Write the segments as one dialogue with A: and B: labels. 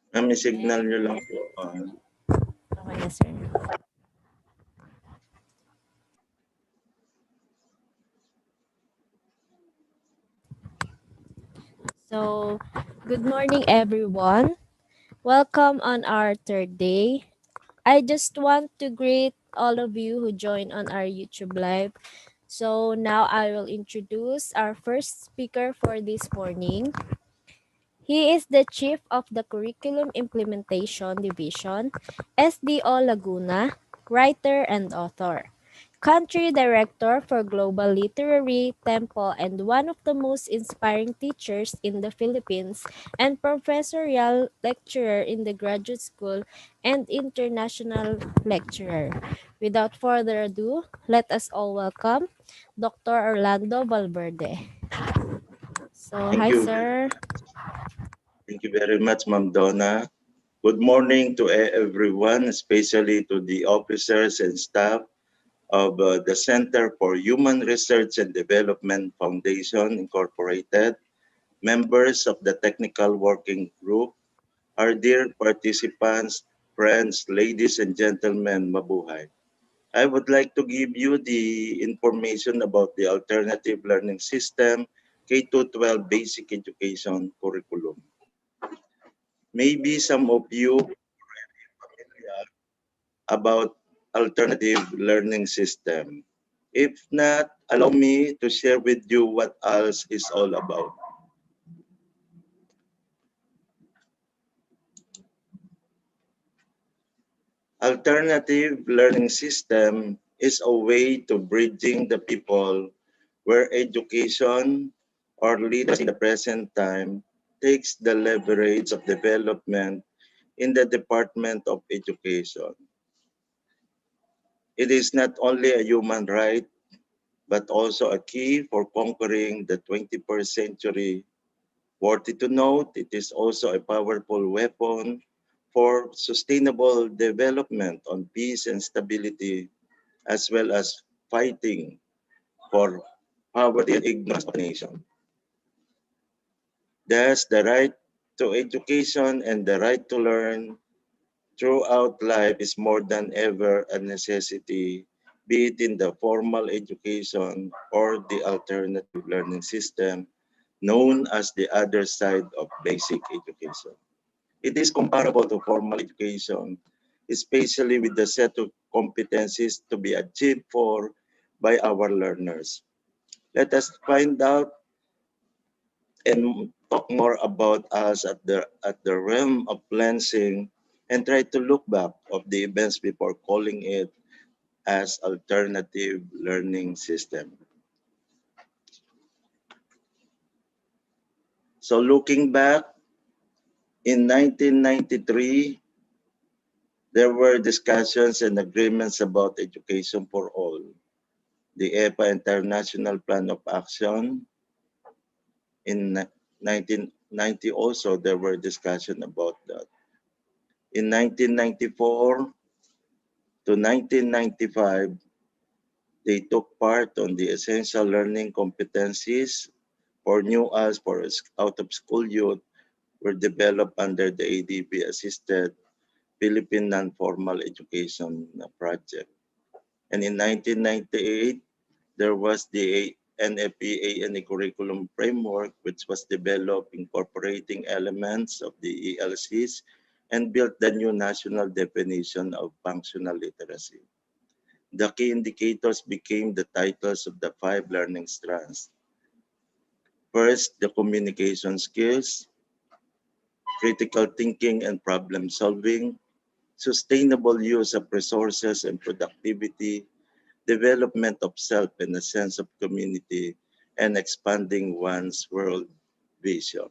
A: May signal nyo lang po.
B: Okay na, sir. So, good morning, everyone. Welcome on our third day. I just want to greet all of you who joined on our YouTube live. So, now I will introduce our first speaker for this morning. He is the Chief of the Curriculum Implementation Division, SDO Laguna, writer and author, Country Director for Global Literary Temple and one of the most inspiring teachers in the Philippines and professorial lecturer in the graduate school and international lecturer. Without further ado, let us all welcome Dr. Orlando Valverde. So,
A: Thank
B: hi
A: you.
B: sir.
A: Thank you very much, Ma'am Donna. Good morning to everyone, especially to the officers and staff of the Center for Human Research and Development Foundation, Incorporated, members of the Technical Working Group, our dear participants, friends, ladies and gentlemen, mabuhay. I would like to give you the information about the alternative learning system K-12 basic education curriculum. Maybe some of you familiar about alternative learning system. If not, allow me to share with you what else is all about. Alternative learning system is a way to bridging the people where education or leaders in the present time takes the leverage of development in the Department of Education. It is not only a human right, but also a key for conquering the 21st century. Worthy to note, it is also a powerful weapon for sustainable development on peace and stability, as well as fighting for poverty and ignorance of the nation. Thus, the right to education and the right to learn throughout life is more than ever a necessity, be it in the formal education or the alternative learning system known as the other side of basic education. It is comparable to formal education, especially with the set of competencies to be achieved for by our learners. Let us find out and talk more about us at the realm of Lansing and try to look back of the events before calling it as alternative learning system. So looking back in 1993, there were discussions and agreements about education for all. The EPA International Plan of Action in 1990 also there were discussion about that. In 1994 to 1995, they took part on the essential learning competencies for new as for out of school youth were developed under the ADB assisted Philippine Non-Formal Education Project. And in 1998, there was the NFPA and the curriculum framework, which was developed incorporating elements of the ELCs and built the new national definition of functional literacy. The key indicators became the titles of the 5 learning strands. First, the communication skills, critical thinking and problem solving, sustainable use of resources and productivity, development of self and a sense of community, and expanding one's world vision.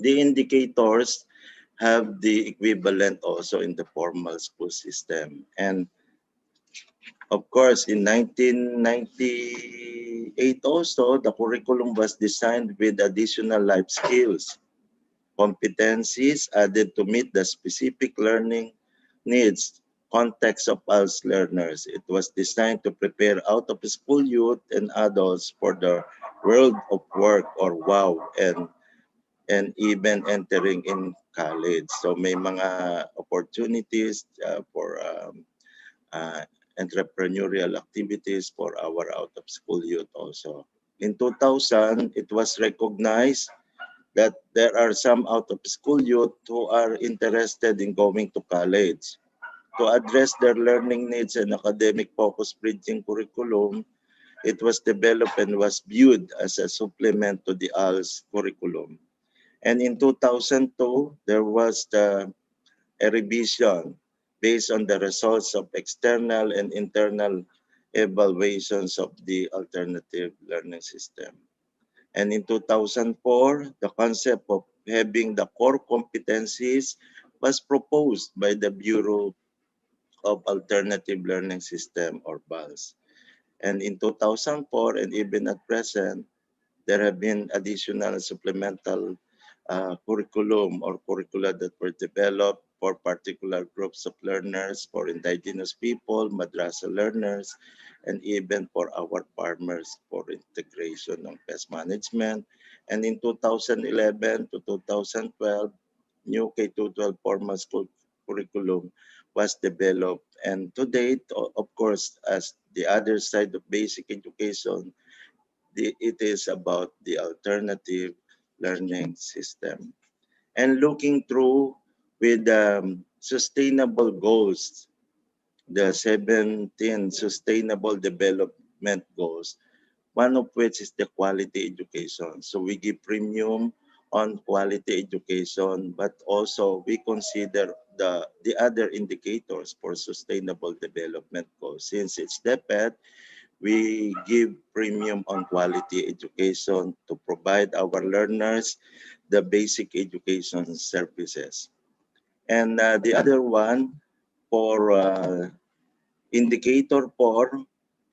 A: The indicators have the equivalent also in the formal school system. And of course, in 1998 also, the curriculum was designed with additional life skills, competencies added to meet the specific learning needs, context of us learners. It was designed to prepare out of school youth and adults for the world of work or WOW and and even entering in college. So may mga opportunities for uh, entrepreneurial activities for our out-of-school youth also. In 2000, it was recognized that there are some out-of-school youth who are interested in going to college. To address their learning needs and academic focus bridging curriculum, it was developed and was viewed as a supplement to the ALS curriculum. And in 2002, there was a revision based on the results of external and internal evaluations of the alternative learning system. And in 2004, the concept of having the core competencies was proposed by the Bureau of Alternative Learning System or BALS. And in 2004 and even at present, there have been additional supplemental curriculum or curricula that were developed for particular groups of learners, for indigenous people, madrasa learners, and even for our farmers for integration of pest management. And in 2011 to 2012, new K-12 formal school curriculum was developed. And to date, of course, as the other side of basic education, it is about the alternative learning system. And looking through with sustainable goals, the 17 sustainable development goals, one of which is the quality education. So we give premium on quality education, but also we consider the other indicators for sustainable development goals. Since it's DepEd, we give premium on quality education to provide our learners the basic education services. And the other one for indicator 4,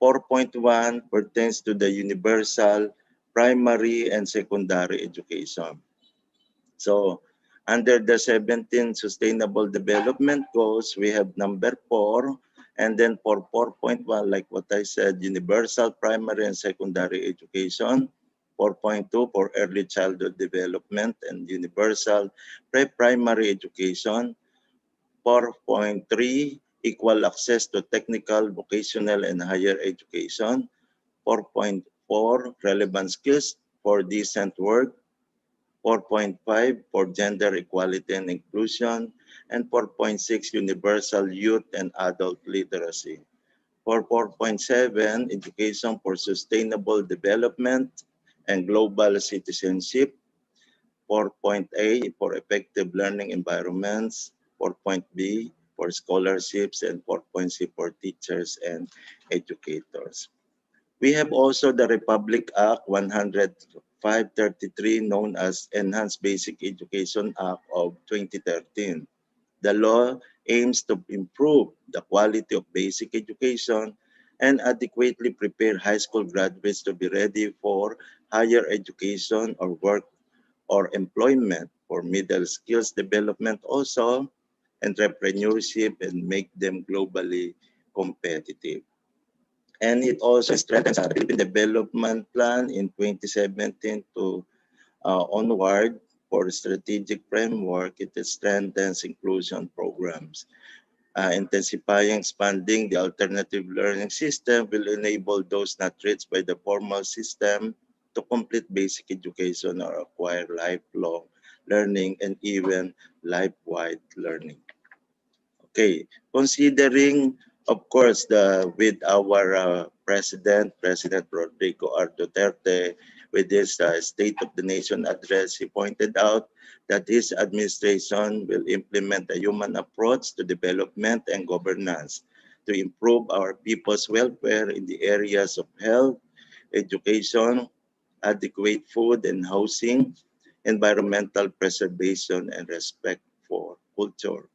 A: 4.1 pertains to the universal primary and secondary education. So under the 17 Sustainable Development Goals, we have number 4, and then for 4.1, like what I said, universal primary and secondary education. 4.2 for early childhood development and universal pre-primary education. 4.3, equal access to technical, vocational, and higher education. 4.4, relevant skills for decent work. 4.5 for gender equality and inclusion, and 4.6 universal youth and adult literacy. For 4.7, education for sustainable development and global citizenship. 4.A for effective learning environments. 4.B for scholarships, and 4.C for teachers and educators. We have also the Republic Act 10533, known as Enhanced Basic Education Act of 2013. The law aims to improve the quality of basic education and adequately prepare high school graduates to be ready for higher education or work or employment, for middle skills development also, entrepreneurship, and make them globally competitive. And it also strengthens our Philippine Development Plan in 2017 to onward for strategic framework. It strengthens inclusion programs. Intensifying expanding the alternative learning system will enable those not reached by the formal system to complete basic education or acquire lifelong learning and even life-wide learning. Okay, considering, of course, with our President Rodrigo R. Duterte, with his State of the Nation address, he pointed out that his administration will implement a human approach to development and governance to improve our people's welfare in the areas of health, education, adequate food and housing, environmental preservation, and respect for culture.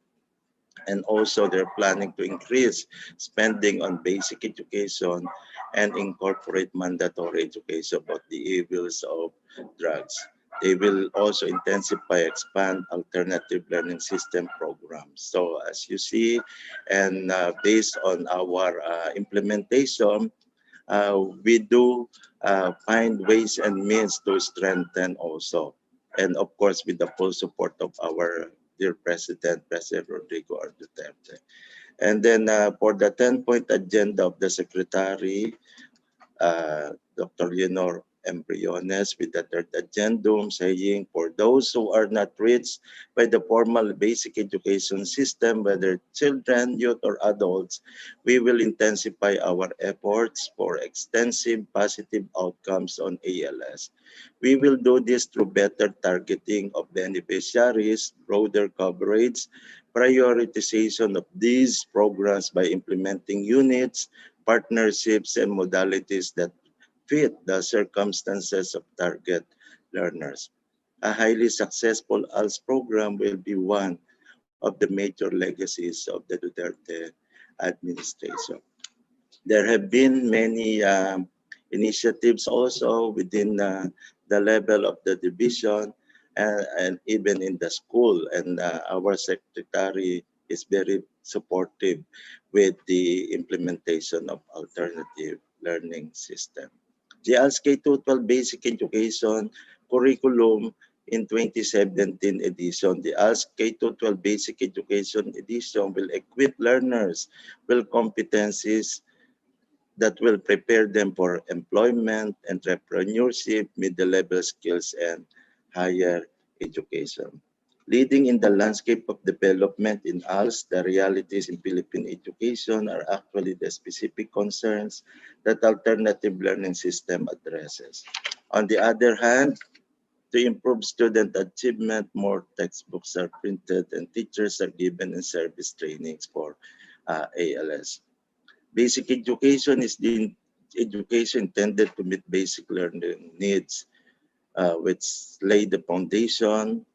A: And also they're planning to increase spending on basic education and incorporate mandatory education about the evils of drugs. They will also intensify, expand alternative learning system programs. So as you see, and based on our implementation, we do find ways and means to strengthen also. and of course with the full support of our dear President, President Rodrigo R. Duterte. And then for the 10-point agenda of the Secretary, Dr. Leonor Embriones with the third addendum saying for those who are not reached by the formal basic education system, whether children, youth, or adults, we will intensify our efforts for extensive positive outcomes on ALS. We will do this through better targeting of beneficiaries, broader coverage, prioritization of these programs by implementing units, partnerships, and modalities that fit the circumstances of target learners. A highly successful ALS program will be one of the major legacies of the Duterte administration. There have been many initiatives also within the level of the division and even in the school. And our secretary is very supportive with the implementation of alternative learning system. The ALS K-12 Basic Education Curriculum in 2017 edition, the ALS K-12 Basic Education edition will equip learners with competencies that will prepare them for employment, entrepreneurship, middle-level skills, and higher education. Leading in the landscape of development in ALS, the realities in Philippine education are actually the specific concerns that alternative learning system addresses. On the other hand, to improve student achievement, more textbooks are printed and teachers are given in service trainings for ALS. Basic education is the education intended to meet basic learning needs, which lay the foundation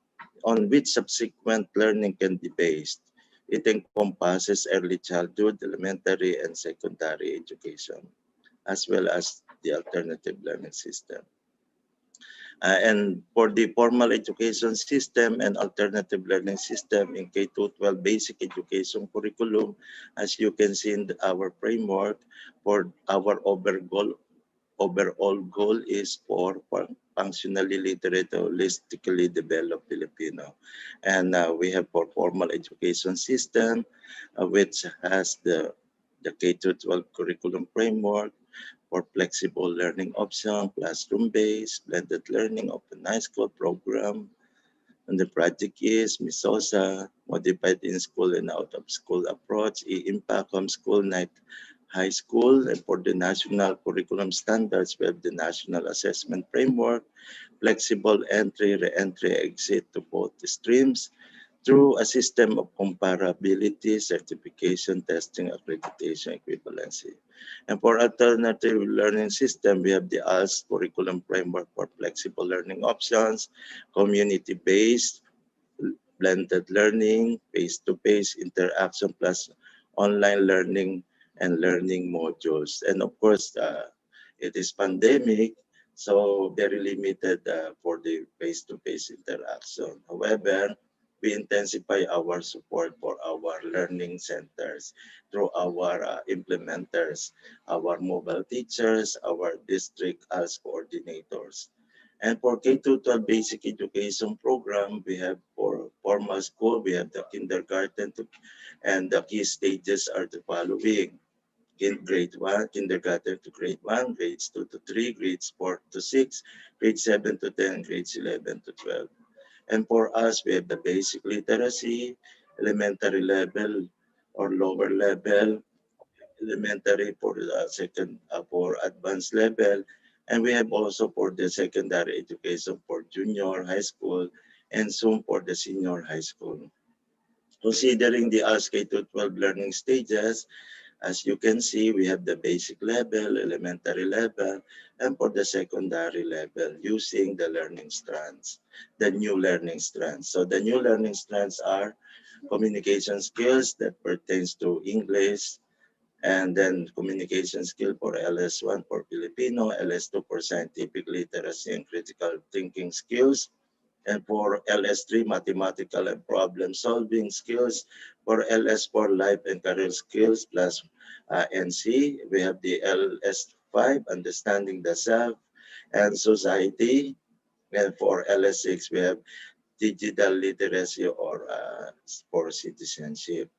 A: on which subsequent learning can be based. It encompasses early childhood, elementary, and secondary education, as well as the alternative learning system. And for the formal education system and alternative learning system in K-12 basic education curriculum, as you can see in our framework, for our overall goal is for functionally literate, holistically developed Filipino. And we have for formal education system, which has the K-12 curriculum framework, for flexible learning option, classroom-based, blended learning, open high school program. And the project is MISOSA, modified in-school and out-of-school approach, impact on school night high school. And for the national curriculum standards, we have the national assessment framework, flexible entry, re-entry, exit to both streams, through a system of comparability, certification, testing, accreditation, equivalency. And for alternative learning system, we have the ALS curriculum framework for flexible learning options, community-based, blended learning, face-to-face interaction, plus online learning and learning modules. And of course, it is pandemic, so very limited for the face-to-face interaction. However, we intensify our support for our learning centers through our implementers, our mobile teachers, our district as coordinators. And for K-12 basic education program, we have for formal school, we have the kindergarten and the key stages are the following. In grade 1, kindergarten to grade 1, grades 2 to 3, grades 4 to 6, grades 7 to 10, grades 11 to 12. And for us, we have the basic literacy, elementary level or lower level, elementary for the second for advanced level, and we have also for the secondary education for junior high school and soon for the senior high school. Considering the ASK to 12 learning stages, as you can see, we have the basic level, elementary level, and for the secondary level using the learning strands, the new learning strands. So the new learning strands are communication skills that pertains to English, and then communication skill for LS1 for Filipino, LS2 for scientific literacy and critical thinking skills, and for LS3, mathematical and problem solving skills, for LS4, life and career skills, plus NC. We have the LS5, understanding the self and society, And for LS6, we have digital literacy or for citizenship.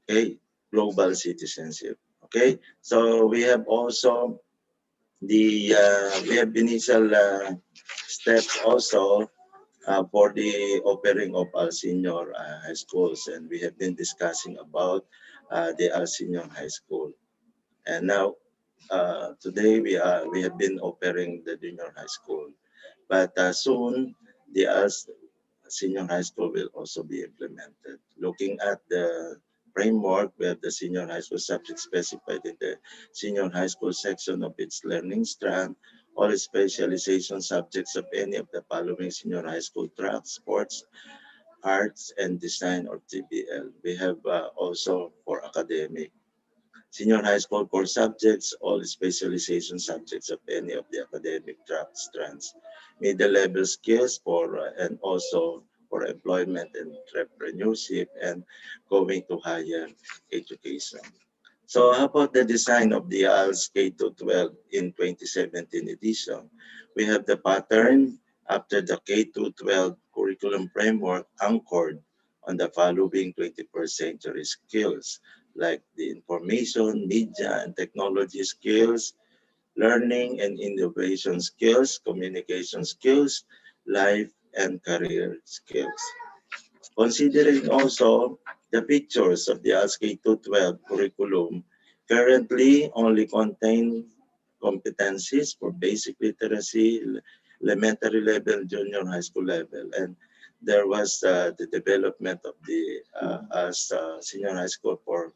A: Okay, global citizenship. Okay, so we have also we have initial steps also for the opening of our senior high schools, and we have been discussing about the senior high school. And now today we have been offering the junior high school, but soon the senior high school will also be implemented. Looking at the framework, we have the senior high school subject specified in the senior high school section of its learning strand. All specialization subjects of any of the following senior high school tracks: sports, arts, and design or TBL. We have also for academic senior high school core subjects, all specialization subjects of any of the academic track strands, middle level skills for and also for employment and entrepreneurship and going to higher education. So how about the design of the IELTS K-12 in 2017 edition? We have the pattern after the K-12 curriculum framework anchored on the following 21st century skills like the information, media, and technology skills, learning and innovation skills, communication skills, life and career skills. Considering also the pictures of the ASCII 212 curriculum currently only contain competencies for basic literacy, elementary level, junior high school level, and there was the development of the as senior high school for,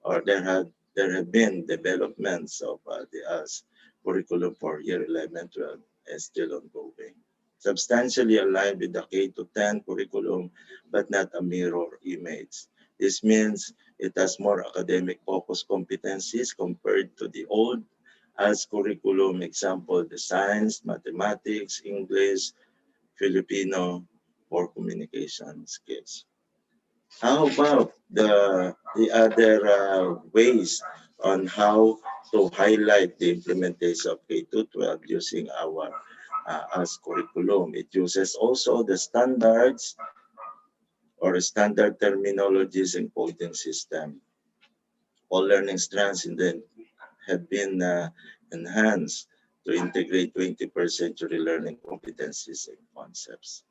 A: or there have been developments of the as curriculum for year 11, 12, and still ongoing. Substantially aligned with the K to 10 curriculum, but not a mirror image. This means it has more academic focused competencies compared to the old as curriculum, example, the science, mathematics, English, Filipino, or communication skills. How about the other ways on how to highlight the implementation of K to 12 using our as curriculum? It uses also the standards or standard terminologies and coding system. All learning strands in the have been enhanced to integrate 21st century learning competencies and concepts.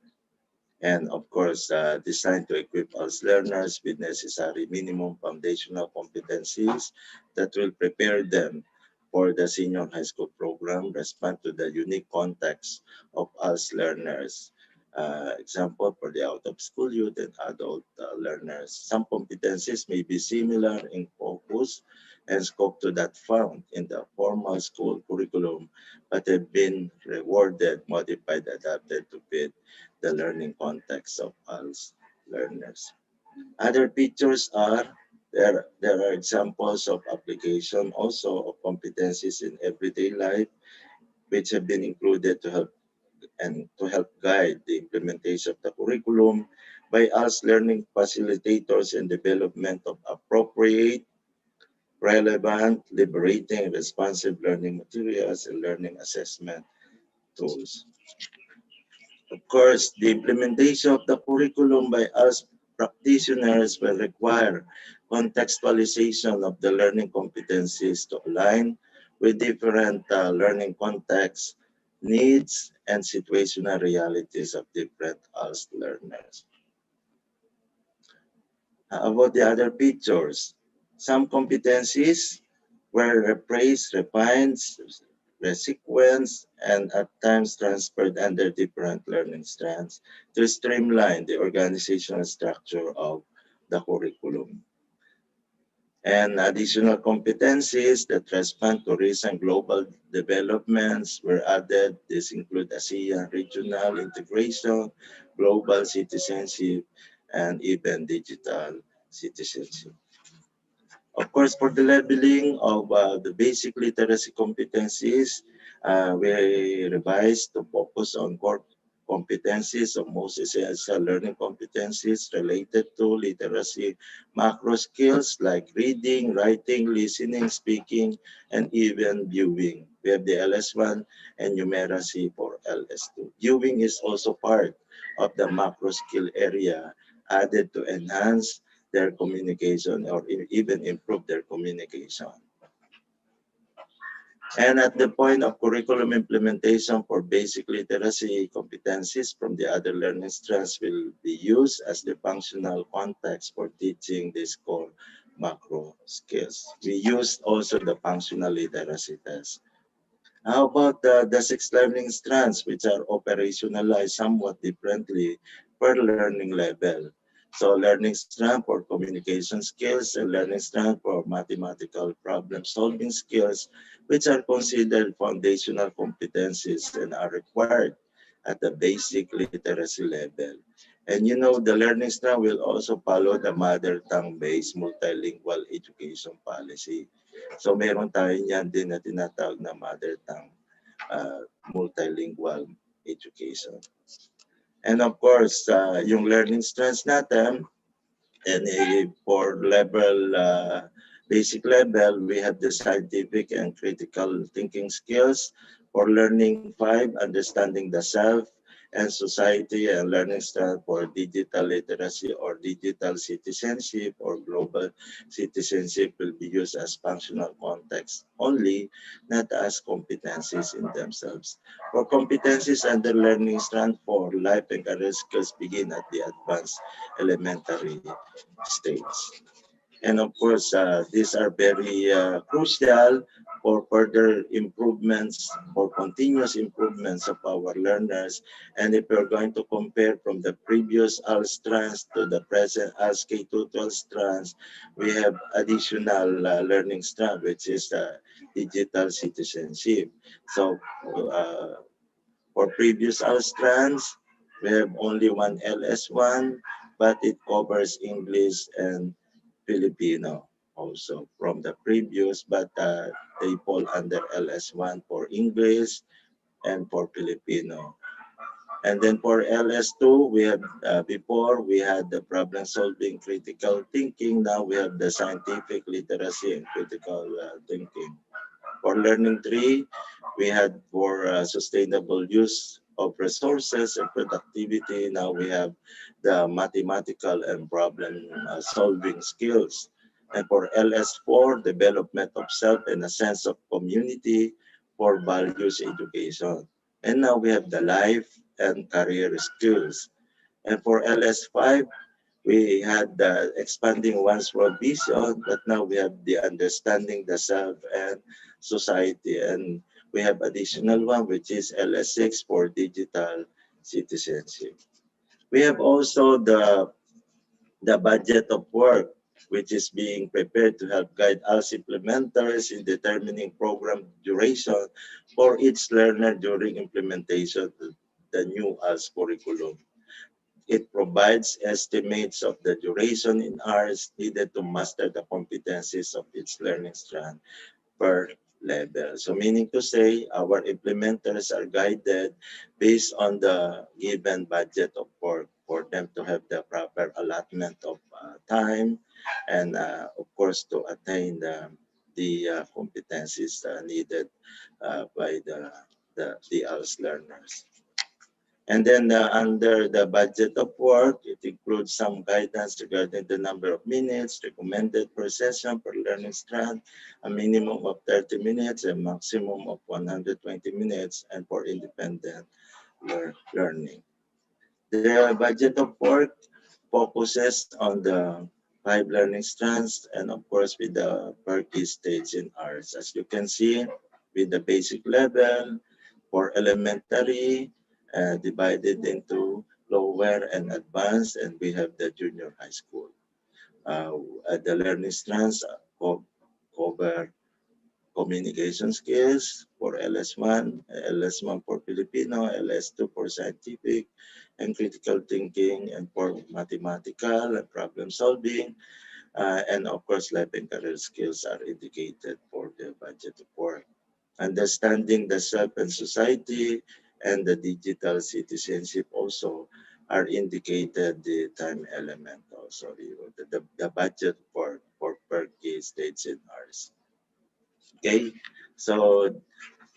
A: And of course, designed to equip us learners with necessary minimum foundational competencies that will prepare them for the senior high school program, respond to the unique context of us learners. Example for the out-of-school youth and adult learners. Some competencies may be similar in focus and scope to that found in the formal school curriculum, but have been rewarded, modified, adapted to fit the learning context of ALS learners. Other features are there are examples of application also of competencies in everyday life which have been included to help guide the implementation of the curriculum by us learning facilitators and development of appropriate, relevant, liberating, responsive learning materials and learning assessment tools. Of course, the implementation of the curriculum by us practitioners will require contextualization of the learning competencies to align with different learning contexts, needs, and situational realities of different ALS learners. How about the other features? Some competencies were replaced, refined, resequenced, and at times transferred under different learning strands to streamline the organizational structure of the curriculum. And additional competencies that respond to recent global developments were added. This include ASEAN regional integration, global citizenship, and even digital citizenship. Of course, for the leveling of the basic literacy competencies, we revised to focus on core competencies of most essential learning competencies related to literacy macro skills like reading, writing, listening, speaking, and even viewing. We have the LS1 and numeracy for LS2. Viewing is also part of the macro skill area added to enhance their communication or even improve their communication. And at the point of curriculum implementation for basic literacy competencies from the other learning strands will be used as the functional context for teaching these core macro skills. We used also the functional literacy test. How about the six learning strands, which are operationalized somewhat differently per learning level? So learning strand for communication skills and learning strand for mathematical problem solving skills, which are considered foundational competencies and are required at the basic literacy level. And you know, the learning strand will also follow the mother tongue-based multilingual education policy. So meron tayo niyan din na tinatawag na mother tongue multilingual education. And of course, yung learning strands natin, and for level, basic level, we have the scientific and critical thinking skills. For learning 5, understanding the self and society, and learning style for digital literacy or digital citizenship or global citizenship will be used as functional context only, not as competencies in themselves. For competencies under learning strand for life and career skills begin at the advanced elementary stage. And of course, these are very crucial for further improvements, for continuous improvements of our learners. And if we're going to compare from the previous AL strands to the present ALS K-12 strands, we have additional learning strand, which is digital citizenship. So for previous AL strands, we have only one LS1, but it covers English and Filipino also from the previous, but they fall under LS1 for English and for Filipino. And then for LS2, we have before we had the problem solving critical thinking. Now we have the scientific literacy and critical thinking. For learning 3, we had for sustainable use of resources and productivity. Now we have the mathematical and problem solving skills. And for LS4, development of self and a sense of community for values education. And now we have the life and career skills. And for LS5, we had the expanding one's world vision, but now we have the understanding the self and society. And we have additional one, which is LS6 for digital citizenship. We have also the budget of work, which is being prepared to help guide us implementers in determining program duration for each learner during implementation of the new ALS curriculum. It provides estimates of the duration in hours needed to master the competencies of each learning strand per level. So meaning to say, our implementers are guided based on the given budget of work for them to have the proper allotment of time and of course to attain the competencies needed by the ALS learners. And then under the budget of work, it includes some guidance regarding the number of minutes recommended per session per learning strand, a minimum of 30 minutes and maximum of 120 minutes, and for independent learning. The budget of work focuses on the 5 learning strands and of course with the per key stage in hours. As you can see, with the basic level for elementary, divided into lower and advanced, and we have the junior high school. The learning strands cover communication skills for LS1, LS1 for Filipino, LS2 for scientific and critical thinking, and for mathematical and problem solving. And of course, life and career skills are indicated for the budget of work. Understanding the self and society and the digital citizenship also are indicated the time element also, the budget for per key states in ours. Okay, so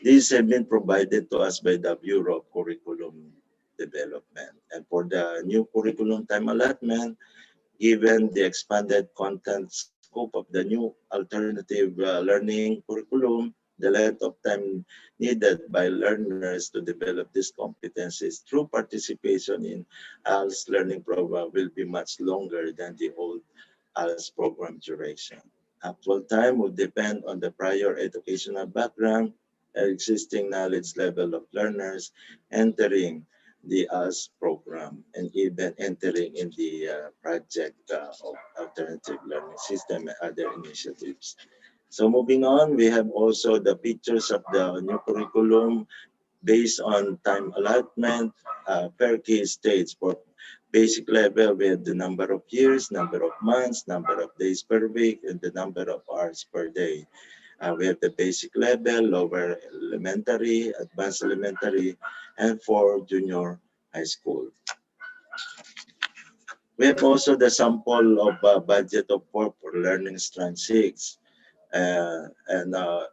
A: These have been provided to us by the Bureau of Curriculum Development. And for the new curriculum time allotment, given the expanded content scope of the new alternative learning curriculum, the length of time needed by learners to develop these competencies through participation in ALS learning program will be much longer than the old ALS program duration. Actual time will depend on the prior educational background and existing knowledge level of learners entering the ALS program and even entering in the project of alternative learning system and other initiatives. So moving on, we have also the pictures of the new curriculum based on time allotment per key stage. For basic level, we have the number of years, number of months, number of days per week, and the number of hours per day. We have the basic level, lower elementary, advanced elementary, and for junior high school. We have also the sample of budget of for learning strand 6 uh, and, uh,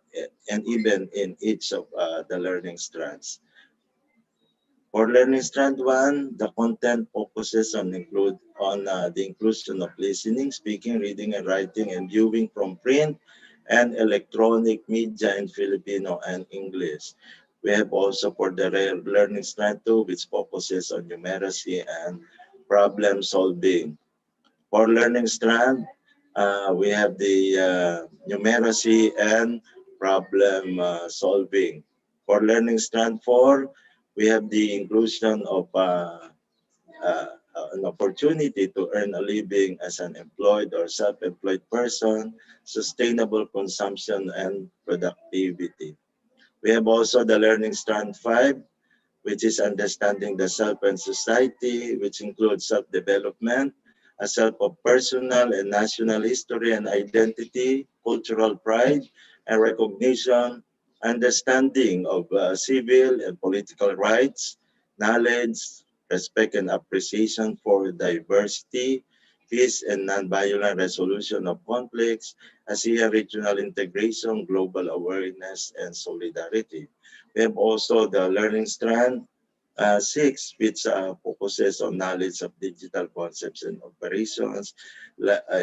A: and even in each of the learning strands. For learning strand 1, the content focuses on the inclusion of listening, speaking, reading, and writing, and viewing from print and electronic media in Filipino and English. We have also for the learning strand 2, which focuses on numeracy and problem solving. For learning strand, we have the numeracy and problem solving. For learning strand 4, we have the inclusion of an opportunity to earn a living as an employed or self-employed person, sustainable consumption, and productivity. We have also the learning strand 5, which is understanding the self and society, which includes self-development, a self of personal and national history and identity, cultural pride and recognition, understanding of civil and political rights, knowledge, respect and appreciation for diversity, peace and nonviolent resolution of conflicts, ASEAN regional integration, global awareness, and solidarity. We have also the learning strand 6, which focuses on knowledge of digital concepts and operations,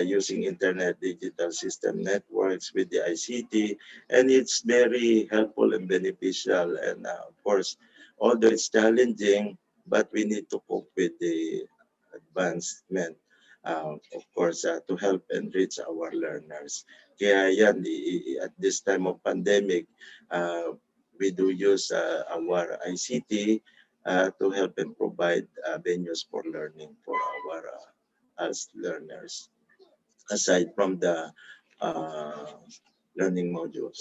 A: using internet digital system networks with the ICT, and it's very helpful and beneficial. And of course, although it's challenging, but we need to cope with the advancement, of course, to help enrich our learners. Kaya yan, at this time of pandemic, uh, we do use our ICT to help and provide venues for learning for our as learners, aside from the uh, learning modules.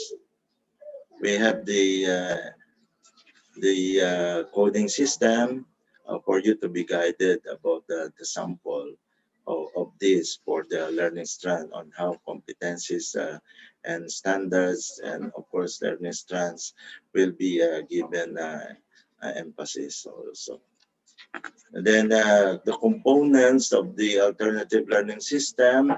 A: We have the coding system for you to be guided about the sample of this for the learning strand on how competencies and standards and of course learning strands will be given emphasis also. And then the components of the alternative learning system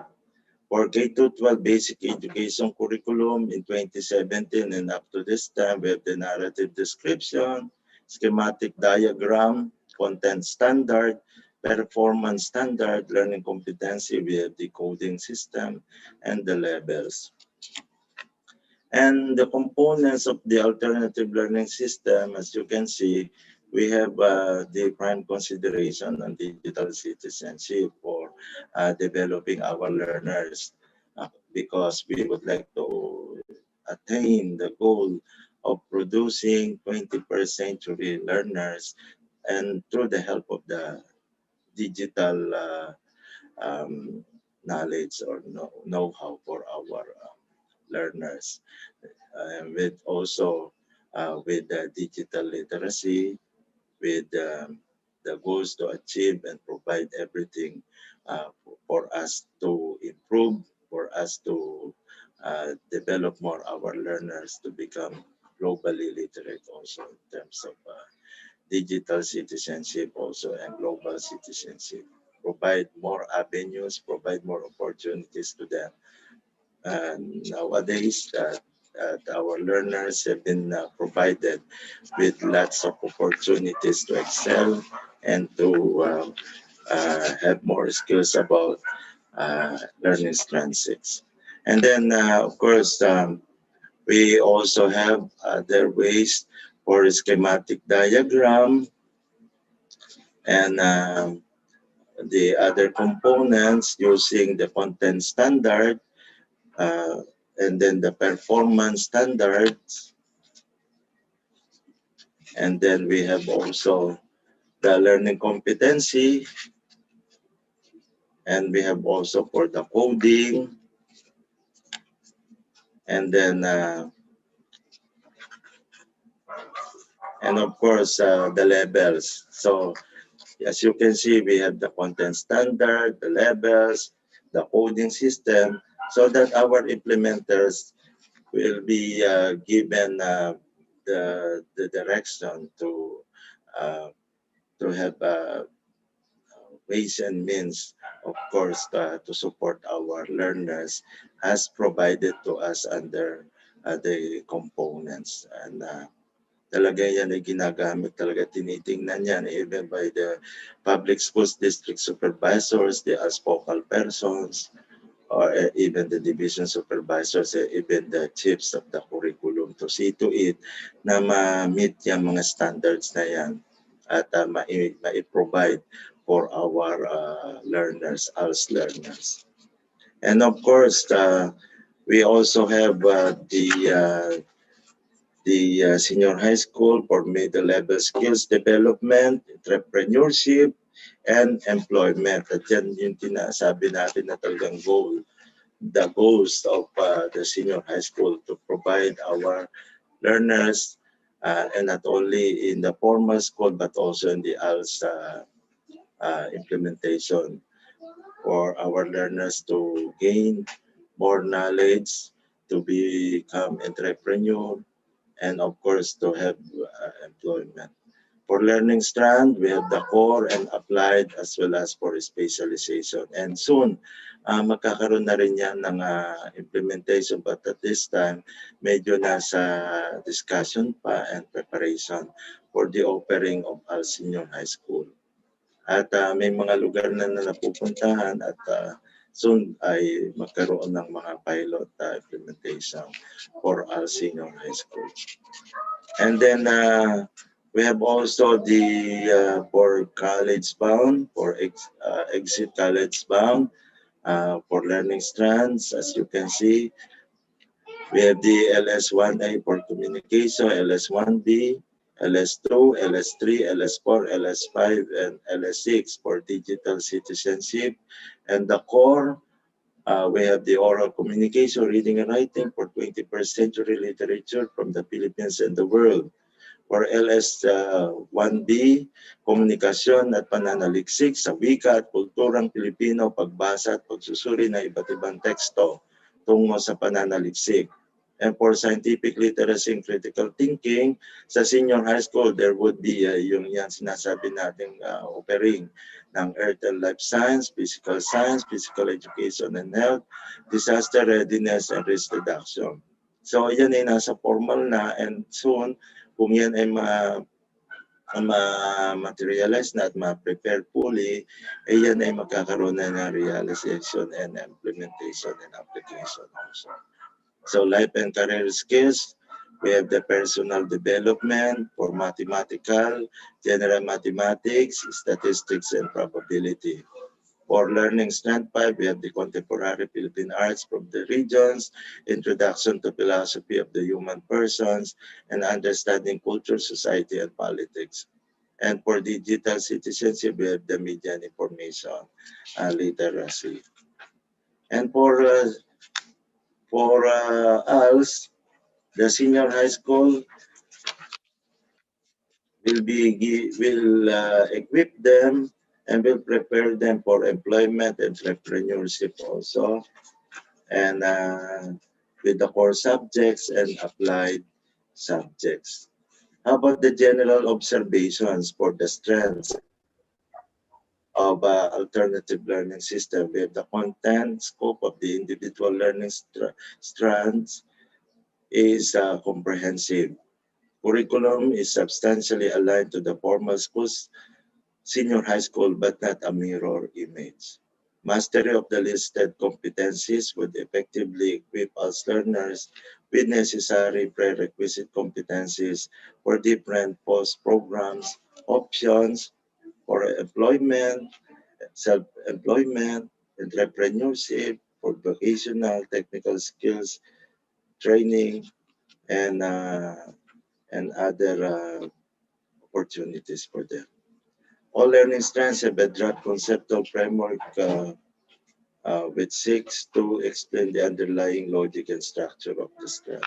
A: for K-12 basic education curriculum in 2017 and up to this time, we have the narrative description, schematic diagram, content standard, performance standard, learning competency, we have the coding system, and the levels. And the components of the alternative learning system, as you can see, we have the prime consideration on digital citizenship for developing our learners because we would like to attain the goal of producing 21st century learners and through the help of the digital knowledge or know-how for our learners. With also with digital literacy, with the goals to achieve and provide everything for us to improve, for us to develop more our learners to become globally literate also in terms of digital citizenship also and global citizenship. Provide more avenues, provide more opportunities to them. And nowadays, our learners have been provided with lots of opportunities to excel and to have more skills about learning strand 6. And then, of course, we also have other ways for schematic diagram and the other components using the content standard uh, and then the performance standards. And then we have also the learning competency, and we have also for the coding, and then and of course the levels. So as you can see, we have the content standard, the levels, the coding system, so that our implementers will be given the direction uh, to have ways and means, of course, to support our learners as provided to us under the components. And talaga yan ay ginagamit, talaga tinitingnan yan even by the public schools district supervisors, the as focal persons, or even the division supervisors, even the chiefs of the curriculum to see to it na ma-meet yung mga standards na yan at ma-provide for our learners, as learners. And of course, we also have the senior high school for middle level skills development, entrepreneurship, and employment. At yan yung tinasabi natin na talagang goal, the goals of the senior high school to provide our learners and not only in the formal school but also in the ALS implementation for our learners to gain more knowledge, to become entrepreneur, and of course to have employment. For learning strand, we have the core and applied as well as for specialization. And soon, magkakaroon na rin yan ng implementation. But at this time, medyo nasa discussion pa and preparation for the offering of our senior high school. At may mga lugar na napupuntahan at soon ay magkaroon ng mga pilot implementation for our senior high school. And then we have also the for college bound, for exit college bound, for learning strands. As you can see, we have the LS1A for communication, LS1B, LS2, LS3, LS4, LS5, and LS6 for digital citizenship. And the core, we have the oral communication, reading and writing for 21st century literature from the Philippines and the world. For LS1B, komunikasyon at pananaliksik sa wika at kulturang Pilipino, pagbasa at pagsusuri ng iba't ibang teksto tungo sa pananaliksik. And for scientific literacy and critical thinking, sa senior high school, there would be yung yan sinasabi nating offering ng earth and life science, physical education and health, disaster readiness and risk reduction. So yan ay nasa formal na, and soon, kung yan ay ma-materialize na at ma-prepare fully, ay yan ay magkakaroon na ng realization and implementation and application also. So life and career skills, we have the personal development for mathematical, general mathematics, statistics, and probability. For learning strand 5, we have the contemporary Philippine arts from the regions, introduction to philosophy of the human persons, and understanding culture, society, and politics. And for digital citizenship, we have the media and information literacy. And for ALS, the senior high school will equip them and will prepare them for employment, entrepreneurship also, and with the core subjects and applied subjects. How about the general observations for the strengths of alternative learning system? We have the content, scope of the individual learning strands, is comprehensive. Curriculum is substantially aligned to the formal school's senior high school, but not a mirror image. Mastery of the listed competencies would effectively equip us learners with necessary prerequisite competencies for different post programs, options for employment, self-employment, entrepreneurship, for vocational technical skills, training, and uh, and other opportunities for them. All learning strands have a bedrock conceptual framework which seeks to explain the underlying logic and structure of the strand.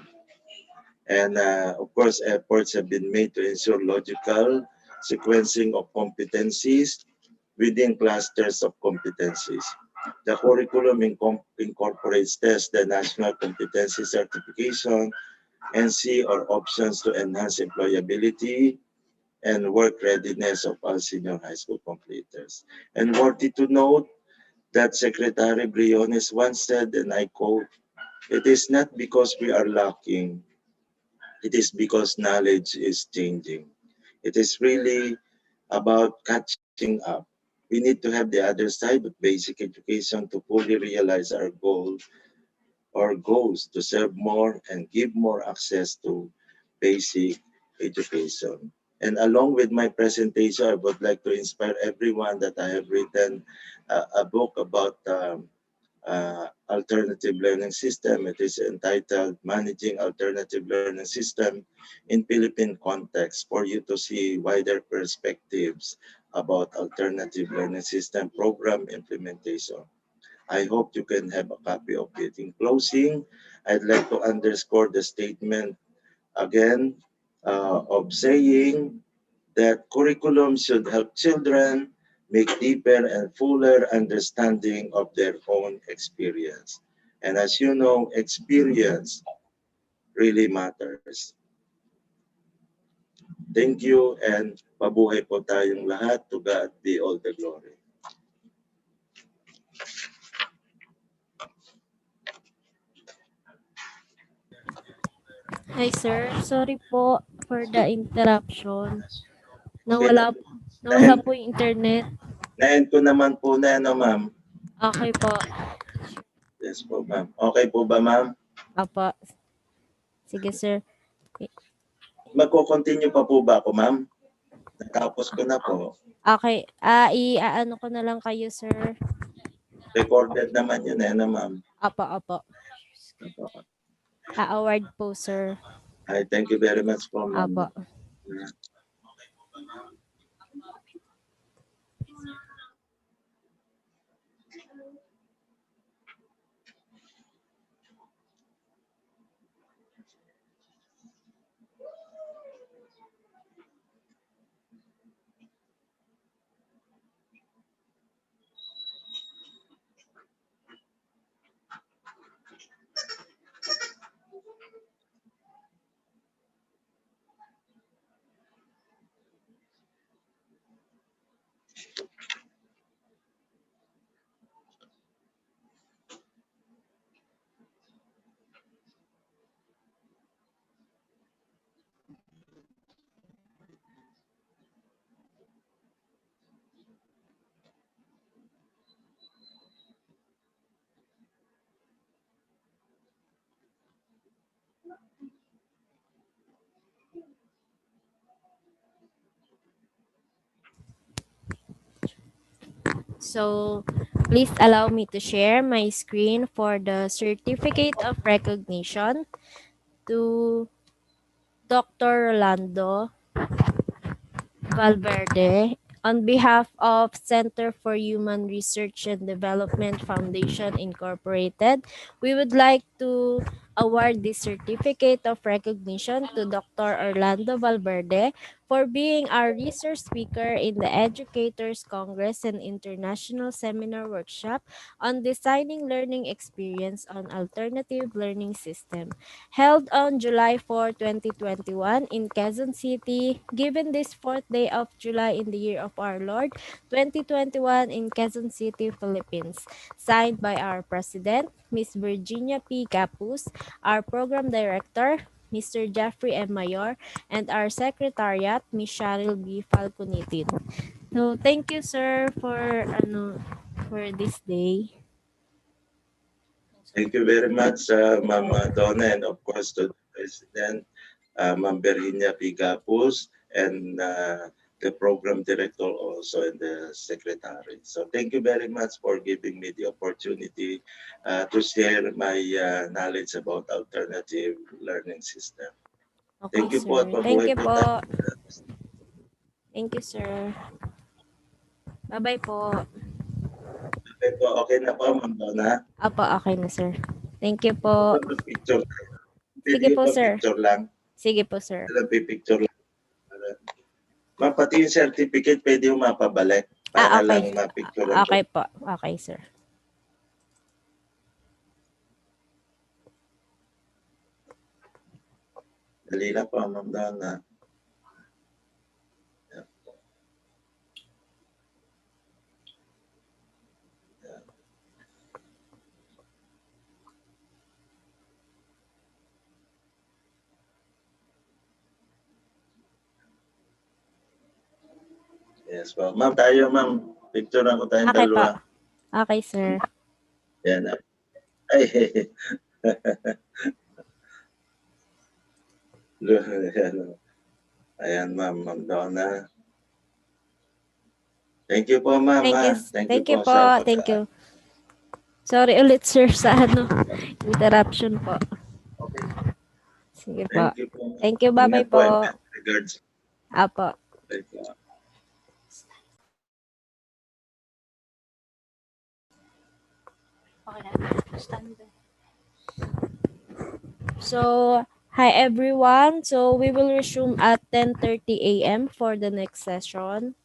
A: And of course, efforts have been made to ensure logical sequencing of competencies within clusters of competencies. The curriculum incorporates tests, the National Competency Certification, NC, or options to enhance employability and work readiness of all senior high school completers. And worthy to note that Secretary Briones once said, and I quote, "It is not because we are lacking, it is because knowledge is changing." It is really about catching up. We need to have the other side of basic education to fully realize our goals to serve more and give more access to basic education. And along with my presentation, I would like to inspire everyone that I have written a book about alternative learning system. It is entitled Managing Alternative Learning System in Philippine Context, for you to see wider perspectives about alternative learning system program implementation. I hope you can have a copy of it. In closing, I'd like to underscore the statement again of saying that curriculum should help children make deeper and fuller understanding of their own experience. And as you know, experience really matters. Thank you and mabuhay po tayong lahat. To God be all the glory.
B: Hi sir, sorry po for the interruption.
A: Okay na,
B: Nawala nawala
A: na-end,
B: po yung internet.
A: na-end ko naman po na ano ma'am.
B: Okay po.
A: Yes po ma'am. Okay po ba ma'am?
B: Apa. Sige sir.
A: Magko-continue pa po ba ako ma'am? Natapos ko na po.
B: Okay. I-ano ko na lang kayo sir.
A: Recorded naman yun eh, na ma'am.
B: Apa, apa. A-award po sir.
A: Ay, thank you very much po ma'am.
B: Apa. So, please allow me to share my screen for the certificate of recognition to Dr. Rolando Valverde. On behalf of Center for Human Research and Development Foundation Incorporated, we would like to award this certificate of recognition to Dr. Orlando Valverde for being our research speaker in the Educators Congress and International Seminar Workshop on Designing Learning Experience on Alternative Learning System, held on July 4, 2021 in Quezon City, given this 4th day of July in the year of our Lord, 2021 in Quezon City, Philippines. Signed by our President, Ms. Virginia P. Capus, our Program Director, Mr. Jeffrey M. Mayor, and our Secretariat, Ms. Cheryl B. Falconitin. So, thank you, sir, for this day.
A: Thank you very much, Ma'am Donna, and of course to the President, Ma'am Virginia P. Capus, and the Program Director also and the Secretary. So thank you very much for giving me the opportunity to share my knowledge about alternative learning system.
B: Okay,
A: Thank you po at
B: sir. Thank
A: mabuhay
B: you
A: po tayo.
B: po. Thank you, sir. Bye-bye po.
A: Okay po, okay na po, Ma'am Donna.
B: Apo, okay na, sir. Thank you
A: Ito
B: po.
A: ba mag-picture tayo?
B: Sige
A: Pwede
B: po,
A: ba
B: sir.
A: picture lang?
B: Sige po, sir.
A: Alam, picture lang. Ma'am, pati yung certificate pwede yung mapabalik para
B: Okay.
A: lang ma-picturean ko.
B: Okay po. Okay, sir.
A: Dali lang po, Ma'am Donna. Yes po. Ma'am, tayo ma'am. Picture ako tayong
B: Okay po.
A: dalawa.
B: Okay, sir.
A: Yan. Ay, ayan, ayan ma'am, Ma'am Donna. Thank you po, ma'am.
B: Thank you.
A: Thank you
B: Thank you
A: po
B: po.
A: sa
B: Thank
A: pagka...
B: you. Sorry ulit, sir, sa interruption po.
A: Okay.
B: Sige po.
A: Thank you po.
B: Thank you. Bye-bye
A: Ingat po and
B: po.
A: best regards.
B: Apo.
A: Thank you.
B: Okay na. Stand. So, hi everyone. So, we will resume at 10:30 a.m. for the next session.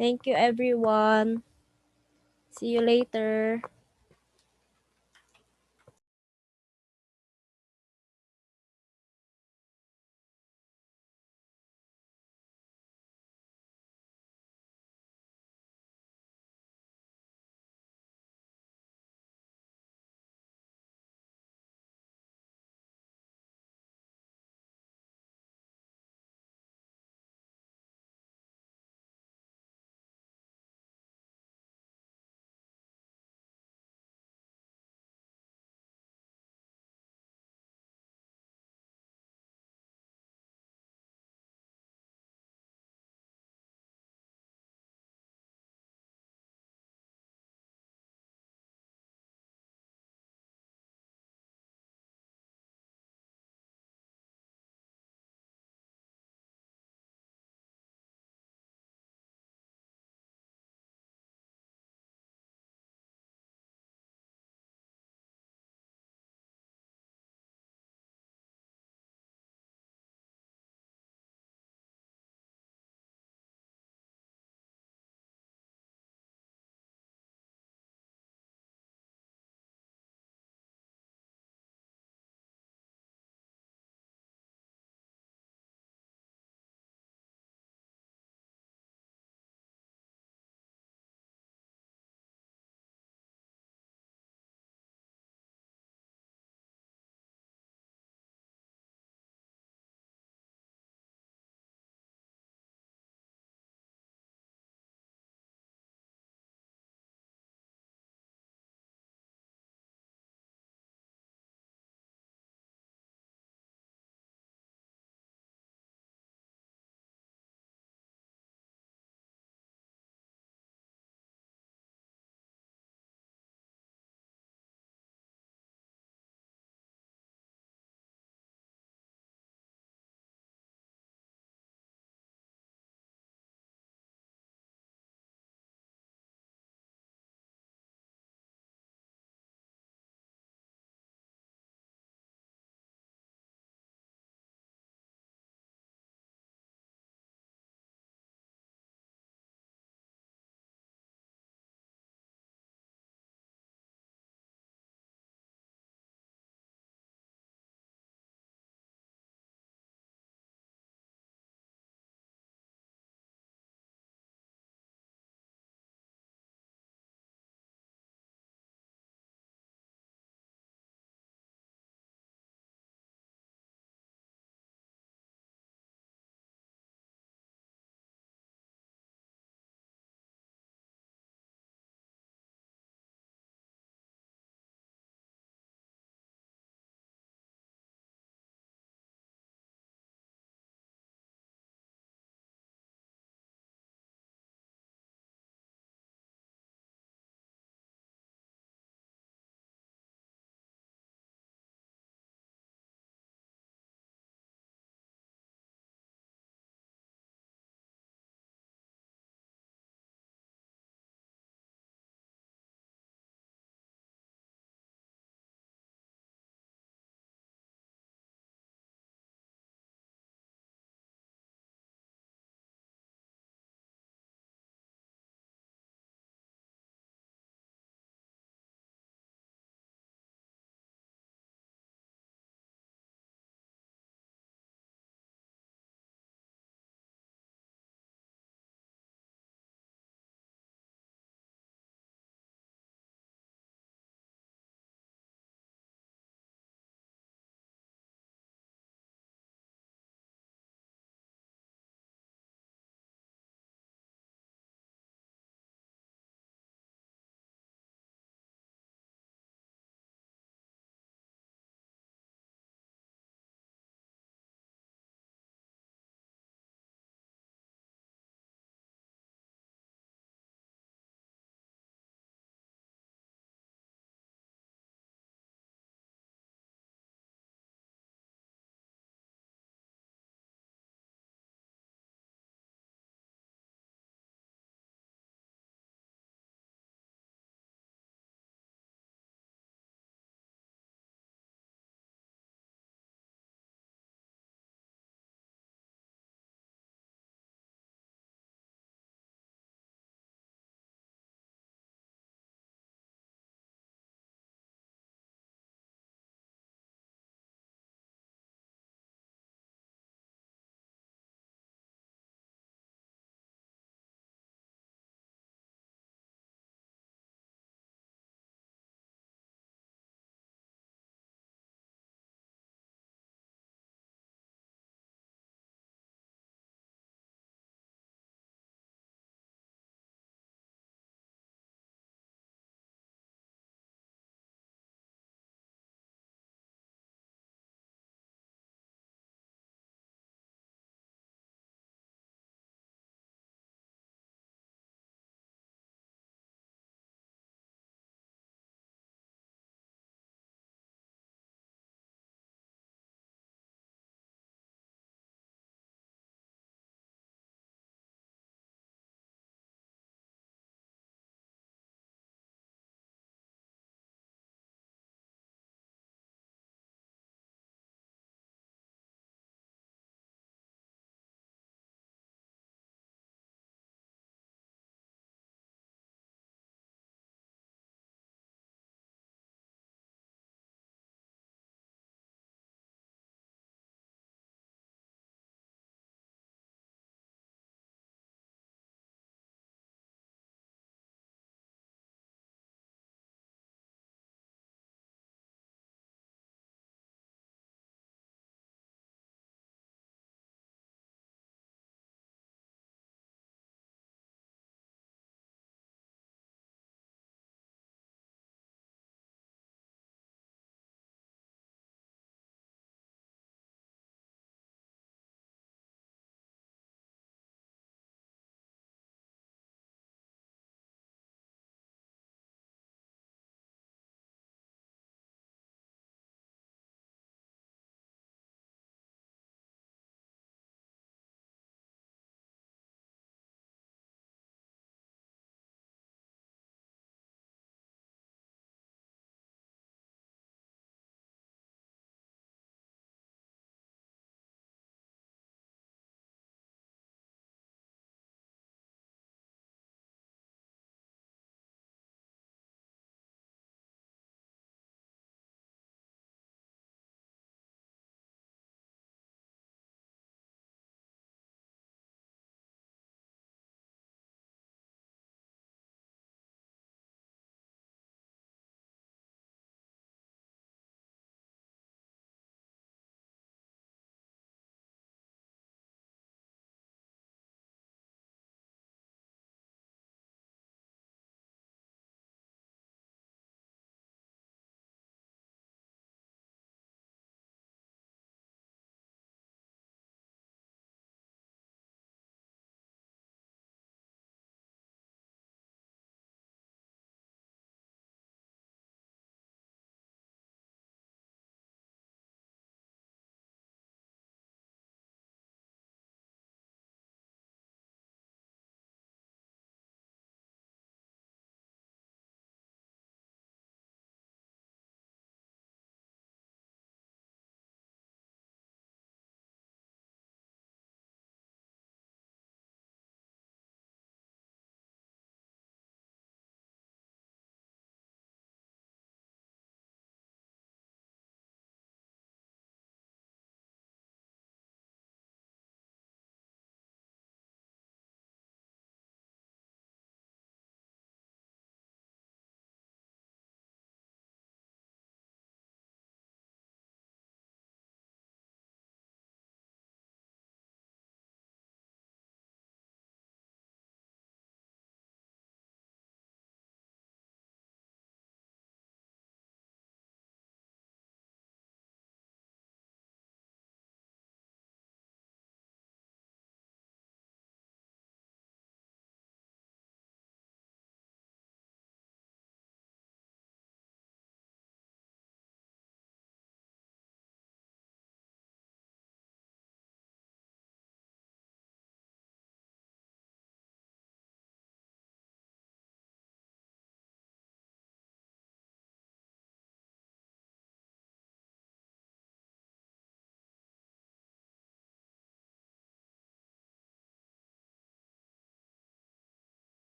B: Thank you, everyone. See you later.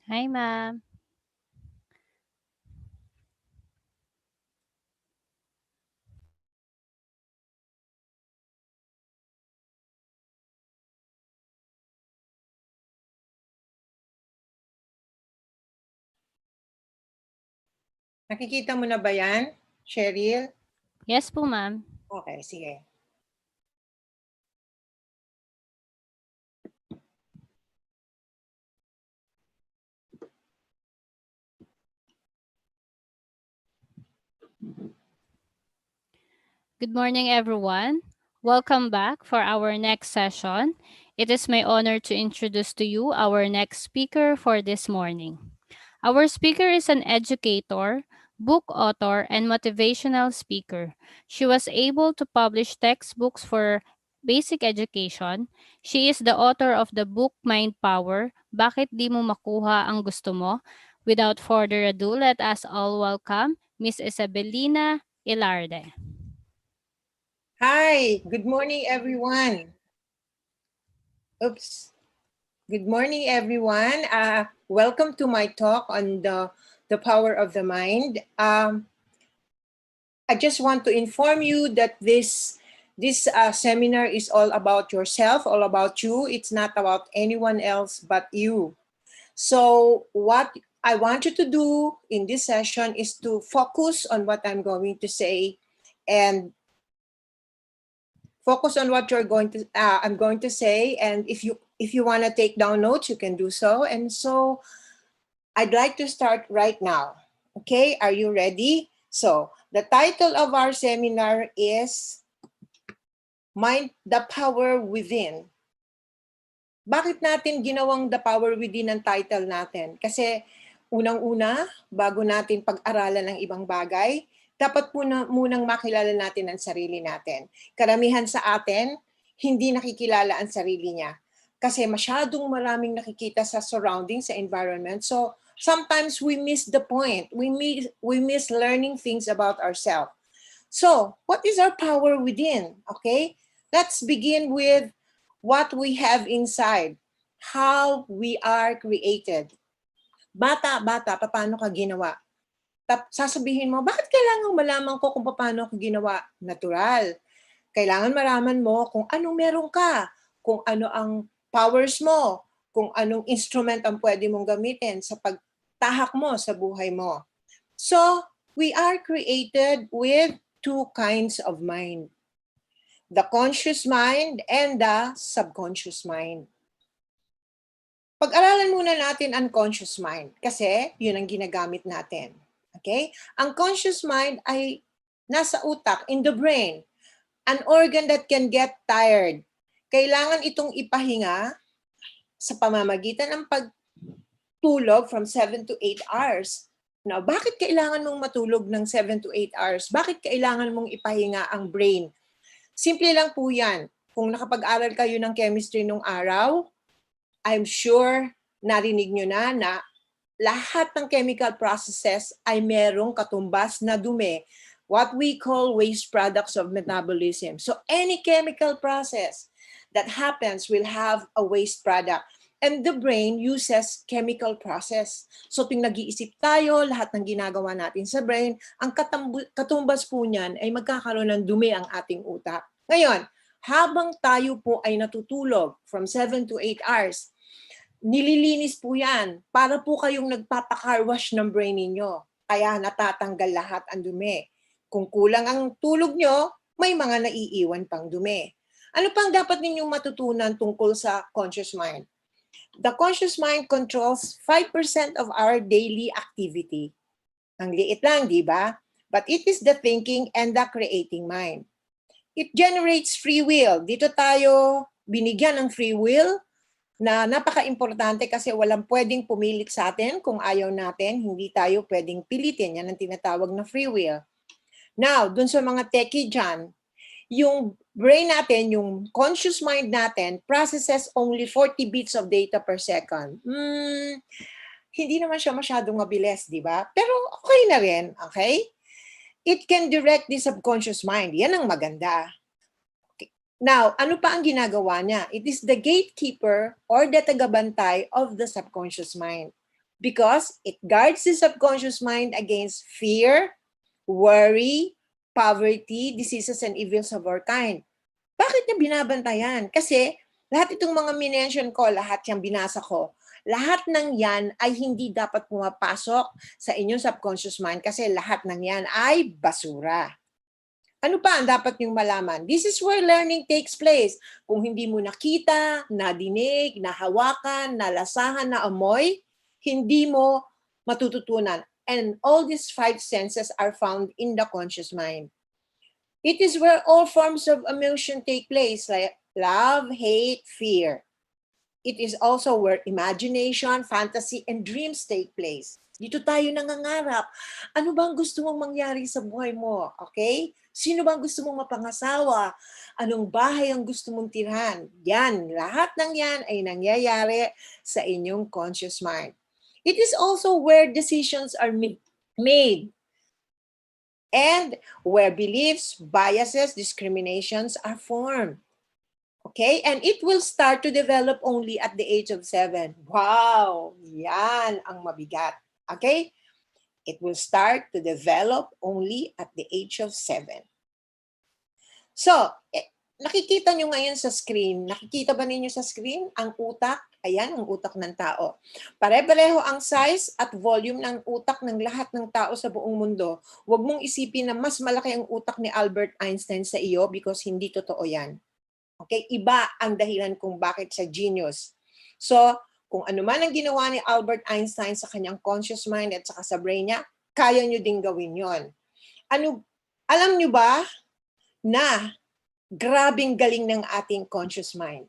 C: Hi, ma'am.
D: Nakikita mo na ba yan, Cheryl?
C: Yes po, ma'am.
D: Okay, sige.
C: Good morning, everyone. Welcome back for our next session. It is my honor to introduce to you our next speaker for this morning. Our speaker is an educator, book author, and motivational speaker. She was able to publish textbooks for basic education. She is the author of the book Mind Power, Bakit Di Mo Makuha Ang Gusto Mo? Without further ado, let us all welcome Miss Isabelina Ilarde.
D: Hi, good morning, everyone. Oops. Good morning, everyone. Welcome to my talk on the power of the mind. I just want to inform you that this seminar is all about yourself, all about you. It's not about anyone else but you. So what I want you to do in this session is to focus on what I'm going to say and focus on what I'm going to say. And if you want to take down notes, you can do so. And so I'd like to start right now. Okay, are you ready? So the title of our seminar is Mind the Power Within. Bakit natin ginawang The Power Within ang title natin? Kasi unang-una, bago natin pag-aralan ng ibang bagay, dapat munang makilala natin ang sarili natin. Karamihan sa atin, hindi nakikilala ang sarili niya. Kasi masyadong maraming nakikita sa surrounding, sa environment. So, sometimes we miss the point. We miss learning things about ourselves. So, what is our power within? Okay? Let's begin with what we have inside, how we are created. Bata, paano ka ginawa? Sasabihin mo, bakit kailangan malaman ko kung paano ako ginawa? Natural. Kailangan malaman mo kung anong meron ka, kung ano ang powers mo, kung anong instrument ang pwede mong gamitin sa pagtahak mo sa buhay mo. So, we are created with two kinds of mind. The conscious mind and the subconscious mind. Pag-aralan muna natin unconscious mind kasi yun ang ginagamit natin. Okay? Ang conscious mind ay nasa utak, in the brain. An organ that can get tired. Kailangan itong ipahinga sa pamamagitan ng pagtulog from 7 to 8 hours. Now, bakit kailangan mong matulog ng 7 to 8 hours? Bakit kailangan mong ipahinga ang brain? Simple lang po yan. Kung nakapag-aral kayo ng chemistry nung araw, I'm sure narinig nyo na lahat ng chemical processes ay merong katumbas na dumi, what we call waste products of metabolism. So any chemical process that happens will have a waste product. And the brain uses chemical process. So tuwing nag-iisip tayo, lahat ng ginagawa natin sa brain, ang katumbas po niyan ay magkakaroon ng dumi ang ating utak. Ngayon, habang tayo po ay natutulog from 7 to 8 hours, nililinis po yan para po kayong nagpapacar wash ng brain ninyo. Kaya natatanggal lahat ang dumi. Kung kulang ang tulog nyo, may mga naiiwan pang dumi. Ano pang dapat ninyong matutunan tungkol sa conscious mind? The conscious mind controls 5% of our daily activity. Ang liit lang, di ba? But it is the thinking and the creating mind. It generates free will. Dito tayo binigyan ng free will na napaka-importante kasi walang pwedeng pumilit sa atin kung ayaw natin, hindi tayo pwedeng pilitin. Yan ang tinatawag na free will. Now, dun sa mga techie dyan, yung brain natin, yung conscious mind natin, processes only 40 bits of data per second. Hindi naman siya masyadong mabilis, di ba? Pero okay na rin, okay? It can direct the subconscious mind. Yan ang maganda. Okay. Now, ano pa ang ginagawa niya? It is the gatekeeper or the tagabantay of the subconscious mind. because it guards the subconscious mind against fear, worry, poverty, diseases, and evils of our kind. Bakit niya binabantayan? Kasi lahat itong mga minention ko, lahat yung binasa ko, lahat ng yan ay hindi dapat pumapasok sa inyong subconscious mind kasi lahat ng yan ay basura. Ano pa ang dapat niyong malaman? This is where learning takes place. Kung hindi mo nakita, nadinig, nahawakan, nalasahan, naamoy, hindi mo matututunan. And all these 5 senses are found in the conscious mind. It is where all forms of emotion take place, like love, hate, fear. It is also where imagination, fantasy, and dreams take place. Dito tayo nangangarap. Ano bang gusto mong mangyari sa buhay mo? Okay? Sino bang gusto mong mapangasawa? Anong bahay ang gusto mong tirhan? Yan, lahat ng yan ay nangyayari sa inyong conscious mind. It is also where decisions are made and where beliefs, biases, discriminations are formed. Okay? And it will start to develop only at the age of 7. Wow! Yan ang mabigat. Okay? It will start to develop only at the age of 7. So, nakikita nyo ngayon sa screen. Nakikita ba ninyo sa screen ang utak? Ayan, ang utak ng tao. Pare-pareho ang size at volume ng utak ng lahat ng tao sa buong mundo. Huwag mong isipin na mas malaki ang utak ni Albert Einstein sa iyo because hindi totoo yan. Okay? Iba ang dahilan kung bakit siya genius. So, kung ano man ang ginawa ni Albert Einstein sa kanyang conscious mind at saka sa brain niya, kaya nyo ding gawin yon. Alam nyo ba na grabing galing ng ating conscious mind?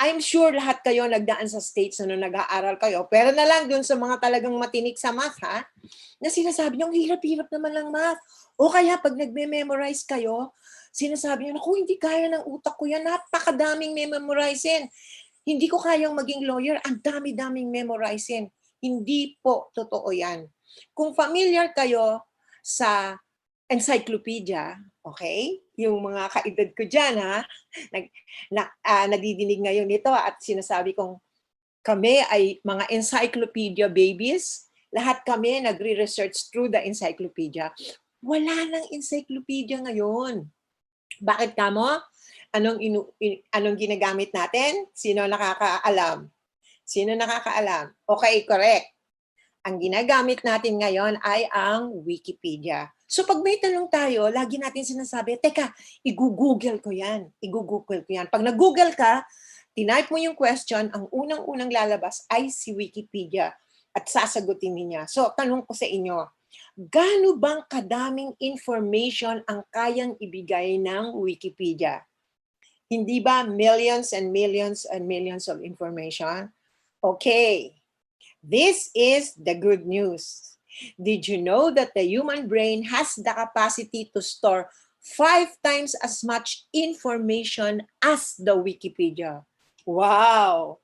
D: I'm sure lahat kayo nagdaan sa states na nag-aaral kayo, pero na lang dun sa mga talagang matinik sa math, ha? Na sinasabi nyo, hirap-hirap naman lang math. O kaya pag nagme-memorize kayo, sinasabi nyo, naku, hindi kaya ng utak ko yan, napakadaming memorizein. Hindi ko kayang maging lawyer, ang dami-daming memorizein. Hindi po totoo yan. Kung familiar kayo sa encyclopedia, okay? Yung mga kaedad ko dyan, ha? Nadidinig ngayon nito at sinasabi kong kami ay mga encyclopedia babies. Lahat kami nagre-research through the encyclopedia. Wala nang encyclopedia ngayon. Bakit kamo? Anong ginagamit natin? Sino nakakaalam? Sino nakakaalam? Okay, correct. Ang ginagamit natin ngayon ay ang Wikipedia. So pag may tanong tayo, lagi natin sinasabi, teka, i-google ko yan. I-google ko yan. Pag nag-google ka, tinype mo yung question, ang unang-unang lalabas ay si Wikipedia at sasagutin niya. So tanong ko sa inyo, gaano bang kadaming information ang kayang ibigay ng Wikipedia? Hindi ba millions and millions and millions of information? Okay, this is the good news. Did you know that the human brain has the capacity to store 5 times as much information as the Wikipedia? Wow!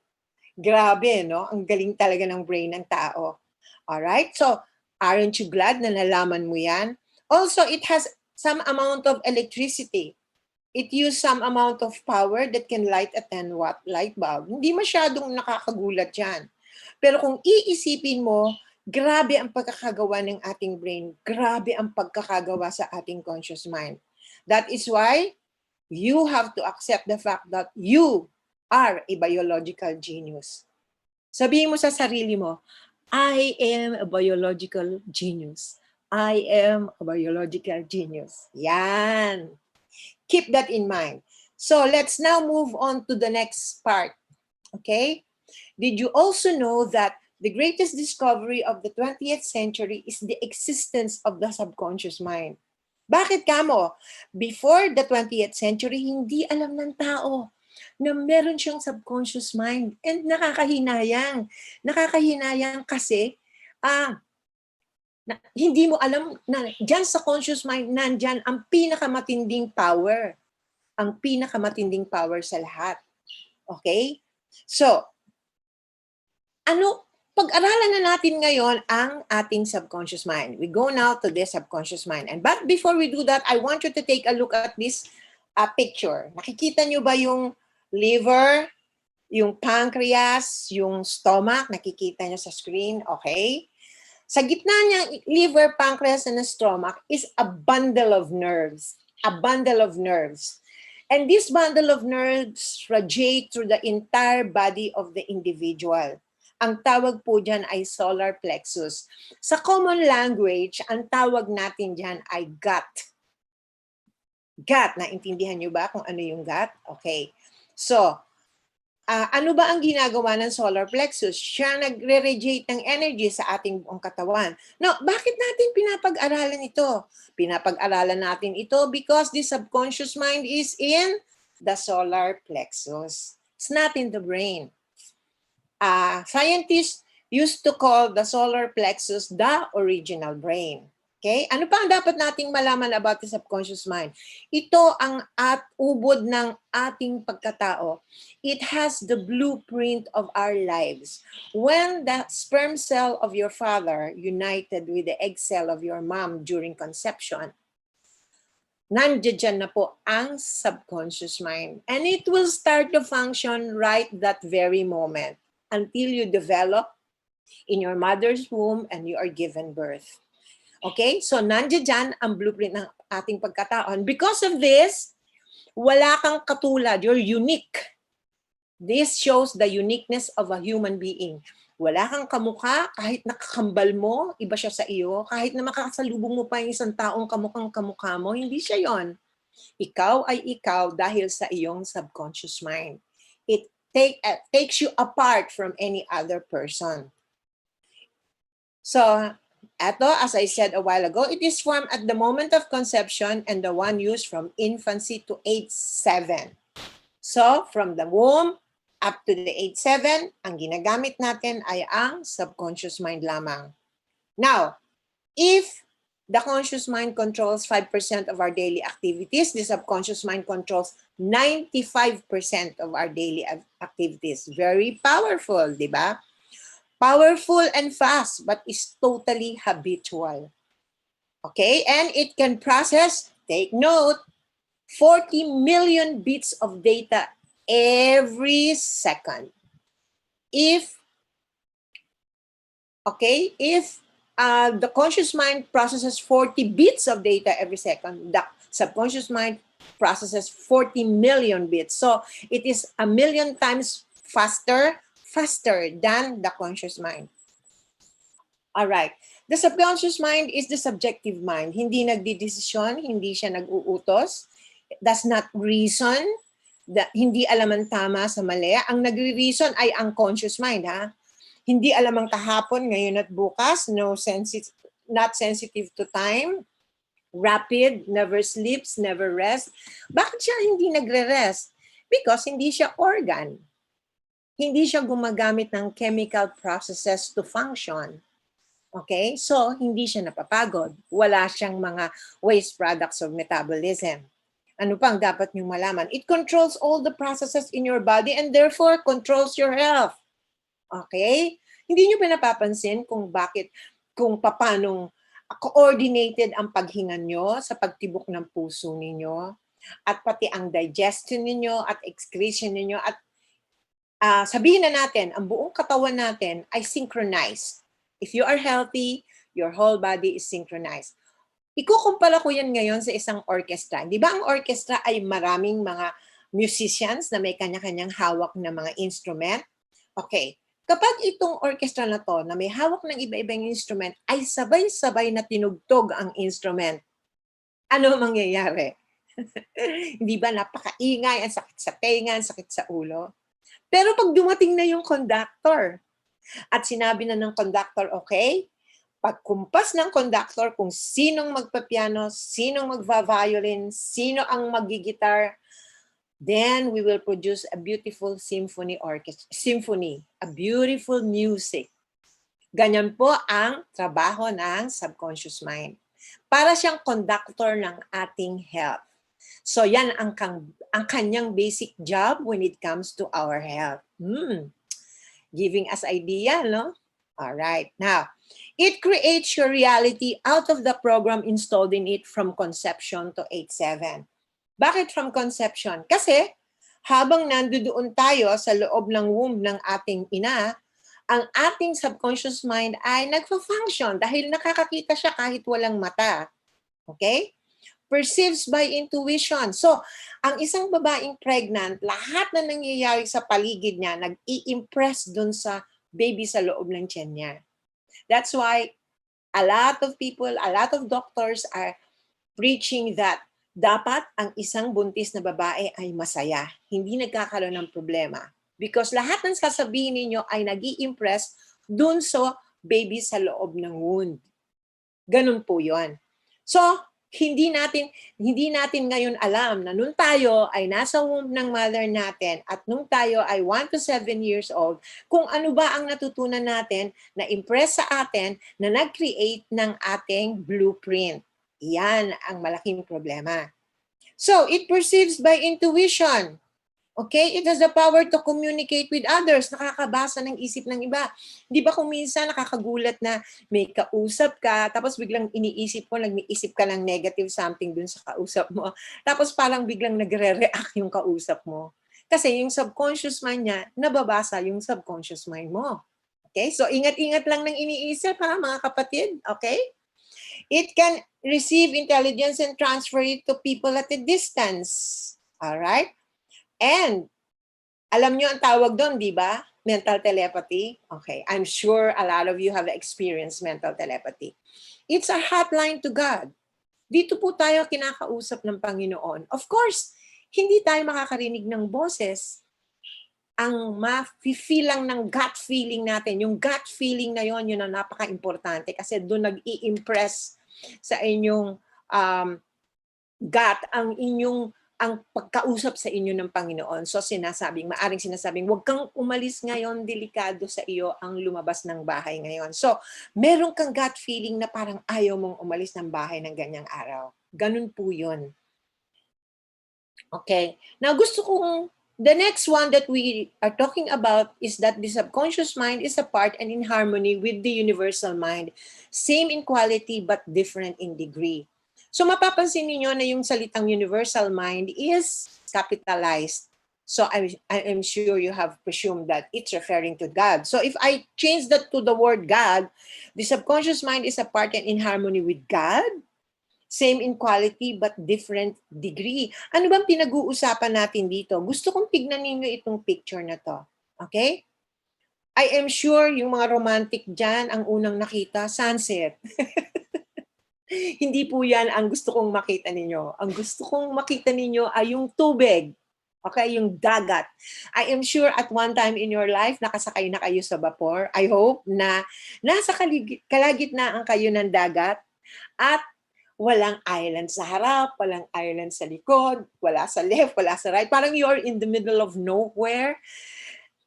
D: Grabe, no? Ang galing talaga ng brain ng tao. Alright, so aren't you glad na nalaman mo yan? Also, it has some amount of electricity. It uses some amount of power that can light a 10-watt light bulb. Hindi masyadong nakakagulat yan. Pero kung iisipin mo, grabe ang pagkakagawa ng ating brain. Grabe ang pagkakagawa sa ating conscious mind. That is why you have to accept the fact that you are a biological genius. Sabihin mo sa sarili mo, I am a biological genius. I am a biological genius. Yan. Keep that in mind. So let's now move on to the next part. Okay? Did you also know that the greatest discovery of the 20th century is the existence of the subconscious mind? Bakit kamo? Before the 20th century, hindi alam ng tao na meron siyang subconscious mind. And nakakahinayang. Nakakahinayang kasi hindi mo alam na dyan sa conscious mind, nandyan ang pinakamatinding power. Ang pinakamatinding power sa lahat. Okay? So, pag-aralan na natin ngayon ang ating subconscious mind. We go now to this subconscious mind. But before we do that, I want you to take a look at this picture. Nakikita nyo ba yung liver, yung pancreas, yung stomach, nakikita nyo sa screen, okay? Sa gitna niyang liver, pancreas, and stomach is a bundle of nerves. A bundle of nerves. And this bundle of nerves radiate through the entire body of the individual. Ang tawag po dyan ay solar plexus. Sa common language, ang tawag natin dyan ay gut. Gut, naintindihan nyo ba kung ano yung gut? Okay. So, ano ba ang ginagawa ng solar plexus? Siya nagre-radiate ng energy sa ating buong katawan. Now, bakit natin pinapag-aralan ito? Pinapag-aralan natin ito because the subconscious mind is in the solar plexus. It's not in the brain. Scientists used to call the solar plexus the original brain. Okay? Ano pa ang dapat nating malaman about the subconscious mind? Ito ang ubod ng ating pagkatao. It has the blueprint of our lives. When the sperm cell of your father united with the egg cell of your mom during conception, nandiyan na po ang subconscious mind. And it will start to function right that very moment until you develop in your mother's womb and you are given birth. Okay? So, nandiyan dyan ang blueprint ng ating pagkataon. Because of this, wala kang katulad. You're unique. This shows the uniqueness of a human being. Wala kang kamukha, kahit nakakambal mo, iba siya sa iyo. Kahit na makakasalubong mo pa yung isang taong kamukhang kamukha mo, hindi siya yon. Ikaw ay ikaw dahil sa iyong subconscious mind. It takes you apart from any other person. So, eto, as I said a while ago, it is formed at the moment of conception and the one used from infancy to age 7. So, from the womb up to the age 7, ang ginagamit natin ay ang subconscious mind lamang. Now, if the conscious mind controls 5% of our daily activities, the subconscious mind controls 95% of our daily activities. Very powerful, di ba? Powerful and fast, but is totally habitual. Okay, and it can process, take note, 40 million bits of data every second. If the conscious mind processes 40 bits of data every second, the subconscious mind processes 40 million bits. So it is a million times faster than the conscious mind. All right. The subconscious mind is the subjective mind. Hindi nagdidesisyon, hindi siya nag-uutos, does not reason, hindi alam ang tama sa mali. Ang nagre-reason ay ang conscious mind, ha? Hindi alam ang kahapon, ngayon at bukas, not sensitive to time, rapid, never sleeps, never rests. Bakit siya hindi nagre-rest? Because hindi siya organ. Hindi siya gumagamit ng chemical processes to function. Okay? So, hindi siya napapagod. Wala siyang mga waste products of metabolism. Ano pang dapat niyong malaman? It controls all the processes in your body and therefore controls your health. Okay? Hindi niyo pinapapansin kung paano coordinated ang paghinga niyo sa pagtibok ng puso ninyo at pati ang digestion ninyo at excretion ninyo at sabihin na natin, ang buong katawan natin ay synchronized. If you are healthy, your whole body is synchronized. Ikukumpara ko yan ngayon sa isang orchestra. Di ba ang orchestra ay maraming mga musicians na may kanya-kanyang hawak na mga instrument? Okay. Kapag itong orchestra na to, na may hawak ng iba-ibang instrument, ay sabay-sabay na tinugtog ang instrument. Ano mangyayari? Hindi ba napakaingay, ang sakit sa tenga, ang sakit sa ulo? Pero pag dumating na yung conductor at sinabi na ng conductor, okay, pagkumpas ng conductor kung sinong magpapiano, sinong magva-violin, sino ang magigitar, then we will produce a beautiful symphony, a beautiful music. Ganyan po ang trabaho ng subconscious mind. Para siyang conductor ng ating health. So yan ang kanyang basic job when it comes to our health. Giving us idea, no? All right. Now, it creates your reality out of the program installed in it from conception to age 7. Bakit from conception? Kasi habang nandoon tayo sa loob ng womb ng ating ina, ang ating subconscious mind ay nagfa-function dahil nakakakita siya kahit walang mata. Okay? Perceives by intuition. So, ang isang babaeng pregnant, lahat na nangyayari sa paligid niya, nag-i-impress dun sa baby sa loob ng tiyan niya. That's why a lot of people, a lot of doctors are preaching that dapat ang isang buntis na babae ay masaya. Hindi nagkakaroon ng problema. Because lahat ng sasabihin ninyo ay nag-i-impress dun sa baby sa loob ng womb. Ganun po yun. So, hindi natin ngayon alam na nung tayo ay nasa womb ng mother natin at nung tayo ay 1 to 7 years old, kung ano ba ang natutunan natin na impress sa atin na nag-create ng ating blueprint. Yan ang malaking problema. So, it perceives by intuition. Okay? It has the power to communicate with others. Nakakabasa ng isip ng iba. Di ba kung minsan nakakagulat na may kausap ka, tapos biglang iniisip mo, nag-iisip ka ng negative something dun sa kausap mo. Tapos parang biglang nagre-react yung kausap mo. Kasi yung subconscious mind niya, nababasa yung subconscious mind mo. Okay? So, ingat-ingat lang ng iniisip ha, mga kapatid. Okay? It can receive intelligence and transfer it to people at a distance. Alright? And, alam nyo ang tawag doon, di ba? Mental telepathy. Okay, I'm sure a lot of you have experienced mental telepathy. It's a hotline to God. Dito po tayo kinakausap ng Panginoon. Of course, hindi tayo makakarinig ng boses. Ang ma-feel lang ng gut feeling natin. Yung gut feeling na yon, yun ang napaka-importante kasi doon nag-i-impress sa inyong gut ang pagkausap sa inyo ng Panginoon. So maaring sinasabing, huwag kang umalis ngayon, delikado sa iyo ang lumabas ng bahay ngayon. So, meron kang gut feeling na parang ayaw mong umalis ng bahay ng ganyang araw. Ganun po yun. Okay. Now, the next one that we are talking about is that the subconscious mind is apart and in harmony with the universal mind. Same in quality but different in degree. So mapapansin niyo na yung salitang universal mind is capitalized. So I'm sure you have presumed that it's referring to God. So if I change that to the word God, the subconscious mind is apart and in harmony with God. Same in quality but different degree. Ano bang pinag-uusapan natin dito? Gusto kong tignan ninyo itong picture na to. Okay? I am sure yung mga romantic dyan, ang unang nakita, sunset. Hindi po yan ang gusto kong makita ninyo. Ang gusto kong makita ninyo ay yung tubig. Okay, yung dagat. I am sure at one time in your life, nakasakay na kayo sa vapor. I hope na nasa kalagitnaan kayo ng dagat at walang island sa harap, walang island sa likod, wala sa left, wala sa right. Parang you're in the middle of nowhere.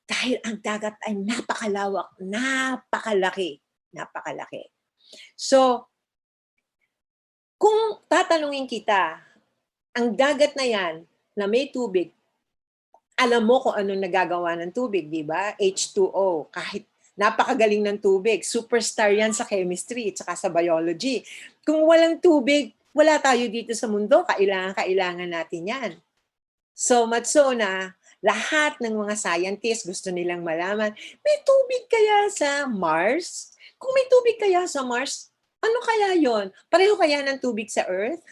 D: Dahil ang dagat ay napakalawak, napakalaki. So, kung tatanungin kita, ang dagat na yan, na may tubig, alam mo kung anong nagagawa ng tubig, di ba? H2O, kahit napakagaling ng tubig. Superstar yan sa chemistry at sa biology. Kung walang tubig, wala tayo dito sa mundo. Kailangan natin yan. So much so na lahat ng mga scientists gusto nilang malaman, may tubig kaya sa Mars? Kung may tubig kaya sa Mars, ano kaya yon? Pareho kaya ng tubig sa Earth?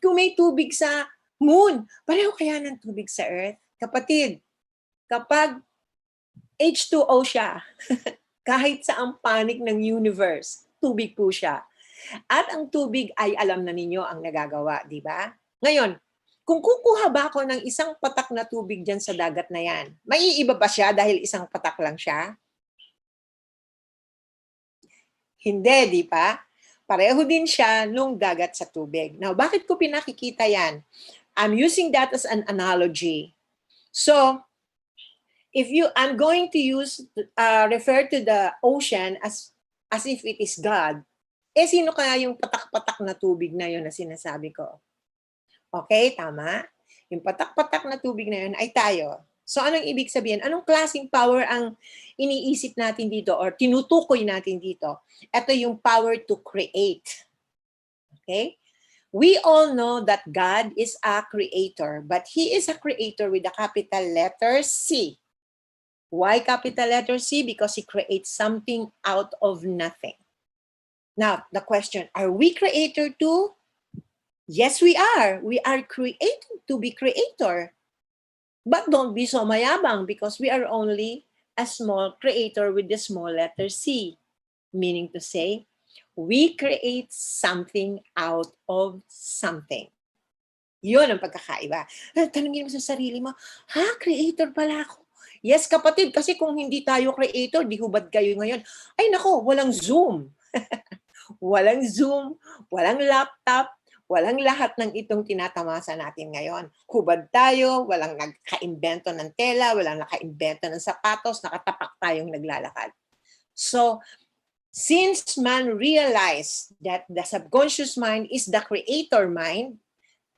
D: Kung may tubig sa Moon, pareho kaya ng tubig sa Earth? Kapatid, kapag H2O siya, kahit sa ang panig ng universe, tubig po siya. At ang tubig ay alam na ninyo ang nagagawa, di ba? Ngayon, kung kukuha ba ako ng isang patak na tubig dyan sa dagat na yan, maiiba ba siya dahil isang patak lang siya? Hindi, di ba? Pareho din siya nung dagat sa tubig. Now, bakit ko pinakikita yan? I'm using that as an analogy. So, I'm going to refer to the ocean as if it is God. Sino kaya yung patak-patak na tubig na yun na sinasabi ko? Okay, tama? Yung patak-patak na tubig na yun ay tayo. So, anong ibig sabihin? Anong klaseng power ang iniisip natin dito or tinutukoy natin dito? Ito yung power to create. Okay? We all know that God is a creator, but He is a creator with a capital letter C. Why capital letter C? Because He creates something out of nothing. Now, the question, are we creator too? Yes, we are. We are created to be creator. But don't be so mayabang because we are only a small creator with the small letter C. Meaning to say, we create something out of something. Yun ang pagkakaiba. Tanungin mo sa sarili mo, creator pala ako. Yes, kapatid, kasi kung hindi tayo creator, di hubad kayo ngayon. Ay nako, walang Zoom. Walang Zoom, walang laptop, walang lahat ng itong tinatamasa natin ngayon. Hubad tayo, walang nagka-imbento ng tela, walang naka-imbento ng sapatos, nakatapak tayong naglalakad. So, since man realized that the subconscious mind is the creator mind,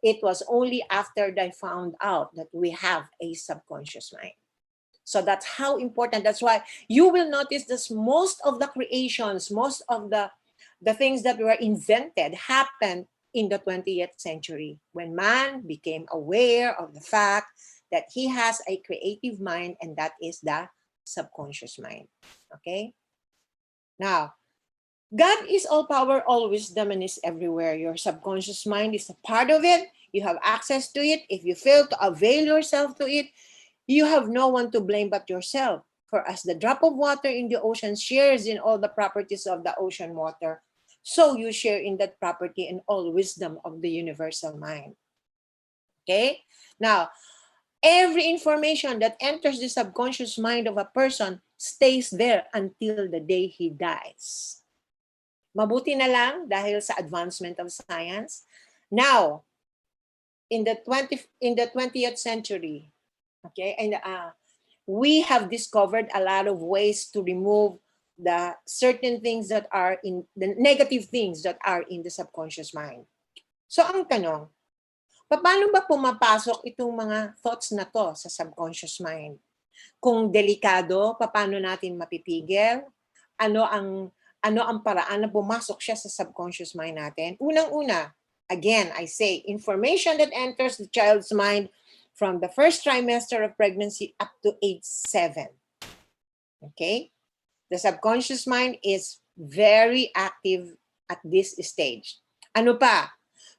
D: it was only after they found out that we have a subconscious mind. So that's how important. That's why you will notice that most of the creations, most of the things that were invented happened in the 20th century when man became aware of the fact that he has a creative mind, and that is the subconscious mind. Okay? Now, God is all power, all wisdom, and is everywhere. Your subconscious mind is a part of it. You have access to it. If you fail to avail yourself to it, you have no one to blame but yourself. For as the drop of water in the ocean shares in all the properties of the ocean water, so you share in that property and all wisdom of the universal mind. Okay? Now, every information that enters the subconscious mind of a person stays there until the day he dies. Mabuti na lang dahil sa advancement of science. Now, in the 20th century, okay, and we have discovered a lot of ways to remove the certain things that are in the negative things that are in the subconscious mind. So ang tanong, paano ba pumapasok itong mga thoughts na to sa subconscious mind? Kung delikado, paano natin mapipigil? Ano ang paraan na pumasok siya sa subconscious mind natin? Unang-una, again, I say, information that enters the child's mind from the first trimester of pregnancy up to age 7. Okay? The subconscious mind is very active at this stage. Ano pa?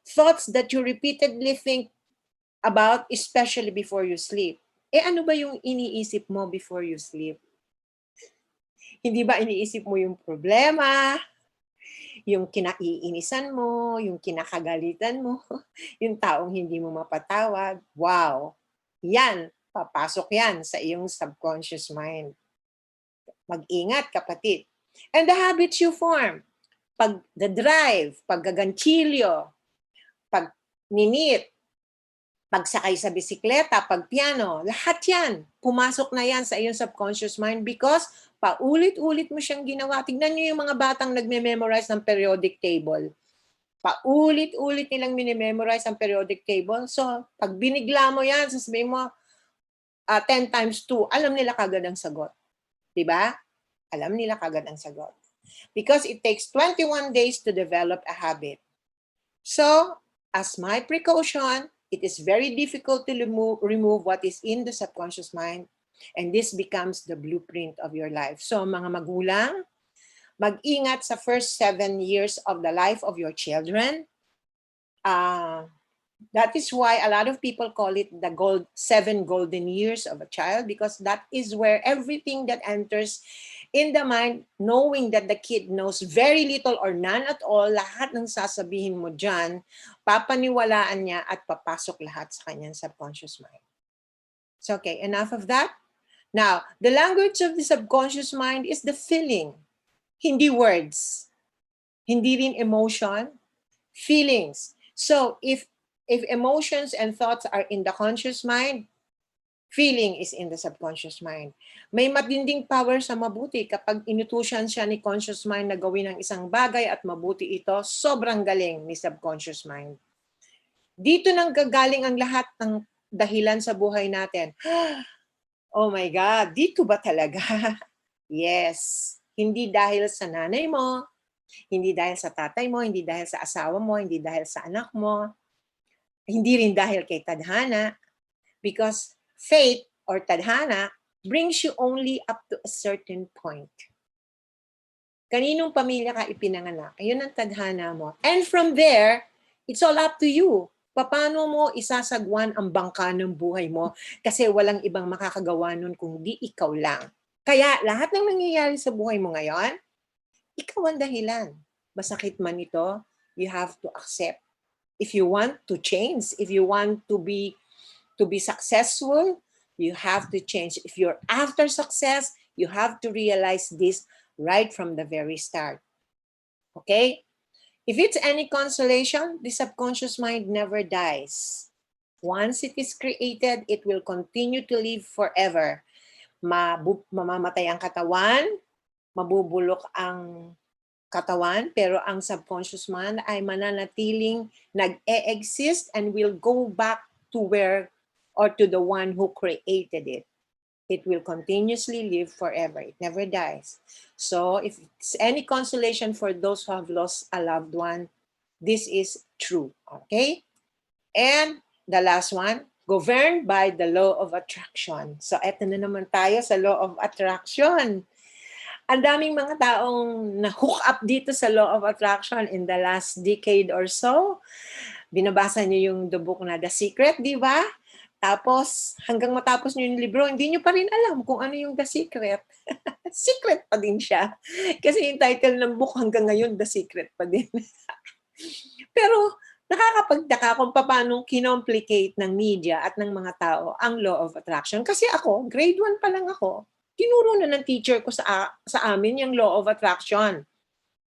D: Thoughts that you repeatedly think about, especially before you sleep. Ano ba yung iniisip mo before you sleep? Hindi ba iniisip mo yung problema, yung kinaiinisan mo, yung kinakagalitan mo, yung taong hindi mo mapatawad? Wow! Yan, papasok yan sa iyong subconscious mind. Mag-ingat, kapatid. And the habits you form, pag-drive, pag-gaganchilyo, pag-ninit, pagsakay sa bisikleta, pag-piano, lahat yan, pumasok na yan sa iyong subconscious mind because paulit-ulit mo siyang ginawa. Tignan niyo yung mga batang nagme-memorize ng periodic table. Paulit-ulit nilang mini-memorize ang periodic table. So, pag binigla mo yan, sasabihin mo, 10 times 2, alam nila kagad ang sagot. Diba? Alam nila kagad ang sagot. Because it takes 21 days to develop a habit. So, as my precaution, it is very difficult to remove what is in the subconscious mind. And this becomes the blueprint of your life. So, mga magulang, mag-ingat sa first 7 years of the life of your children. That is why a lot of people call it the 7 golden years of a child, because that is where everything that enters in the mind, knowing that the kid knows very little or none at all, lahat ng sasabihin mo dyan, papaniwalaan niya at papasok lahat sa kanyang subconscious mind. So, okay, enough of that. Now, the language of the subconscious mind is the feeling. Hindi words. Hindi rin emotion. Feelings. So, if emotions and thoughts are in the conscious mind, feeling is in the subconscious mind. May matinding power sa mabuti kapag inutusan siya ni conscious mind na gawin ang isang bagay at mabuti ito, sobrang galing ni subconscious mind. Dito nang gagaling ang lahat ng dahilan sa buhay natin. Oh my God, dito ba talaga? Yes. Hindi dahil sa nanay mo, Hindi dahil sa tatay mo, hindi dahil sa asawa mo, hindi dahil sa anak mo, hindi rin dahil kay tadhana, because faith or tadhana brings you only up to a certain point. Kaninong pamilya ka ipinanganak, yun ang tadhana mo. And from there, it's all up to you. Paano mo isasagwan ang bangka ng buhay mo kasi walang ibang makakagawa nun kundi ikaw lang. Kaya lahat ng nangyayari sa buhay mo ngayon, ikaw ang dahilan. Masakit man ito, you have to accept. If you want to change, if you want to be successful, you have to change. If you're after success, you have to realize this right from the very start. Okay? If it's any consolation, the subconscious mind never dies. Once it is created, it will continue to live forever. Mamamatay ang katawan, mabubulok ang katawan, pero ang subconscious mind ay mananatiling nag-e-exist and will go back to where or to the one who created it. It will continuously live forever. It never dies. So if it's any consolation for those who have lost a loved one, this is true. Okay? And the last one, governed by the law of attraction. So eto na naman tayo sa law of attraction. Ang daming mga taong na-hook up dito sa law of attraction in the last decade or so. Binabasa niyo yung the book na The Secret, di ba? Tapos, hanggang matapos niyo yung libro, hindi niyo pa rin alam kung ano yung The Secret. Secret pa din siya. Kasi yung title ng book hanggang ngayon, The Secret pa din. Pero, nakakapagtaka kung paano kinomplicate ng media at ng mga tao ang law of attraction. Kasi ako, grade 1 pa lang ako, tinuro na ng teacher ko sa amin yung law of attraction.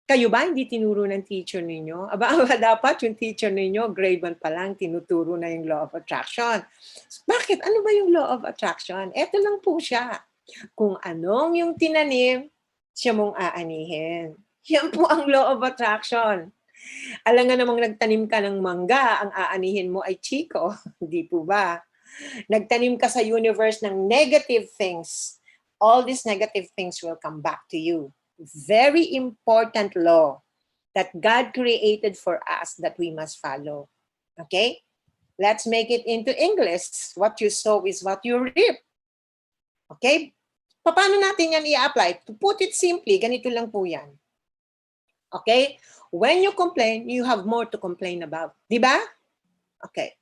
D: Kayo ba hindi tinuro ng teacher ninyo? Aba, dapat yung teacher ninyo, grade 1 pa lang, tinuturo na yung law of attraction. Bakit? Ano ba yung law of attraction? Ito lang po siya. Kung anong yung tinanim, siya mong aanihin. Yan po ang law of attraction. Alam nga namang nagtanim ka ng mangga, ang aanihin mo ay chiko. Hindi po ba? Nagtanim ka sa universe ng negative things. All these negative things will come back to you. Very important law that God created for us that we must follow. Okay? Let's make it into English. What you sow is what you reap. Okay? Paano natin yan i-apply? To put it simply, ganito lang po yan. Okay? When you complain, you have more to complain about. Di ba? Okay.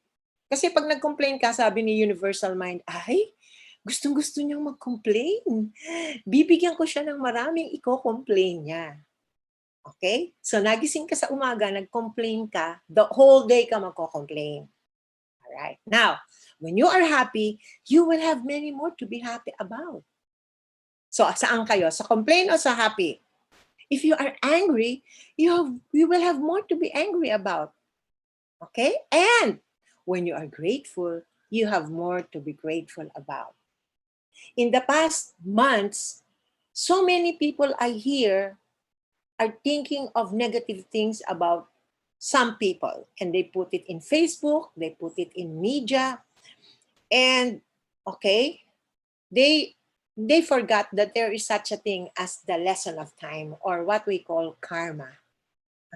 D: Kasi pag nag-complain ka, sabi ni Universal Mind, ay, gustong-gusto niyang mag-complain. Bibigyan ko siya ng maraming i-complain niya. Okay? So, nagising ka sa umaga, nag-complain ka, the whole day ka magko-complain. Alright. Now, when you are happy, you will have many more to be happy about. So, saan kayo? Sa complain o sa happy? If you are angry, you will have more to be angry about. Okay? And when you are grateful, you have more to be grateful about. In the past months, so many people I hear are thinking of negative things about some people. And they put it in Facebook, they put it in media, and okay, they forgot that there is such a thing as the lesson of time, or what we call karma.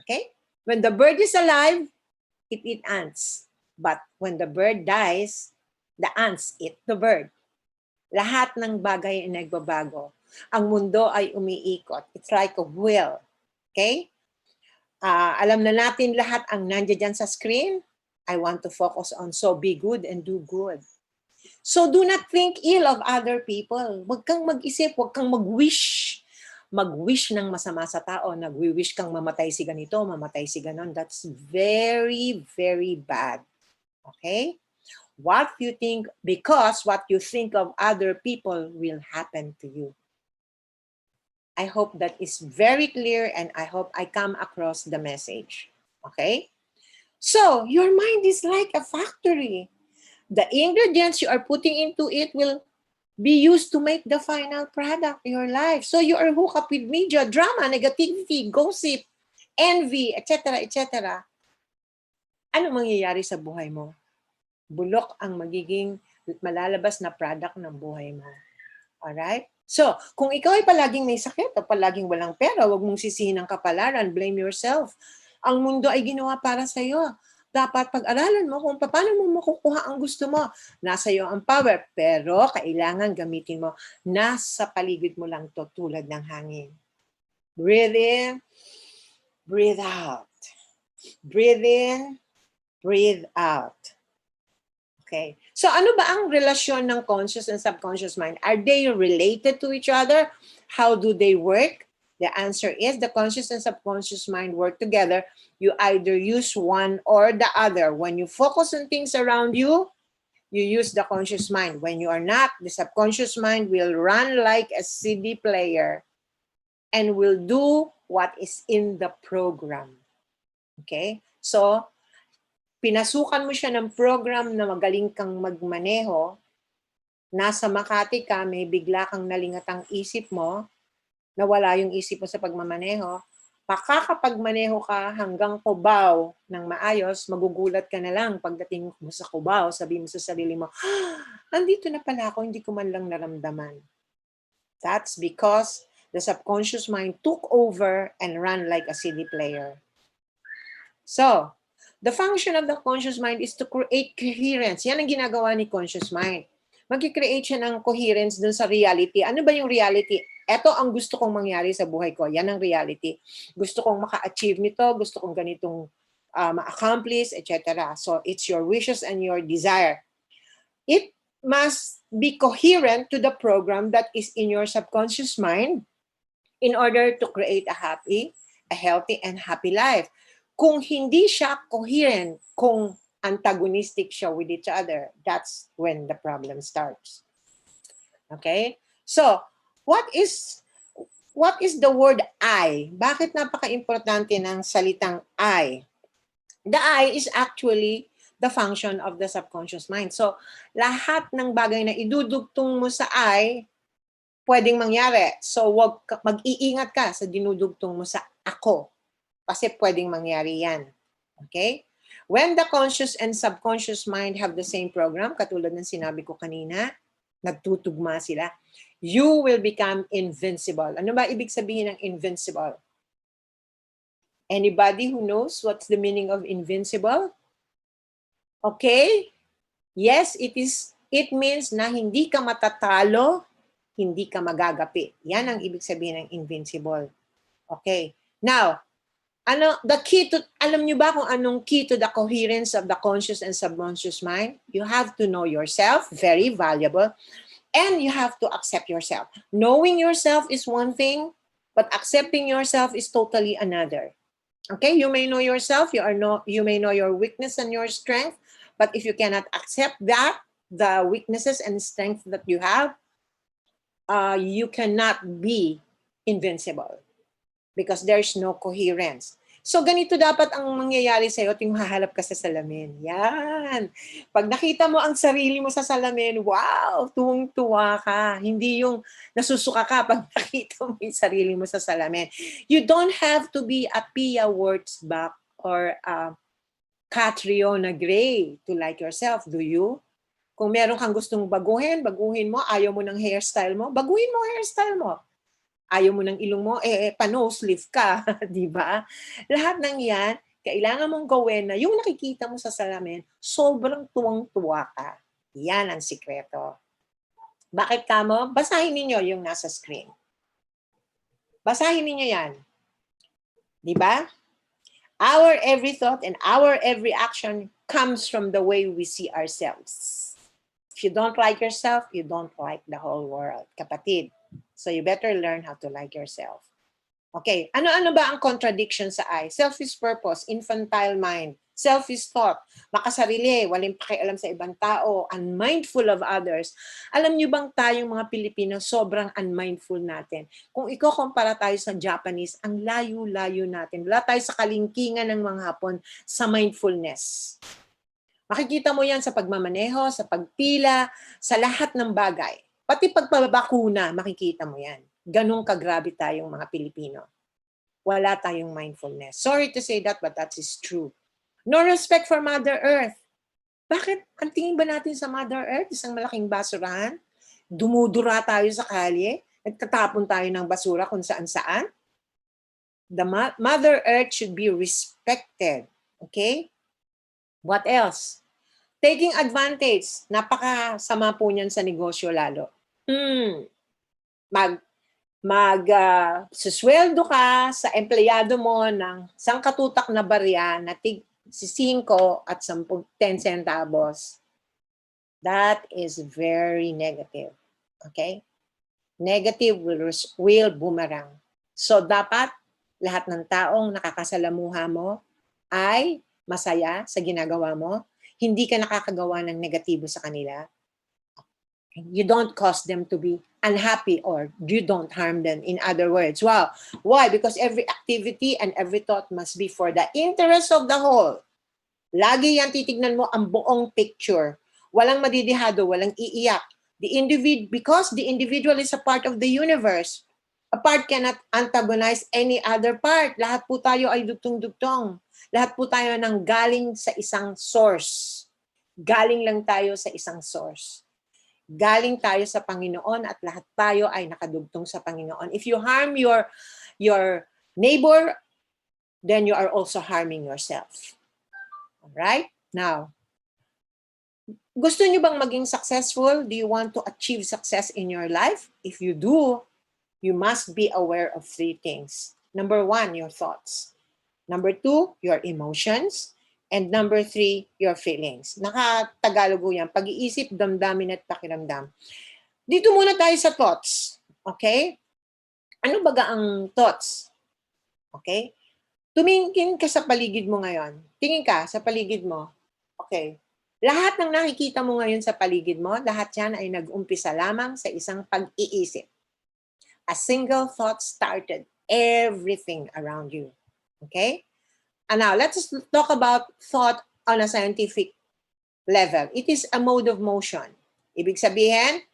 D: Okay? When the bird is alive, it eats ants. But when the bird dies, the ants eat the bird. Lahat ng bagay ay nagbabago. Ang mundo ay umiikot. It's like a wheel. Okay? Alam na natin lahat ang nandiyan dyan sa screen. I want to focus on so be good and do good. So do not think ill of other people. Huwag kang mag-isip, huwag kang mag-wish. Mag-wish ng masama sa tao. Nag-wish kang mamatay si ganito, mamatay si ganon. That's very, very bad. Okay? What you think, because what you think of other people will happen to you. I hope that is very clear and I hope I come across the message. Okay? So, your mind is like a factory. The ingredients you are putting into it will be used to make the final product, your life. So, you are hooked up with media, drama, negativity, gossip, envy, etc., etc. Ano mangyayari sa buhay mo? Bulok ang magiging malalabas na product ng buhay mo. Alright? So, kung ikaw ay palaging may sakit o palaging walang pera, huwag mong sisihin ang kapalaran, blame yourself. Ang mundo ay ginawa para sa iyo. Dapat pag-aralan mo kung paano mo makukuha ang gusto mo. Nasa iyo ang power, pero kailangan gamitin mo. Nasa paligid mo lang to tulad ng hangin. Breathe in, breathe out. Breathe in, breathe out. Okay. So ano ba ang relasyon ng conscious and subconscious mind? Are they related to each other? How do they work? The answer is the conscious and subconscious mind work together. You either use one or the other. When you focus on things around you, you use the conscious mind. When you are not, the subconscious mind will run like a CD player and will do what is in the program. Okay? So, pinasukan mo siya ng program na magaling kang magmaneho, nasa Makati ka, may bigla kang nalingatang isip mo, nawala yung isip mo sa pagmamaneho, makakapagmaneho ka hanggang Cubao ng maayos, magugulat ka na lang pagdating mo sa Cubao, sabihin mo sa sarili mo, andito na pala ako, hindi ko man lang naramdaman. That's because the subconscious mind took over and ran like a CD player. So, the function of the conscious mind is to create coherence. Yan ang ginagawa ni conscious mind. Mag-create siya ng coherence dun sa reality. Ano ba yung reality? Ito ang gusto kong mangyari sa buhay ko. Yan ang reality. Gusto kong maka-achieve nito. Gusto kong ganitong ma-accomplish, etc. So, it's your wishes and your desire. It must be coherent to the program that is in your subconscious mind in order to create a healthy, and happy life. Kung hindi siya coherent, kung antagonistic siya with each other, that's when the problem starts. Okay? So, what is the word I? Bakit napaka-importante ng salitang I? The I is actually the function of the subconscious mind. So, lahat ng bagay na idudugtong mo sa I, pwedeng mangyari. So, mag-iingat ka sa dinudugtong mo sa ako. Kasi pwedeng mangyari yan. Okay? When the conscious and subconscious mind have the same program, katulad ng sinabi ko kanina, nagtutugma sila, you will become invincible. Ano ba ibig sabihin ng invincible? Anybody who knows what's the meaning of invincible? Okay? Yes, it means na hindi ka matatalo, hindi ka magagapi. Yan ang ibig sabihin ng invincible. Okay. Now, alam niyo ba kung anong key to the coherence of the conscious and subconscious mind? You have to know yourself, very valuable, and you have to accept yourself. Knowing yourself is one thing, but accepting yourself is totally another. Okay, you may know yourself, you may know your weakness and your strength, but if you cannot accept that, the weaknesses and strength that you have, you cannot be invincible because there's no coherence. So, ganito dapat ang mangyayari sa'yo tuwing hahalap ka sa salamin. Yan. Pag nakita mo ang sarili mo sa salamin, wow, tuwang-tuwa ka. Hindi yung nasusuka ka pag nakita mo yung sarili mo sa salamin. You don't have to be a Pia Wurtzbach or a Catriona Gray to like yourself, do you? Kung meron kang gustong baguhin mo. Ayaw mo ng hairstyle mo, baguhin mo ang hairstyle mo. Ayaw mo ng ilong mo, pa-nose lift ka, di ba? Lahat ng yan, kailangan mong gawin na yung nakikita mo sa salamin, sobrang tuwang-tuwa ka. Yan ang sikreto. Bakit ka mo? Basahin ninyo yung nasa screen. Basahin ninyo yan. Di ba? Our every thought and our every action comes from the way we see ourselves. If you don't like yourself, you don't like the whole world. Kapatid. So you better learn how to like yourself. Okay, ano-ano ba ang contradiction sa I? Selfish purpose, infantile mind, selfish thought, makasarili, walang pakialam sa ibang tao, unmindful of others. Alam niyo bang tayong mga Pilipino, sobrang unmindful natin? Kung ikukumpara tayo sa Japanese, ang layo-layo natin. Wala tayo sa kalingkingan ng mga Hapon sa mindfulness. Makikita mo yan sa pagmamaneho, sa pagpila, sa lahat ng bagay. Pati pagpabakuna, makikita mo yan. Ganun kagrabe tayong mga Pilipino. Wala tayong mindfulness. Sorry to say that, but that is true. No respect for Mother Earth. Bakit? Ang tingin ba natin sa Mother Earth? Isang malaking basurahan? Dumudura tayo sa kalye? Nagtatapon tayo ng basura kung saan-saan. The Mother Earth should be respected. Okay? What else? Taking advantage. Napakasama po niyan sa negosyo lalo. Susweldo ka sa empleyado mo ng sangkatutak na barya na tig 5 at 10 centavos. That is very negative. Okay? Negative will boomerang. So, dapat lahat ng taong nakakasalamuha mo ay masaya sa ginagawa mo. Hindi ka nakakagawa ng negatibo sa kanila. You don't cause them to be unhappy or you don't harm them. In other words, wow. Why? Because every activity and every thought must be for the interest of the whole. Lagi yan titignan mo ang buong picture. Walang madidihado, walang iiyak. Because the individual is a part of the universe, a part cannot antagonize any other part. Lahat po tayo ay dugtong-dugtong. Lahat po tayo nang galing sa isang source. Galing lang tayo sa isang source. Galing tayo sa Panginoon at lahat tayo ay nakadugtong sa Panginoon. If you harm your neighbor, then you are also harming yourself. Alright? Now, gusto nyo bang maging successful? Do you want to achieve success in your life? If you do, you must be aware of 3 things. Number 1, your thoughts. Number 2, your emotions. And number 3, your feelings. Nakatagalog yan. Pag-iisip, damdamin at pakiramdam. Dito muna tayo sa thoughts. Okay? Ano baga ang thoughts? Okay? Tumingin ka sa paligid mo ngayon. Tingin ka sa paligid mo. Okay. Lahat ng nakikita mo ngayon sa paligid mo, lahat yan ay nag-umpisa lamang sa isang pag-iisip. A single thought started everything around you. Okay? And now, let's talk about thought on a scientific level. It is a mode of motion. Ibig sabihin,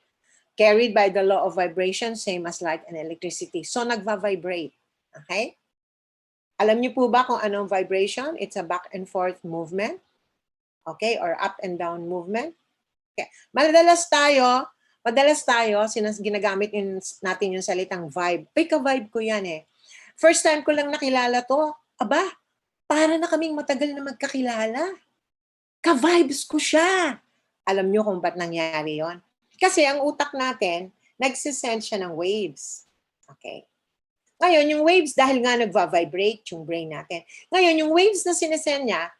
D: carried by the law of vibration, same as light and electricity. So, nagva-vibrate. Okay? Alam niyo po ba kung anong vibration? It's a back and forth movement. Okay? Or up and down movement. Okay. Madalas tayo, ginagamit natin yung salitang vibe. Pika-vibe ko yan eh. First time ko lang nakilala to, aba, para na kaming matagal na magkakilala. Ka-vibes ko siya. Alam niyo kung ba't nangyari yon? Kasi ang utak natin, nagsisend siya ng waves. Okay? Ngayon, yung waves, dahil nga nagva-vibrate yung brain natin. Ngayon, yung waves na sinesend niya,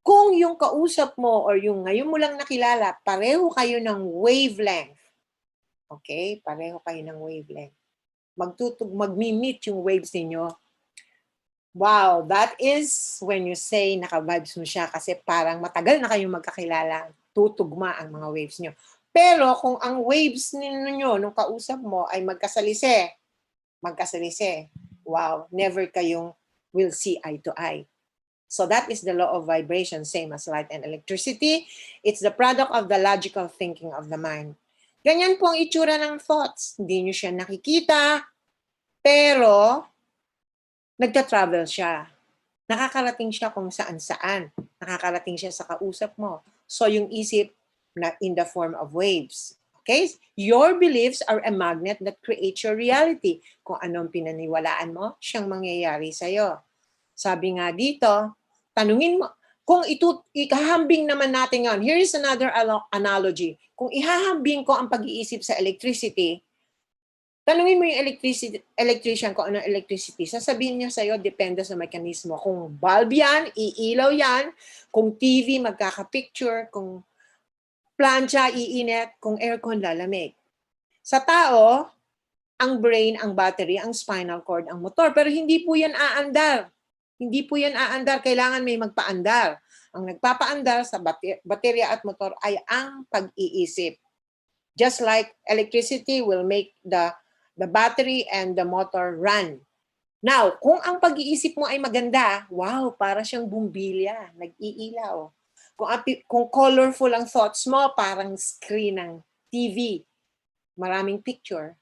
D: kung yung kausap mo or yung ngayon mo lang nakilala, pareho kayo ng wavelength. Okay? Pareho kayo ng wavelength. Magmi-meet yung waves ninyo. Wow, that is when you say naka-vibes mo siya kasi parang matagal na kayong magkakilala, tutugma ang mga waves nyo. Pero kung ang waves ninyo nung kausap mo ay magkasalisi, wow, never kayong will see eye to eye. So that is the law of vibration, same as light and electricity. It's the product of the logical thinking of the mind. Ganyan po ang itsura ng thoughts. Hindi nyo siya nakikita, pero nagta-travel siya. Nakakarating siya kung saan-saan. Nakakarating siya sa kausap mo. So yung isip na in the form of waves. Okay? Your beliefs are a magnet that creates your reality. Kung anong pinaniwalaan mo, siyang mangyayari sa'yo. Sabi nga dito, tanungin mo, kung ikahambing naman natin ngayon, here is another analogy. Kung ihahambing ko ang pag-iisip sa electricity, tanungin mo yung electrician kung anong electricity. Sasabihin niya sa'yo, depende sa mekanismo. Kung bulb yan, iilaw yan. Kung TV, magkaka-picture. Kung plancha, iinit. Kung aircon, lalamig. Sa tao, ang brain, ang battery, ang spinal cord, ang motor. Pero hindi po yan aandar. Hindi po yan aandar. Kailangan may magpaandar. Ang nagpapaandar sa baterya at motor ay ang pag-iisip. Just like electricity will make the battery and the motor run. Now, kung ang pag-iisip mo ay maganda, wow, para siyang bumbilya, nag-iilaw. Kung colorful ang thoughts mo, parang screen ng TV, maraming picture.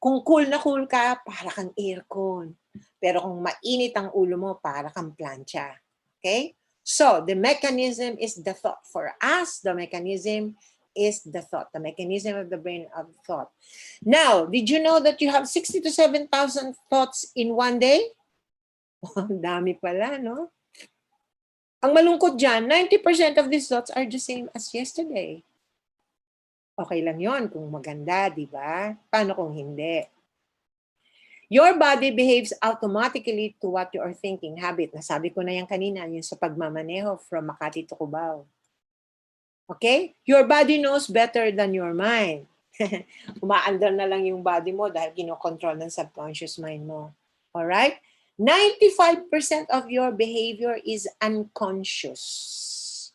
D: Kung cool na cool ka, para kang aircon. Pero kung mainit ang ulo mo, para kang plancha. Okay? So, the mechanism is the thought. For us, the mechanism is the thought, the mechanism of the brain of thought. Now, did you know that you have 60 to 7,000 thoughts in one day? Ang dami pala, no? Ang malungkot dyan, 90% of these thoughts are the same as yesterday. Okay lang yon kung maganda, di ba? Paano kung hindi? Your body behaves automatically to what you are thinking. Habit, nasabi ko na yan kanina, yung sa pagmamaneho from Makati to Cubao. Okay? Your body knows better than your mind. Umaandar na lang yung body mo dahil kinokontrol ng subconscious mind mo. Alright? 95% of your behavior is unconscious.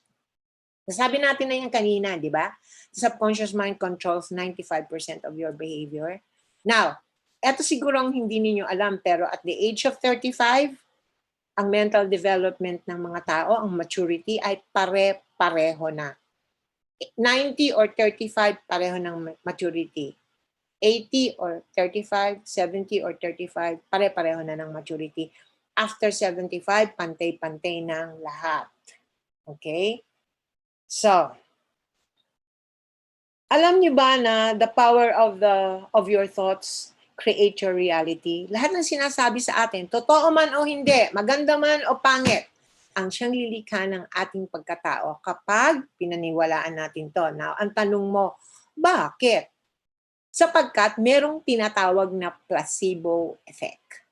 D: Nasabi natin na yan kanina, di ba? The subconscious mind controls 95% of your behavior. Now, eto siguro ang hindi ninyo alam, pero at the age of 35, ang mental development ng mga tao, ang maturity ay pare-pareho na. 90 or 35, pareho ng maturity. 80 or 35, 70 or 35, pare-pareho na ng maturity. After 75, pantay-pantay ng lahat. Okay? So, alam niyo ba na the power of your thoughts create your reality? Lahat ng sinasabi sa atin, totoo man o hindi, maganda man o pangit, ang siyang lilikha ng ating pagkatao kapag pinaniwalaan natin to. Now, ang tanong mo, bakit? Sapagkat merong tinatawag na placebo effect.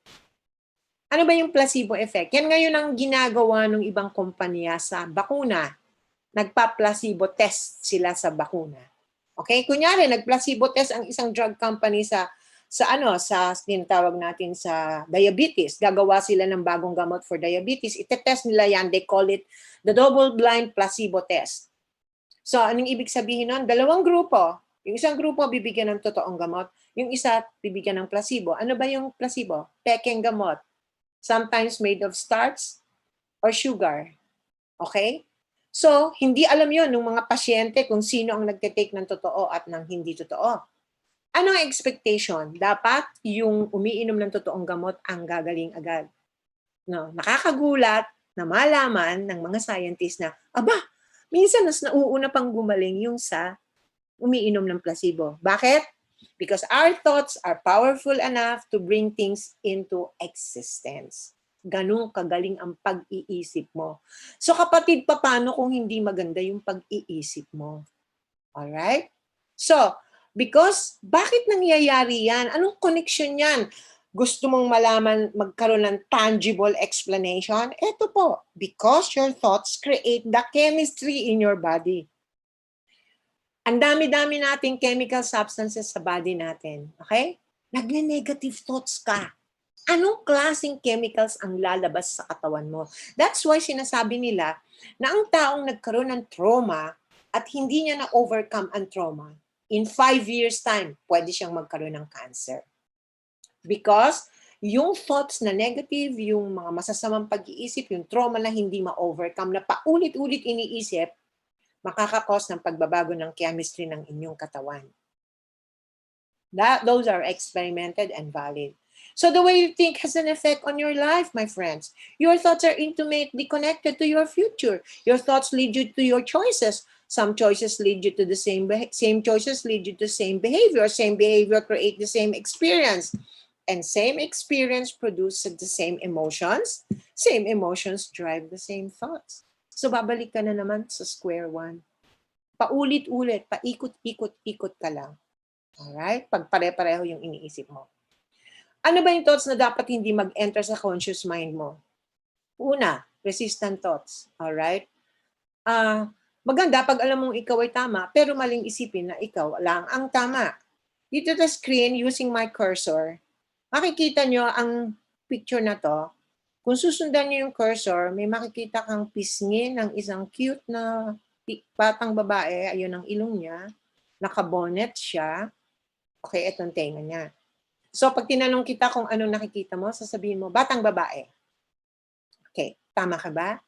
D: Ano ba yung placebo effect? Yan ngayon ang ginagawa ng ibang kumpanya sa bakuna. Nagpa-placebo test sila sa bakuna. Okay? Kunyari, nag-placebo test ang isang drug company sa tinatawag natin sa diabetes. Gagawa sila ng bagong gamot for diabetes. Itetest nila yan. They call it the double-blind placebo test. So, anong ibig sabihin nun? Dalawang grupo. Yung isang grupo bibigyan ng totoong gamot. Yung isa bibigyan ng placebo. Ano ba yung placebo? Pekeng gamot. Sometimes made of starch or sugar. Okay? So, hindi alam yon ng mga pasyente kung sino ang nagtitake ng totoo at ng hindi totoo. Ano ang expectation? Dapat yung umiinom ng totoong gamot ang gagaling agad. No, nakakagulat na malaman ng mga scientists na, aba, minsan mas nauuna pang gumaling yung sa umiinom ng placebo. Bakit? Because our thoughts are powerful enough to bring things into existence. Ganun kagaling ang pag-iisip mo. So kapatid, paano kung hindi maganda yung pag-iisip mo? Alright? So, because, bakit nangyayari yan? Anong connection yan? Gusto mong malaman, magkaroon ng tangible explanation? Ito po, because your thoughts create the chemistry in your body. Ang dami-dami nating chemical substances sa body natin. Okay? Nagne-negative thoughts ka. Anong klaseng chemicals ang lalabas sa katawan mo? That's why sinasabi nila na ang taong nagkaroon ng trauma at hindi niya na-overcome ang trauma, in 5 years' time, pwede siyang magkaroon ng cancer. Because yung thoughts na negative, yung mga masasamang pag-iisip, yung trauma na hindi ma-overcome, na paulit-ulit iniisip, makakakos ng pagbabago ng chemistry ng inyong katawan. Those are experimented and valid. So the way you think has an effect on your life, my friends. Your thoughts are intimately connected to your future. Your thoughts lead you to your choices. Some choices lead you to the same choices lead you to same behavior. Same behavior create the same experience. And same experience produces the same emotions. Same emotions drive the same thoughts. So babalik ka na naman sa square one. Paulit-ulit, paikot-ikot-ikot ka lang. Alright? Pag pare-pareho yung iniisip mo. Ano ba yung thoughts na dapat hindi mag-enter sa conscious mind mo? Una, resistant thoughts. Alright? Maganda pag alam mong ikaw ay tama, pero maling isipin na ikaw lang ang tama. Dito sa screen, using my cursor, makikita nyo ang picture na to. Kung susundan nyo yung cursor, may makikita kang pisngi ng isang cute na batang babae. Ayun ang ilong niya. Nakabonet siya. Okay, etong tenga niya. So, pag tinanong kita kung anong nakikita mo, sasabihin mo, batang babae. Okay, tama ka ba?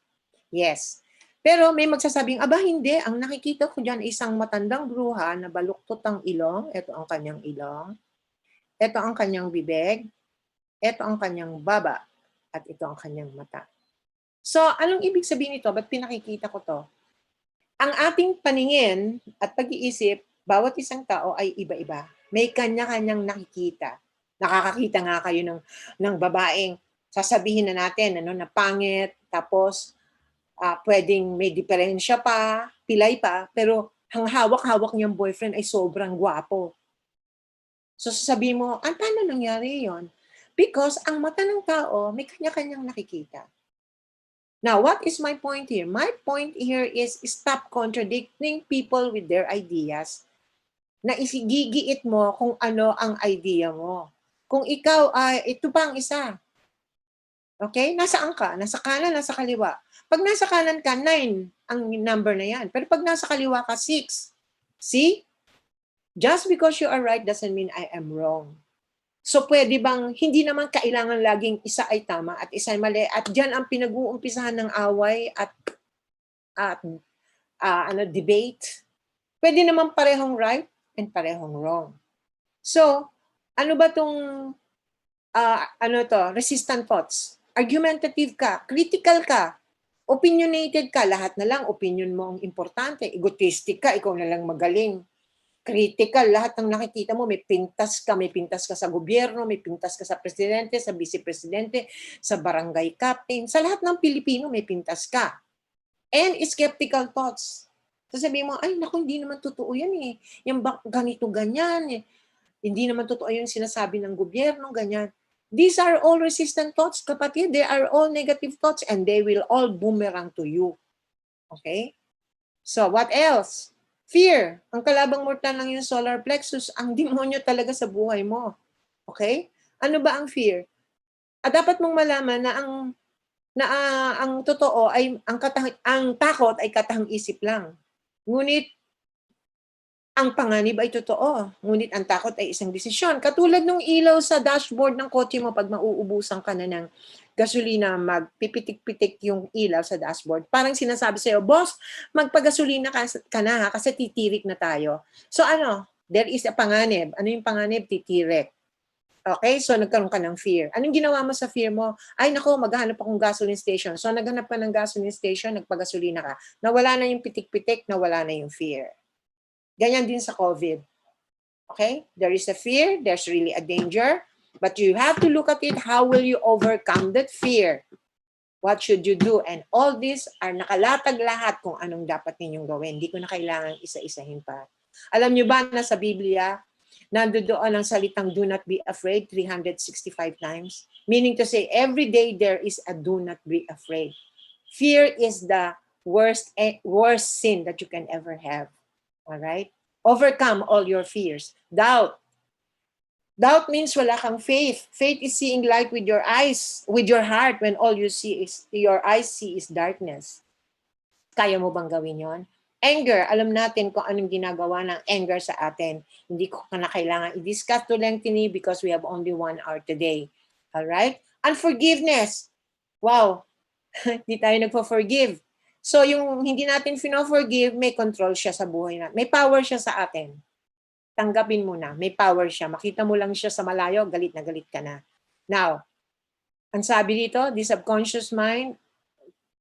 D: Yes. Pero may magsasabing, aba hindi, ang nakikita ko dyan isang matandang bruha na baluktot ang ilong. Ito ang kanyang ilong. Ito ang kanyang bibig. Ito ang kanyang baba. At ito ang kanyang mata. So, anong ibig sabihin nito? Ba't pinakikita ko to? ang ating paningin at pag-iisip, bawat isang tao ay iba-iba. May kanya-kanyang nakikita. Nakakakita nga kayo ng babaeng sasabihin na natin na pangit, tapos pwedeng may diferensya pa, pilay pa, pero ang hawak-hawak niyang boyfriend ay sobrang gwapo. So sasabihin mo, paano nangyari yon? Because ang mata ng tao, may kanya-kanyang nakikita. Now, what is my point here? My point here is stop contradicting people with their ideas, na isigigiit mo kung ano ang idea mo. Kung ikaw ay, ito pa ang isa. Okay? Nasaan ka? Nasa kanan, nasa kaliwa. Pag nasa kanan ka, 9 ang number na yan. Pero pag nasa kaliwa ka, 6. See? Just because you are right doesn't mean I am wrong. So pwede bang hindi naman kailangan laging isa ay tama at isa ay mali, at diyan ang pinag-uumpisahan ng away at debate. Pwede naman parehong right and parehong wrong. So, ano ba tong resistant thoughts? Argumentative ka, critical ka, opinionated ka, lahat na lang opinion mo ang importante. Egotistic ka, ikaw na lang magaling. Critical, lahat ng nakikita mo, may pintas ka sa gobyerno, may pintas ka sa presidente, sa vice-presidente, sa barangay captain, sa lahat ng Pilipino may pintas ka. And skeptical thoughts. Sasabihin mo, ay naku, hindi naman totoo yan eh. Yung ganito, ganyan eh. Hindi naman totoo yung sinasabi ng gobyerno, ganyan. These are all resistant thoughts, kapatid. They are all negative thoughts and they will all boomerang to you. Okay? So, what else? Fear. Ang kalabang mortal lang yung solar plexus, ang demonyo talaga sa buhay mo. Okay? Ano ba ang fear? At dapat mong malaman na ang totoo ay ang takot ay katahang-isip lang. Ngunit ang panganib ay totoo. Ngunit ang takot ay isang desisyon. Katulad ng ilaw sa dashboard ng kotse mo pag mauubusan ka na ng gasolina, magpipitik-pitik yung ilaw sa dashboard. Parang sinasabi sa'yo, boss, magpagasolina ka na ha, kasi titirik na tayo. So there is a panganib. Ano yung panganib? Titirik. Okay, so nagkaroon ka ng fear. Anong ginawa mo sa fear mo? Ay nako, maghanap akong gasoline station. So naghanap ka ng gasoline station, nagpagasolina ka. Nawala na yung pitik-pitik, nawala na yung fear. Ganyan din sa COVID. Okay? There is a fear, there's really a danger, but you have to look at it, how will you overcome that fear? What should you do? And all these are nakalatag lahat kung anong dapat ninyong gawin. Hindi ko na kailangan isa-isahin pa. Alam nyo ba na sa Biblia, nandoon ang salitang do not be afraid 365 times? Meaning to say, every day there is a do not be afraid. Fear is the worst sin that you can ever have. All right? Overcome all your fears. Doubt. Doubt means wala kang faith. Faith is seeing light with your eyes, with your heart, when all your eyes see is darkness. Kaya mo bang gawin yon? Anger. Alam natin kung anong ginagawa ng anger sa atin. Hindi ko na kailangan i-discuss to lengthily because we have only 1 hour today. All right? Unforgiveness. Wow. Hindi tayo nagpo-forgive. So, yung hindi natin fino-forgive, may control siya sa buhay natin. May power siya sa atin. Tanggapin mo na. May power siya. Makita mo lang siya sa malayo, galit na galit ka na. Now, ang sabi dito, the subconscious mind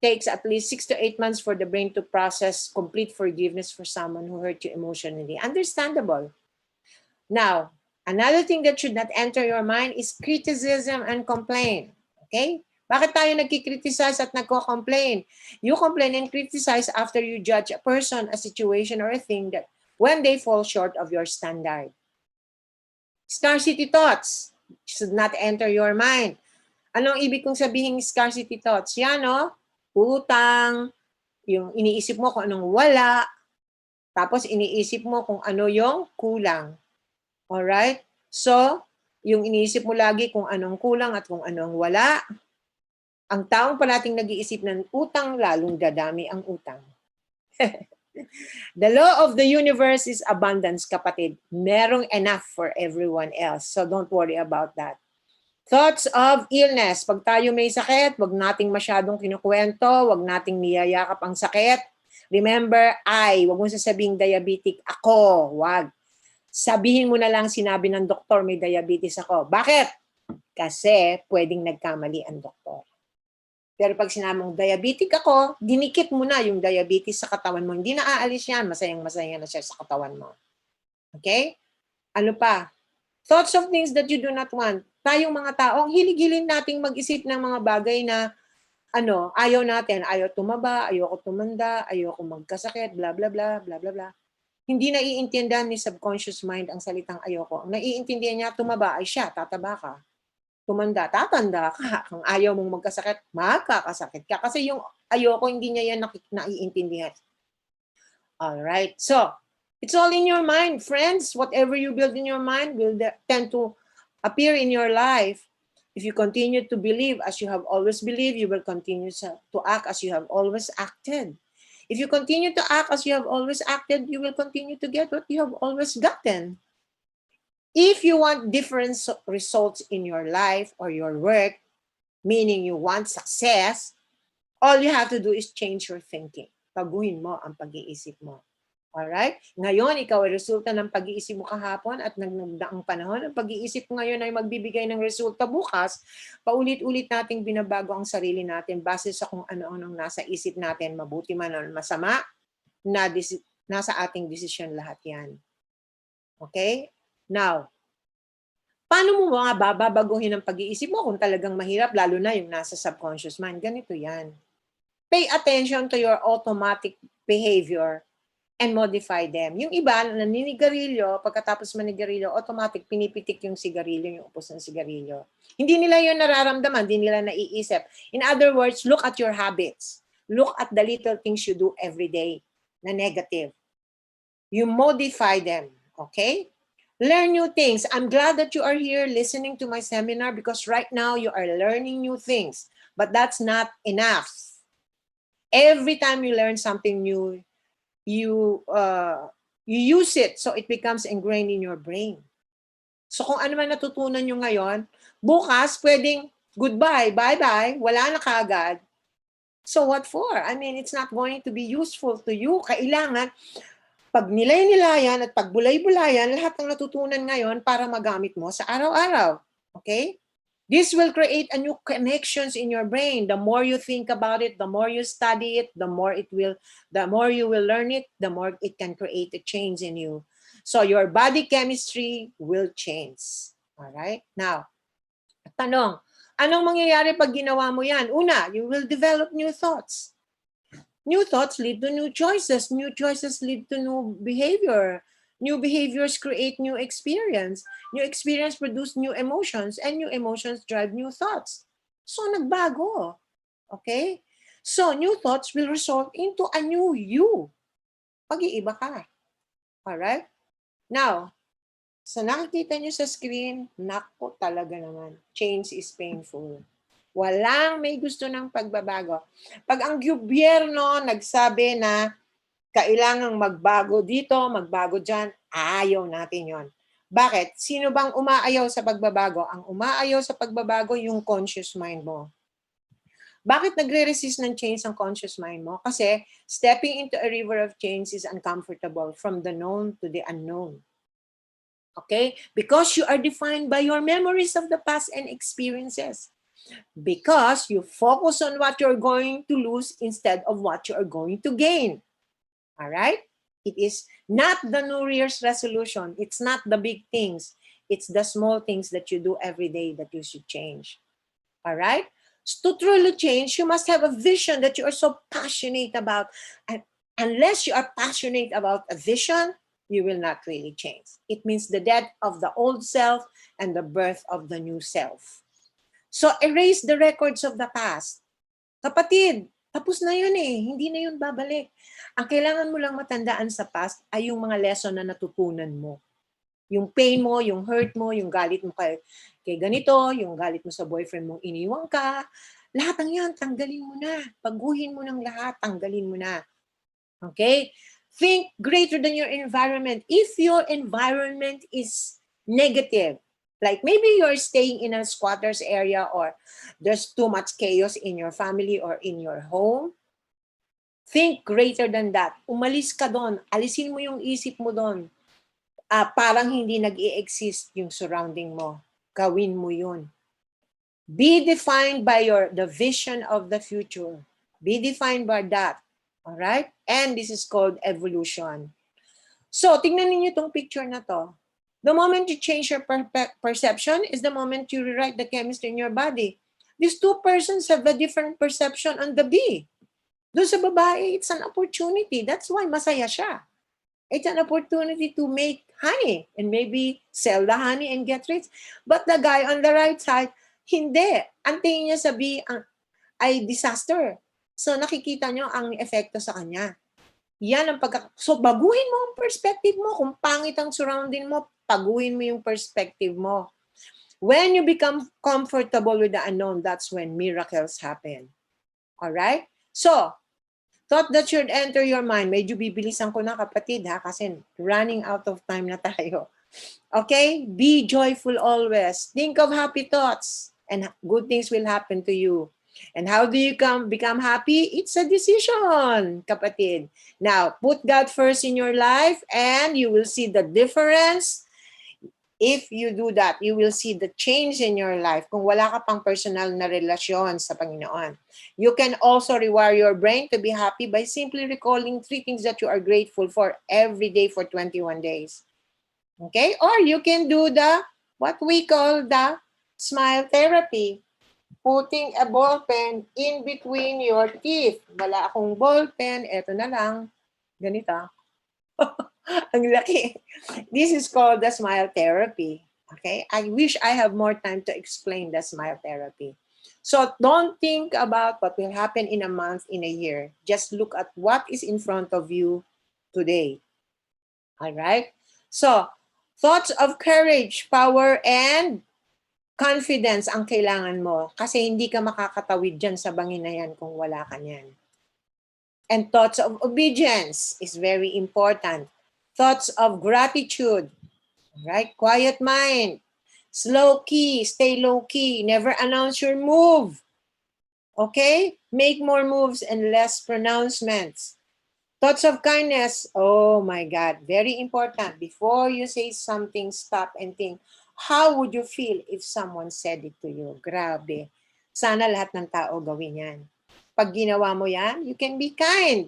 D: takes at least 6 to 8 months for the brain to process complete forgiveness for someone who hurt you emotionally. Understandable. Now, another thing that should not enter your mind is criticism and complaint. Okay? Bakit tayo nagkikriticize at nagko-complain? You complain and criticize after you judge a person, a situation, or a thing that when they fall short of your standard. Scarcity thoughts should not enter your mind. Anong ibig kong sabihin scarcity thoughts? Yan, no? Utang, yung iniisip mo kung anong wala, tapos iniisip mo kung ano yung kulang. Alright? So, yung iniisip mo lagi kung anong kulang at kung anong wala, ang taong parating nag-iisip ng utang, lalong dadami ang utang. The law of the universe is abundance, kapatid. Merong enough for everyone else. So don't worry about that. Thoughts of illness. Pag tayo may sakit, wag nating masyadong kinukwento, wag nating niyayakap ang sakit. Remember, wag mo sasabing diabetic ako. Wag. Sabihin mo na lang, sinabi ng doktor, may diabetes ako. Bakit? Kasi pwedeng nagkamali ang doktor. Pero pag sinabi mong diabetic ako, dinikit mo na yung diabetes sa katawan mo. Hindi na aalis yan. Masayang-masaya na siya sa katawan mo. Okay? Ano pa? Thoughts of things that you do not want. Tayong mga tao, ang hilig-hilig nating mag-isip ng mga bagay na ayaw natin. Ayaw tumaba, ayaw ko tumanda, ayaw ko magkasakit, bla bla bla, bla bla bla. Hindi naiintindihan ni subconscious mind ang salitang ayoko. Ang naiintindihan niya, tumaba ay siya, tataba ka. Tumanda, tatanda ka. Kung ayaw mong magkasakit, magkakasakit ka. Kasi yung ayoko, hindi niya yan naiintindihan. Alright, so, it's all in your mind, friends. Whatever you build in your mind will tend to appear in your life. If you continue to believe as you have always believed, you will continue to act as you have always acted. If you continue to act as you have always acted, you will continue to get what you have always gotten. If you want different results in your life or your work, meaning you want success, all you have to do is change your thinking. Baguhin mo ang pag-iisip mo. Alright? Ngayon, ikaw ay resulta ng pag-iisip mo kahapon at nagdaang panahon. Ang pag-iisip mo ngayon ay magbibigay ng resulta bukas. Paulit-ulit nating binabago ang sarili natin base sa kung ano-anong nasa isip natin, mabuti man o masama, nasa ating desisyon lahat yan. Okay? Now, paano mo mga babaguhin ang pag-iisip mo kung talagang mahirap, lalo na yung nasa subconscious mind? Ganito yan. Pay attention to your automatic behavior and modify them. Yung iba, naninigarilyo, pagkatapos manigarilyo, automatic, pinipitik yung sigarilyo, yung upos ng sigarilyo. Hindi nila yun nararamdaman, hindi nila naiisip. In other words, look at your habits. Look at the little things you do every day na negative. You modify them, okay? Learn new things. I'm glad that you are here listening to my seminar because right now you are learning new things. But that's not enough. Every time you learn something new, you use it so it becomes ingrained in your brain. So kung ano man natutunan nyo ngayon, bukas pwedeng goodbye, bye-bye, wala na kaagad. So what for? I mean, it's not going to be useful to you. Kailangan, pag nilay-nilayan at pag bulay-bulayan, lahat ng natutunan ngayon para magamit mo sa araw-araw. Okay? This will create a new connections in your brain. The more you think about it, the more you study it, the more you will learn it, the more it can create a change in you. So your body chemistry will change. All right? Now, tanong, anong mangyayari pag ginawa mo yan? Una, you will develop new thoughts. New thoughts lead to new choices. New choices lead to new behavior. New behaviors create new experience. New experience produce new emotions, and new emotions drive new thoughts. So, nagbago. Okay? So, new thoughts will result into a new you. Pag-iiba ka. Alright? Now, sa nakikita nyo sa screen, naku talaga naman. Change is painful. Walang may gusto ng pagbabago. Pag ang gobyerno nagsabi na kailangang magbago dito, magbago dyan, ayaw natin yon. Bakit? Sino bang umaayaw sa pagbabago? Ang umaayaw sa pagbabago, yung conscious mind mo. Bakit nagre-resist ng change ang conscious mind mo? Kasi stepping into a river of change is uncomfortable from the known to the unknown. Okay? Because you are defined by your memories of the past and experiences. Because you focus on what you're going to lose instead of what you are going to gain. All right? It is not the New Year's resolution. It's not the big things. It's the small things that you do every day that you should change. All right? So to truly change, you must have a vision that you are so passionate about. And unless you are passionate about a vision, you will not really change. It means the death of the old self and the birth of the new self. So erase the records of the past. Kapatid, tapos na yun eh. Hindi na yun babalik. Ang kailangan mo lang matandaan sa past ay yung mga lesson na natutunan mo. Yung pain mo, yung hurt mo, yung galit mo kay ganito, yung galit mo sa boyfriend mong iniwang ka. Lahat ng yan, tanggalin mo na. Paguhin mo ng lahat, tanggalin mo na. Okay? Think greater than your environment. If your environment is negative, like maybe you're staying in a squatter's area or there's too much chaos in your family or in your home, think greater than that. Umalis ka doon. Alisin mo yung isip mo doon. Parang hindi nag-i-exist yung surrounding mo. Gawin mo yun. Be defined by the vision of the future. Be defined by that. All right? And this is called evolution. So, tingnan niyo itong picture na to. The moment you change your perception is the moment you rewrite the chemistry in your body. These two persons have a different perception on the bee. Doon sa babae, it's an opportunity. That's why masaya siya. It's an opportunity to make honey and maybe sell the honey and get rich. But the guy on the right side, hindi. Ang tingin niya sa bee ay disaster. So nakikita nyo ang epekto sa kanya. Yan ang So baguhin mo ang perspective mo. Kung pangit ang surrounding mo, baguhin mo yung perspective mo. When you become comfortable with the unknown, that's when miracles happen. Alright? So, thought that should enter your mind. Medyo bibilisan ko na kapatid ha, kasi running out of time na tayo. Okay? Be joyful always. Think of happy thoughts and good things will happen to you. And how do you become happy? It's a decision, kapatid. Now, put God first in your life and you will see the difference. If you do that, you will see the change in your life kung wala ka pang personal na relasyon sa Panginoon. You can also rewire your brain to be happy by simply recalling 3 things that you are grateful for every day for 21 days. Okay? Or you can do what we call the smile therapy. Putting a ball pen in between your teeth. Wala akong ball pen, eto na lang. Ganito. Ang laki. This is called the smile therapy. Okay? I wish I have more time to explain the smile therapy. So don't think about what will happen in a month, in a year. Just look at what is in front of you today. All right? So, thoughts of courage, power, and confidence ang kailangan mo kasi hindi ka makakatawid dyan sa bangin na yan kung wala ka niyan. And thoughts of obedience is very important. Thoughts of gratitude, right? Quiet mind, slow key, stay low key, never announce your move. Okay? Make more moves and less pronouncements. Thoughts of kindness, oh my God, very important. Before you say something, stop and think, how would you feel if someone said it to you? Grabe. Sana lahat ng tao gawin yan. Pag ginawa mo yan, you can be kind.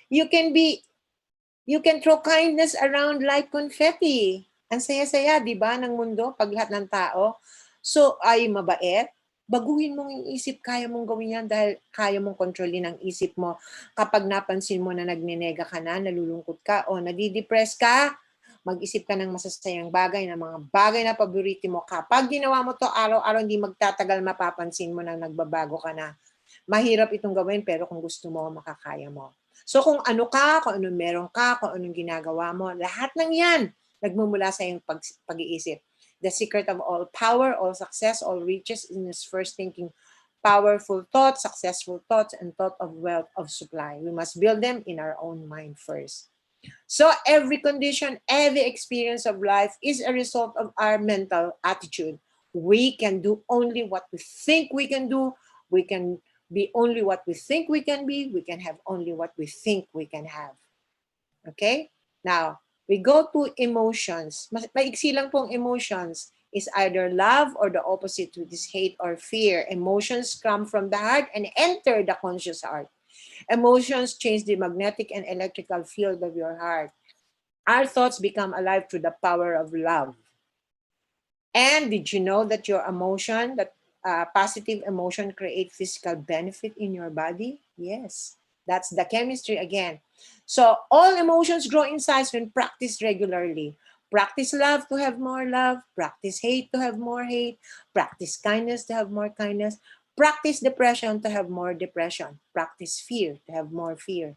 D: You can throw kindness around like confetti. Ang saya-saya, di ba, ng mundo pag lahat ng tao. So, ay mabait. Baguhin mong yung isip, kaya mong gawin yan dahil kaya mong kontrolin ang isip mo. Kapag napansin mo na nagninega ka na, nalulungkot ka, o nadidepress ka, mag-isip ka ng masasayang bagay, ng mga bagay na paborito mo. Kapag ginawa mo to araw-araw, hindi magtatagal mapapansin mo na nagbabago ka na. Mahirap itong gawin, pero kung gusto mo, makakaya mo. So kung ano ka, kung anong meron ka, kung anong ginagawa mo, lahat ng yan, nagmumula sa iyong pag-iisip. The secret of all power, all success, all riches in is first thinking powerful thoughts, successful thoughts, and thought of wealth of supply. We must build them in our own mind first. So every condition, every experience of life is a result of our mental attitude. We can do only what we think we can do. We can be only what we think we can be. We can have only what we think we can have. Okay? Now, we go to emotions. Maiksi lang pong emotions is either love or the opposite, which is hate or fear. Emotions come from the heart and enter the conscious heart. Emotions change the magnetic and electrical field of your heart. Our thoughts become alive through the power of love. And did you know that your emotion, that positive emotion create physical benefit in your body? Yes. That's the chemistry again. So all emotions grow in size when practiced regularly. Practice love to have more love. Practice hate to have more hate. Practice kindness to have more kindness. Practice depression to have more depression. Practice fear to have more fear.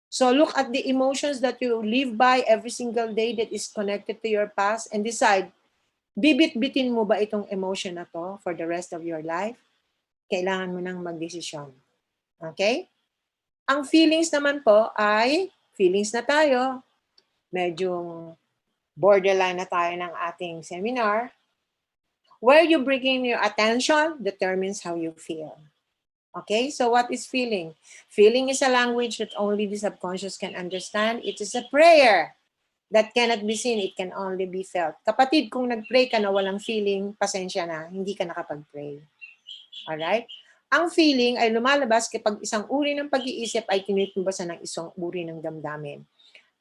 D: So look at the emotions that you live by every single day that is connected to your past and decide, bibit-bitin mo ba itong emotion na to for the rest of your life? Kailangan mo nang magdesisyon. Okay? Ang feelings naman po ay, feelings na tayo, medyo borderline na tayo ng ating seminar. Where you bring in your attention determines how you feel. Okay, so what is feeling? Feeling is a language that only the subconscious can understand. It is a prayer that cannot be seen. It can only be felt. Kapatid, kung nag-pray ka na walang feeling, pasensya na, hindi ka nakapag-pray. Alright? Ang feeling ay lumalabas kapag isang uri ng pag-iisip ay tinutulbasan ng isang uri ng damdamin.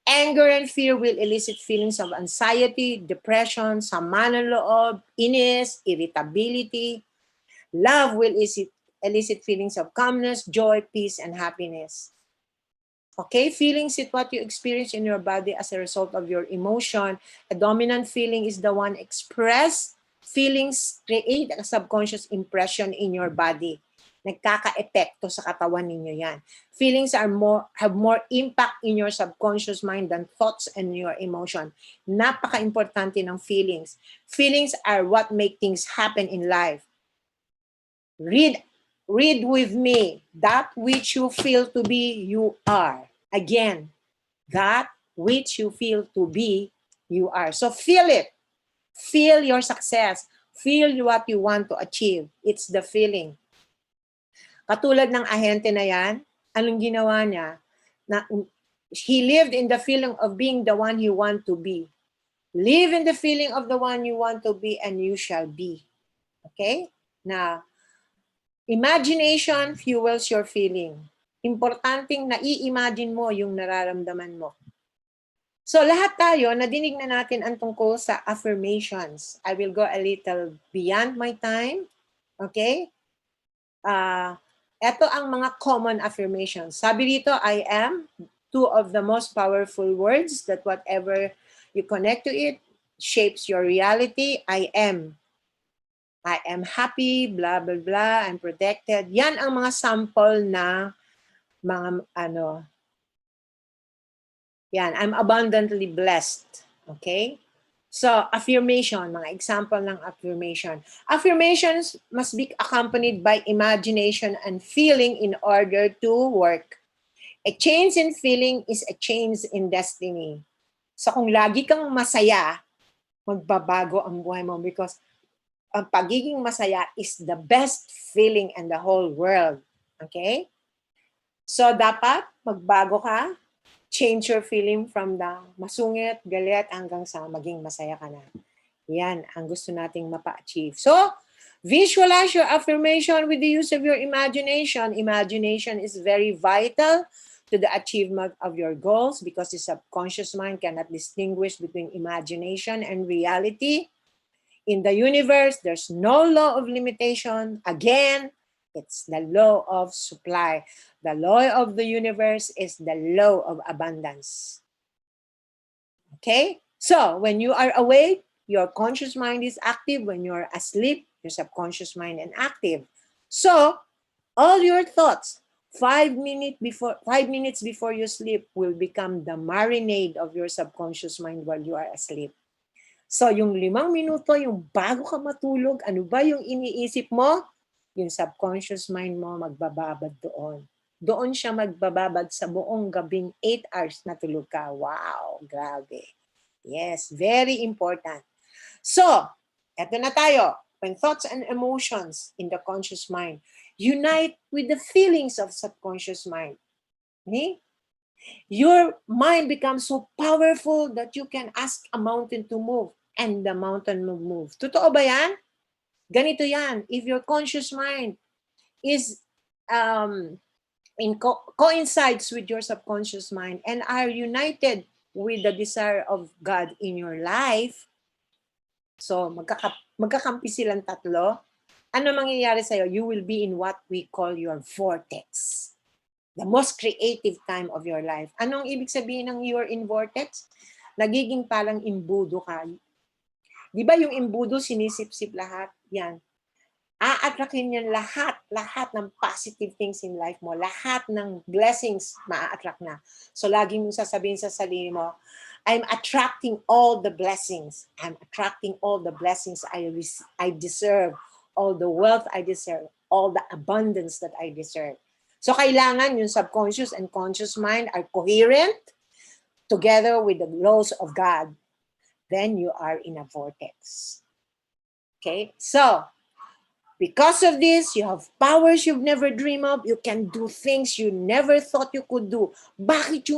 D: Anger and fear will elicit feelings of anxiety, depression, sama ng loob, inis, irritability. Love will elicit feelings of calmness, joy, peace, and happiness. Okay, feelings is what you experience in your body as a result of your emotion. A dominant feeling is the one expressed. Feelings create a subconscious impression in your body. Nagkaka-epekto sa katawan ninyo yan. Feelings have more impact in your subconscious mind than thoughts and your emotion. Napaka-importante ng feelings. Feelings are what make things happen in life. Read with me. That which you feel to be, you are. Again, that which you feel to be, you are. So feel it. Feel your success. Feel what you want to achieve. It's the feeling. Katulad ng ahente na yan, anong ginawa niya? He lived in the feeling of being the one he want to be. Live in the feeling of the one you want to be and you shall be. Okay? Now, imagination fuels your feeling. Importanteng nai-imagine mo yung nararamdaman mo. So lahat tayo, nadinig na natin ang tungkol sa affirmations. I will go a little beyond my time. Okay? Ito ang mga common affirmations. Sabi dito, I am, two of the most powerful words that whatever you connect to it shapes your reality. I am happy, blah, blah, blah, I'm protected. Yan ang mga sample na mga yan, I'm abundantly blessed. Okay? So, affirmation, mga example ng affirmation. Affirmations must be accompanied by imagination and feeling in order to work. A change in feeling is a change in destiny. So, kung lagi kang masaya, magbabago ang buhay mo because ang pagiging masaya is the best feeling in the whole world. Okay? So, dapat magbago ka, change your feeling from the masungit, galit, hanggang sa maging masaya ka na. Yan ang gusto nating mapa-achieve. So, visualize your affirmation with the use of your imagination. Imagination is very vital to the achievement of your goals because the subconscious mind cannot distinguish between imagination and reality. In the universe, there's no law of limitation. Again, it's the law of supply. The law of the universe is the law of abundance. Okay? So, when you are awake, your conscious mind is active. When you're asleep, your subconscious mind is inactive. So, all your thoughts, 5 minutes before you sleep will become the marinade of your subconscious mind while you are asleep. So, yung 5 minuto, yung bago ka matulog, ano ba yung iniisip mo? Yung subconscious mind mo magbababad doon. Doon siya magbababad sa buong gabing 8 hours na tulog ka. Wow, grabe. Yes, very important. So, eto na tayo. When thoughts and emotions in the conscious mind unite with the feelings of subconscious mind, okay? Your mind becomes so powerful that you can ask a mountain to move and the mountain will move. Totoo ba yan? Ganito yan. If your conscious mind is coincides with your subconscious mind and are united with the desire of God in your life, so magkakampi silang tatlo, ano mangyayari sa'yo? You will be in what we call your vortex. The most creative time of your life. Anong ibig sabihin ng you're in vortex? Nagiging parang imbudo ka. Di ba yung imbudo, sinisip-sip lahat? Yan. A-attractin yan lahat ng positive things in life mo. Lahat ng blessings ma-attract na. So, lagi mong sasabihin sa sarili mo, I'm attracting all the blessings. I'm attracting all the blessings I deserve. All the wealth I deserve. All the abundance that I deserve. So, kailangan yung subconscious and conscious mind are coherent together with the laws of God. Then you are in a vortex. Okay? So, because of this, you have powers you've never dreamed of. You can do things you never thought you could do. Bakit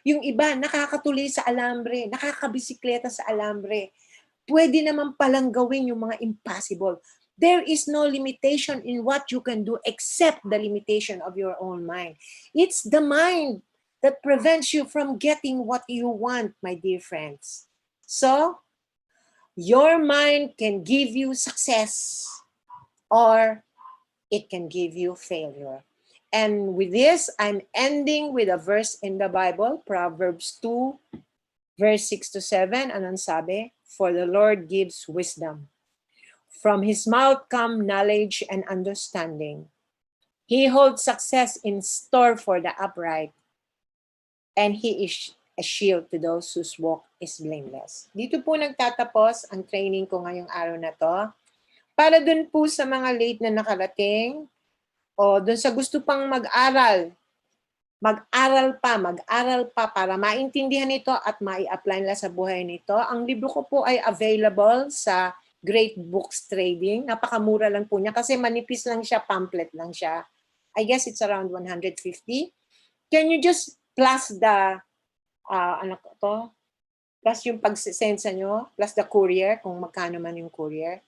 D: yung iba nakakatuloy sa alambre, nakakabisikleta sa alambre? Pwede naman palang gawin yung mga impossible. There is no limitation in what you can do except the limitation of your own mind. It's the mind that prevents you from getting what you want, my dear friends. So, your mind can give you success or it can give you failure. And with this, I'm ending with a verse in the Bible, Proverbs 2, verse 6 to 7. Anong sabi? For the Lord gives wisdom. From his mouth come knowledge and understanding. He holds success in store for the upright, and he is a shield to those whose walk is blameless. Dito po nagtatapos ang training ko ngayong araw na to. Para dun po sa mga late na nakarating, o dun sa gusto pang mag-aral, mag-aral pa para maintindihan ito at mai-apply nila sa buhay nito. Ang libro ko po ay available sa Great Books Trading. Napakamura lang po niya kasi manipis lang siya, pamphlet lang siya. I guess it's around 150. Can you just plus the, plus yung pag-send sa nyo, plus the courier, kung magkano man yung courier.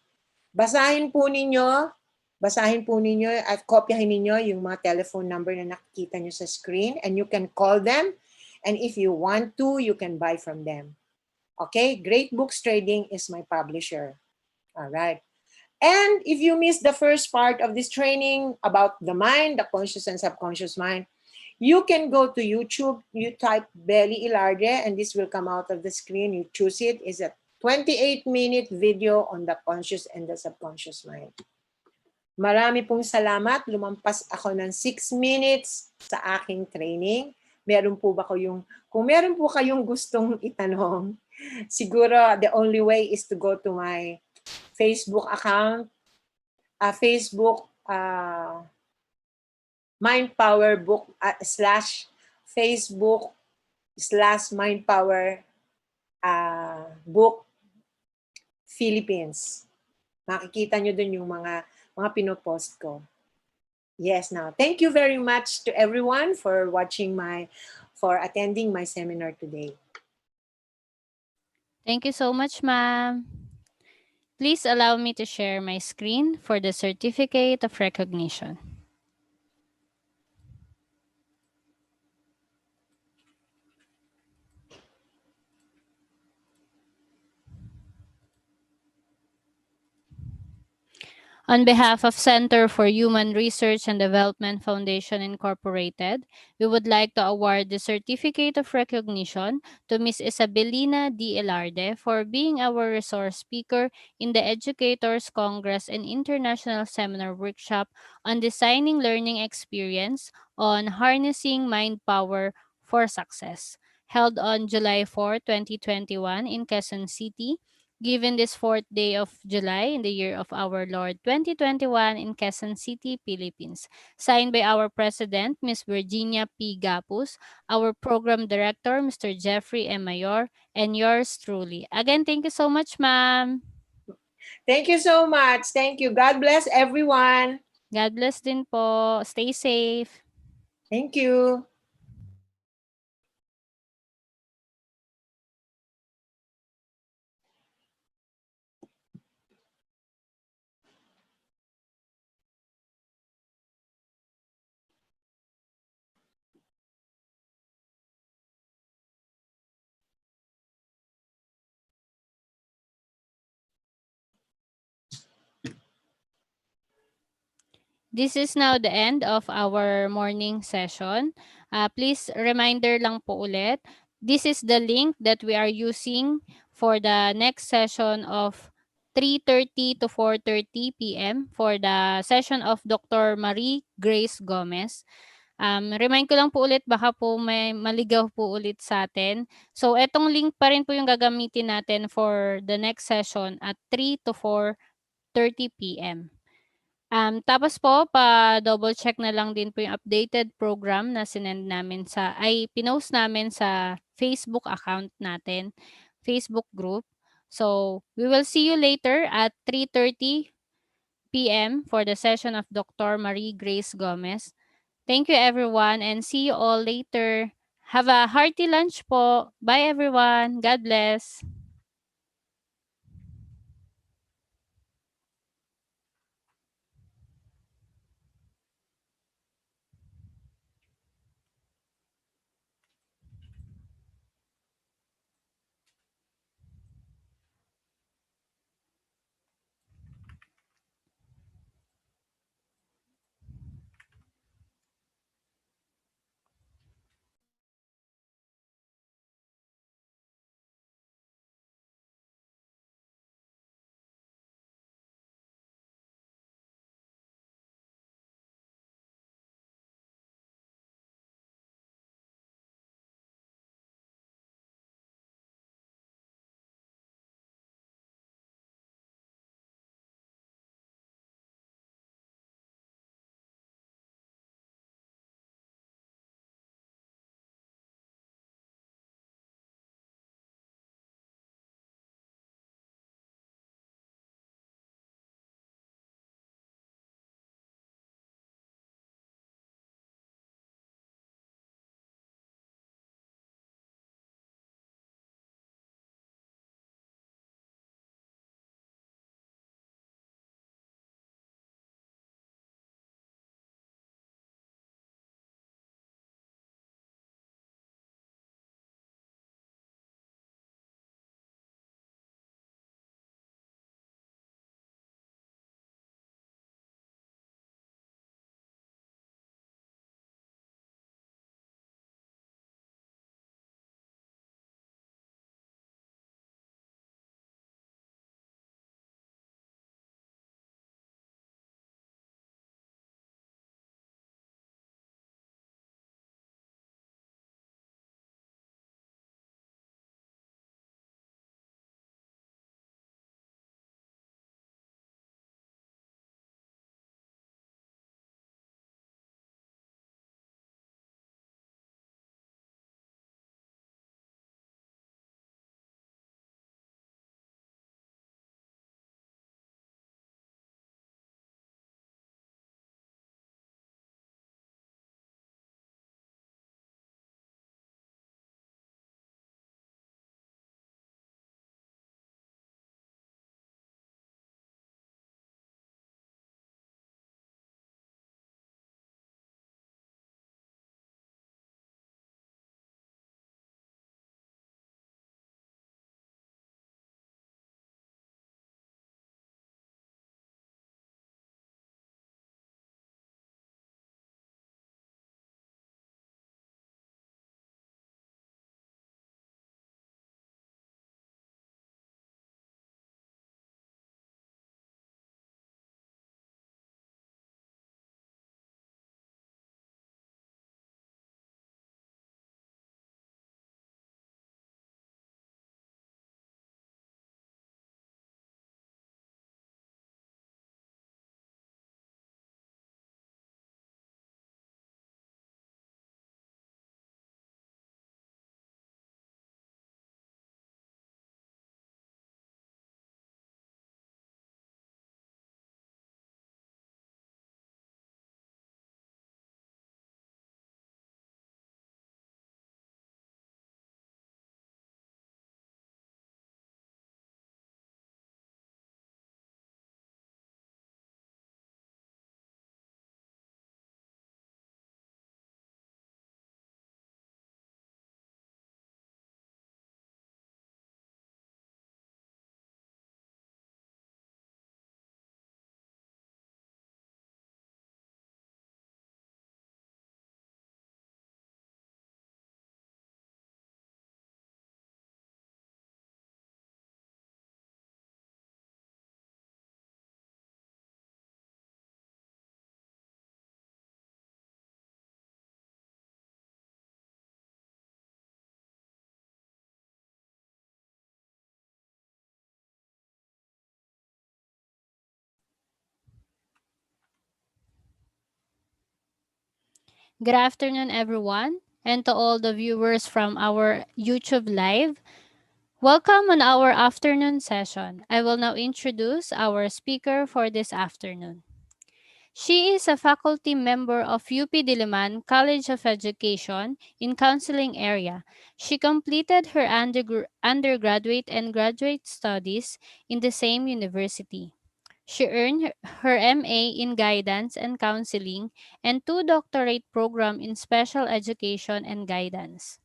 D: Basahin po ninyo at kopyahin ninyo yung mga telephone number na nakikita nyo sa screen and you can call them, and if you want to, you can buy from them. Okay? Great Books Trading is my publisher. All right. And if you missed the first part of this training about the mind, the conscious and subconscious mind, you can go to YouTube, you type Belly Ilarde, and this will come out of the screen. You choose it. It's a 28-minute video on the conscious and the subconscious mind. Marami pong salamat. Lumampas ako ng 6 minutes sa aking training. Kung meron po kayong gustong itanong, siguro the only way is to go to my Facebook account, Mind Power Book / Facebook / Mind Power Book Philippines. Makikita nyo dun yung mga pinopost ko. Yes, now, thank you very much to everyone for attending my seminar today.
C: Thank you so much, ma'am. Please allow me to share my screen for the certificate of recognition. On behalf of Center for Human Research and Development Foundation Incorporated, we would like to award the Certificate of Recognition to Ms. Isabelina D. Elarde for being our resource speaker in the Educators Congress and International Seminar Workshop on Designing Learning Experience on Harnessing Mind Power for Success, held on July 4, 2021 in Quezon City, given this 4th day of July in the year of our Lord 2021 in Quezon City, Philippines. Signed by our President, Ms. Virginia P. Gapus, our Program Director, Mr. Jeffrey M. Mayor, and yours truly. Again, thank you so much, ma'am.
D: Thank you so much. Thank you. God bless everyone.
C: God bless din po. Stay safe.
D: Thank you.
C: This is now the end of our morning session. Please, reminder lang po ulit, this is the link that we are using for the next session of 3:30 to 4:30 p.m. for the session of Dr. Marie Grace Gomez. Remind ko lang po ulit, baka po may maligaw po ulit sa atin. So, etong link pa rin po yung gagamitin natin for the next session at 3 to 4:30 p.m. Tapos po, pa-double check na lang din po yung updated program na pinost namin sa Facebook account natin, Facebook group. So, we will see you later at 3:30 p.m. for the session of Dr. Marie Grace Gomez. Thank you everyone and see you all later. Have a hearty lunch po. Bye everyone. God bless. Good afternoon, everyone, and to all the viewers from our YouTube Live. Welcome on our afternoon session. I will now introduce our speaker for this afternoon. She is a faculty member of UP Diliman College of Education in Counseling area. She completed her undergraduate and graduate studies in the same university. She earned her MA in Guidance and Counseling and two doctorate program in Special Education and Guidance.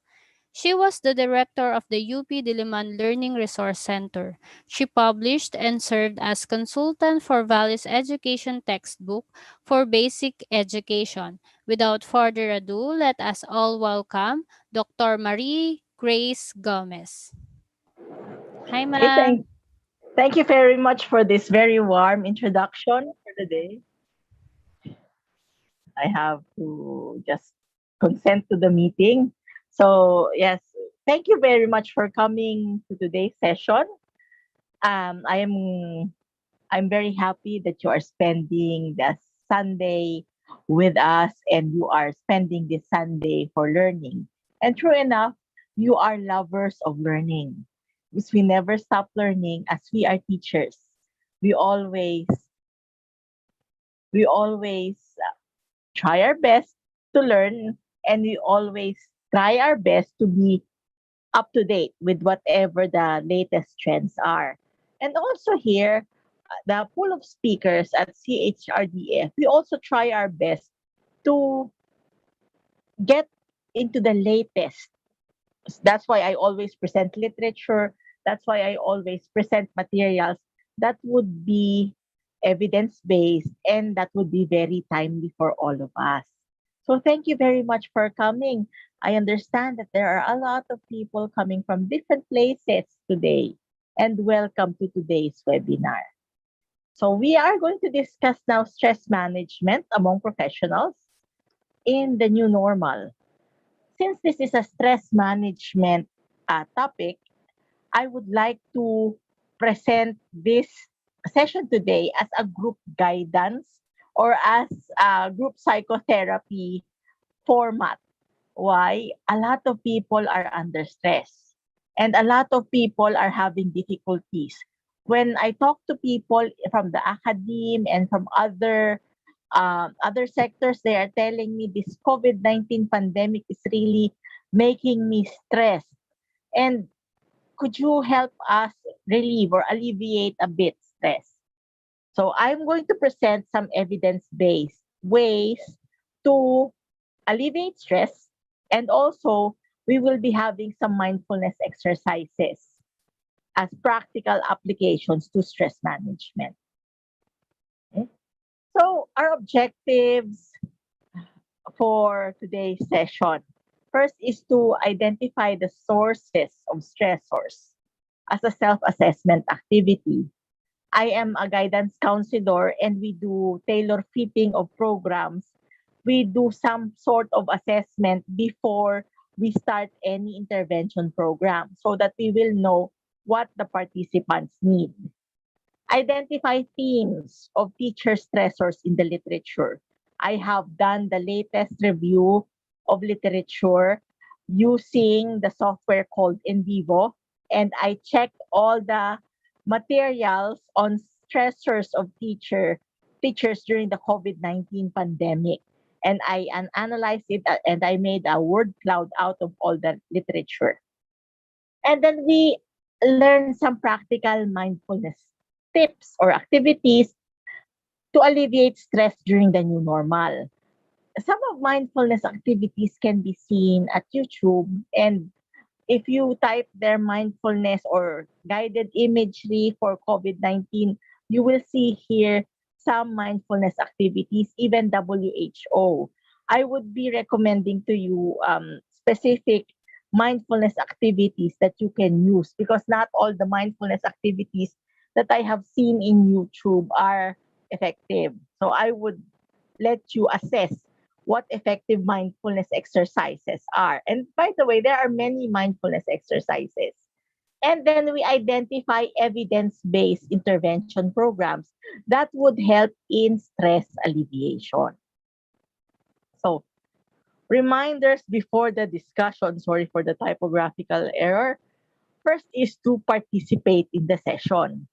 C: She was the director of the UP Diliman Learning Resource Center. She published and served as consultant for Values Education textbook for basic education. Without further ado, let us all welcome Dr. Marie Grace Gomez. Hi,
E: Okay,
C: ma'am.
E: thank you very much for this very warm introduction for the day. I have to just consent to the meeting. So yes, thank you very much for coming to today's session. I'm very happy that you are spending the Sunday with us and you are spending this Sunday for learning. And true enough, you are lovers of learning because we never stop learning as we are teachers. We always we always try our best to learn and we always try our best to be up to date with whatever the latest trends are. And also here, the pool of speakers at CHRDF, we also try our best to get into the latest. That's why I always present literature. That's why I always present materials that would be evidence based and that would be very timely for all of us. So thank you very much for coming. I understand that there are a lot of people coming from different places today. And welcome to today's webinar. So we are going to discuss now stress management among professionals in the new normal. Since this is a stress management topic, I would like to present this session today as a group guidance or as a group psychotherapy format. Why? A lot of people are under stress and a lot of people are having difficulties. When I talk to people from the academe and from other sectors, they are telling me this COVID-19 pandemic is really making me stressed. And could you help us relieve or alleviate a bit stress? So I'm going to present some evidence-based ways to alleviate stress, and also we will be having some mindfulness exercises as practical applications to stress management. Okay? So our objectives for today's session. First is to identify the sources of stressors as a self-assessment activity. I am a guidance counselor and we do tailor fitting of programs. We do some sort of assessment before we start any intervention program so that we will know what the participants need. Identify themes of teacher stressors in the literature. I have done the latest review of literature using the software called Envivo, and I checked all the materials on stressors of teachers during the COVID-19 pandemic. And I analyzed it and I made a word cloud out of all the literature. And then we learn some practical mindfulness tips or activities to alleviate stress during the new normal. Some of mindfulness activities can be seen at YouTube, and if you type their mindfulness or guided imagery for COVID-19, you will see here some mindfulness activities, even WHO. I would be recommending to you specific mindfulness activities that you can use because not all the mindfulness activities that I have seen in YouTube are effective. So I would let you assess what effective mindfulness exercises are. And by the way, there are many mindfulness exercises. And then we identify evidence based intervention programs that would help in stress alleviation. So, Reminders before the discussion, sorry for the typographical error. First is to participate in the session.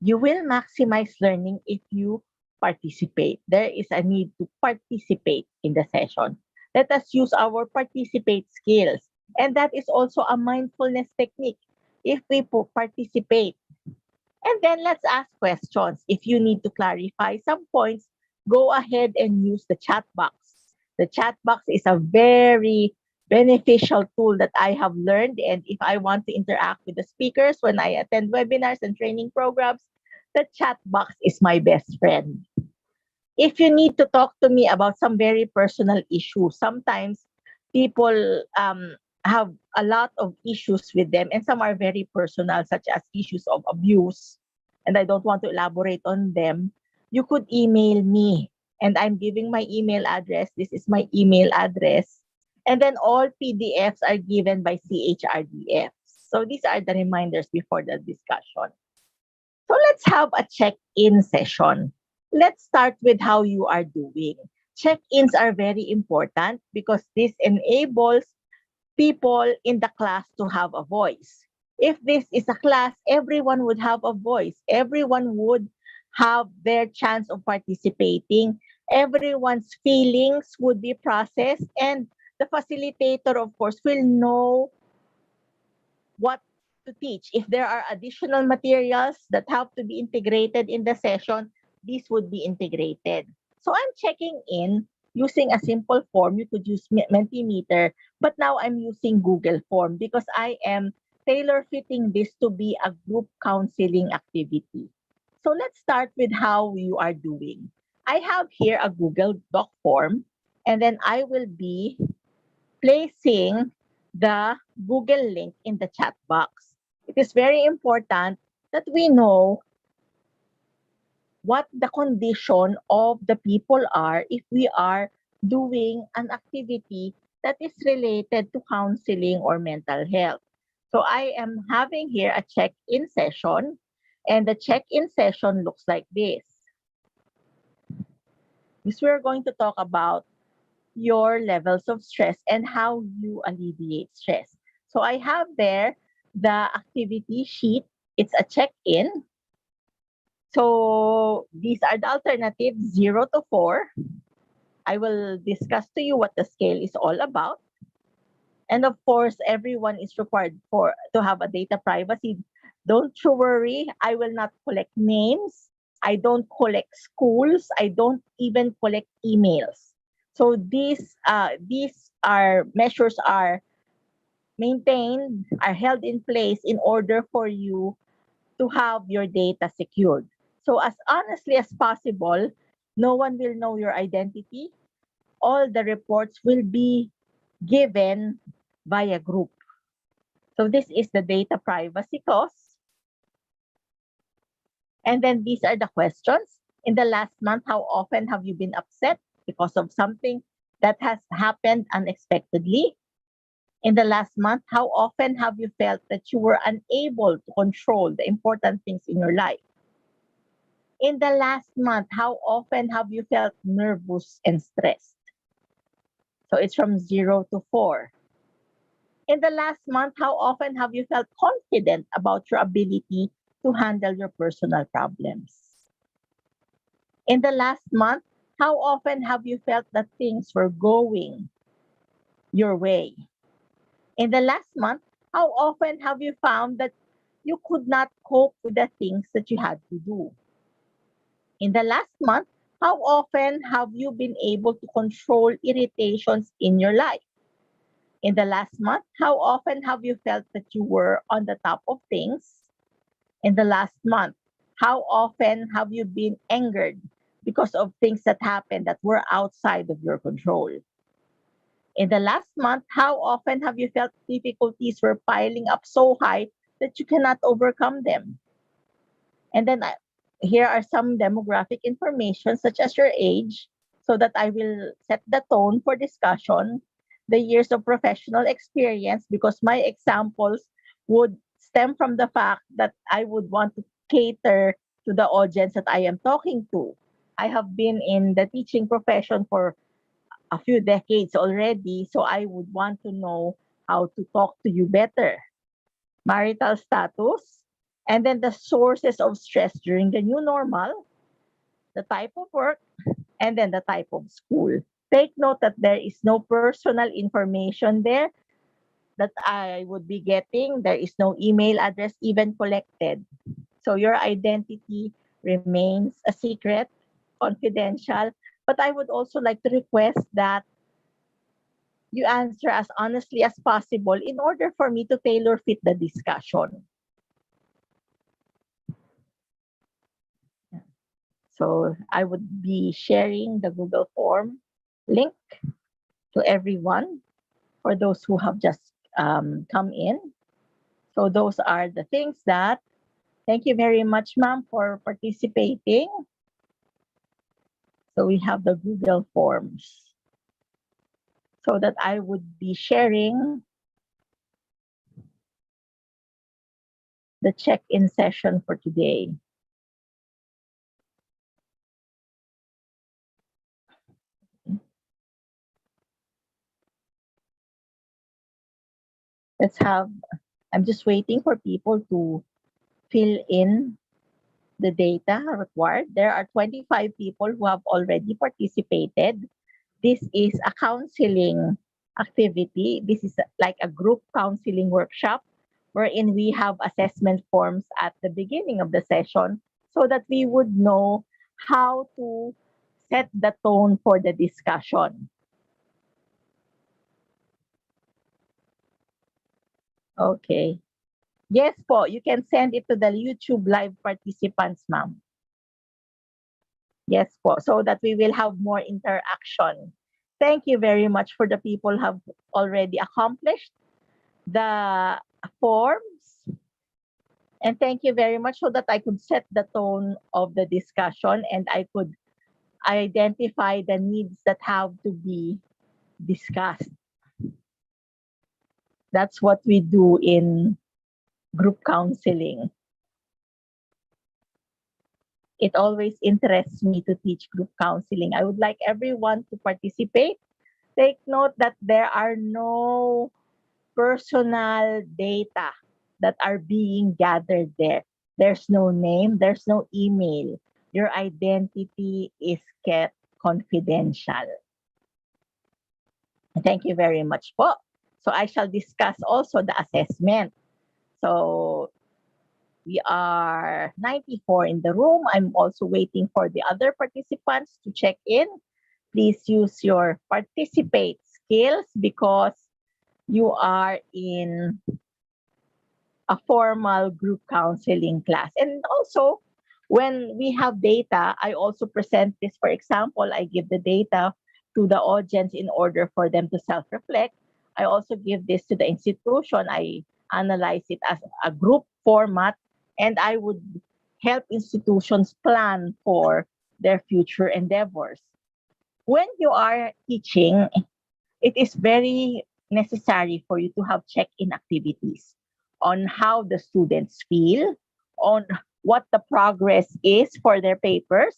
E: You will maximize learning if you participate. There is a need to participate in the session. Let us use our participate skills. And that is also a mindfulness technique. If we participate, and then let's ask questions. If you need to clarify some points, go ahead and use the chat box. The chat box is a very beneficial tool that I have learned. And if I want to interact with the speakers when I attend webinars and training programs, the chat box is my best friend. If you need to talk to me about some very personal issues, sometimes people have a lot of issues with them, and some are very personal, such as issues of abuse, and I don't want to elaborate on them. You could email me, and I'm giving my email address. This is my email address. And then all PDFs are given by CHRDF. So these are the reminders before the discussion. So let's have a check-in session. Let's start with how you are doing. Check-ins are very important because this enables people in the class to have a voice. If this is a class, everyone would have a voice. Everyone would have their chance of participating. Everyone's feelings would be processed, and the facilitator, of course, will know what to teach. If there are additional materials that have to be integrated in the session, these would be integrated. So I'm checking in using a simple form. You could use Mentimeter, but now I'm using Google Form because I am tailor fitting this to be a group counseling activity. So let's start with how you are doing. I have here a Google Doc form, and then I will be placing the Google link in the chat box. It is very important that we know what the condition of the people are if we are doing an activity that is related to counseling or mental health. So I am having here a check-in session, and the check-in session looks like this. This we're going to talk about your levels of stress and how you alleviate stress. So I have there the activity sheet. It's a check-in. So these are the alternatives 0 to 4. I will discuss to you what the scale is all about. And of course, everyone is required to have a data privacy. Don't you worry, I will not collect names. I don't collect schools. I don't even collect emails. So these are measures are maintained, are held in place in order for you to have your data secured. So as honestly as possible, no one will know your identity. All the reports will be given via group. So this is the data privacy clause. And then these are the questions. In the last month, how often have you been upset because of something that has happened unexpectedly? In the last month, how often have you felt that you were unable to control the important things in your life? In the last month, how often have you felt nervous and stressed? So it's from 0 to 4. In the last month, how often have you felt confident about your ability to handle your personal problems? In the last month, how often have you felt that things were going your way? In the last month, how often have you found that you could not cope with the things that you had to do? In the last month, how often have you been able to control irritations in your life? In the last month, how often have you felt that you were on the top of things? In the last month, how often have you been angered because of things that happened that were outside of your control? In the last month, how often have you felt difficulties were piling up so high that you cannot overcome them? And then here are some demographic information such as your age so that I will set the tone for discussion, the years of professional experience, because my examples would stem from the fact that I would want to cater to the audience that I am talking to. I have been in the teaching profession for a few decades already, so I would want to know how to talk to you better. Marital status, and then the sources of stress during the new normal, the type of work, and then the type of school. Take note that there is no personal information there that I would be getting. There is no email address even collected. So your identity remains a secret, confidential. But I would also like to request that you answer as honestly as possible in order for me to tailor fit the discussion. So I would be sharing the Google form link to everyone for those who have just come in. So those are the things that, thank you very much, ma'am, for participating. So we have the Google forms so that I would be sharing the check-in session for today. Let's have, I'm just waiting for people to fill in the data required. There are 25 people who have already participated. This is a counseling activity. This is like a group counseling workshop wherein we have assessment forms at the beginning of the session so that we would know how to set the tone for the discussion. Okay. Yes po, you can send it to the YouTube live participants, ma'am. Yes po, so that we will have more interaction. Thank you very much for the people who have already accomplished the forms. And thank you very much so that I could set the tone of the discussion and I could identify the needs that have to be discussed. That's what we do in group counseling. It always interests me to teach group counseling. I would like everyone to participate. Take note that there are no personal data that are being gathered there. There's no name, there's no email. Your identity is kept confidential. Thank you very much po. So I shall discuss also the assessment. So we are 94 in the room. I'm also waiting for the other participants to check in. Please use your participate skills because you are in a formal group counseling class. And also, when we have data, I also present this. For example, I give the data to the audience in order for them to self-reflect. I also give this to the institution. I analyze it as a group format, and I would help institutions plan for their future endeavors. When you are teaching, it is very necessary for you to have check-in activities on how the students feel, on what the progress is for their papers,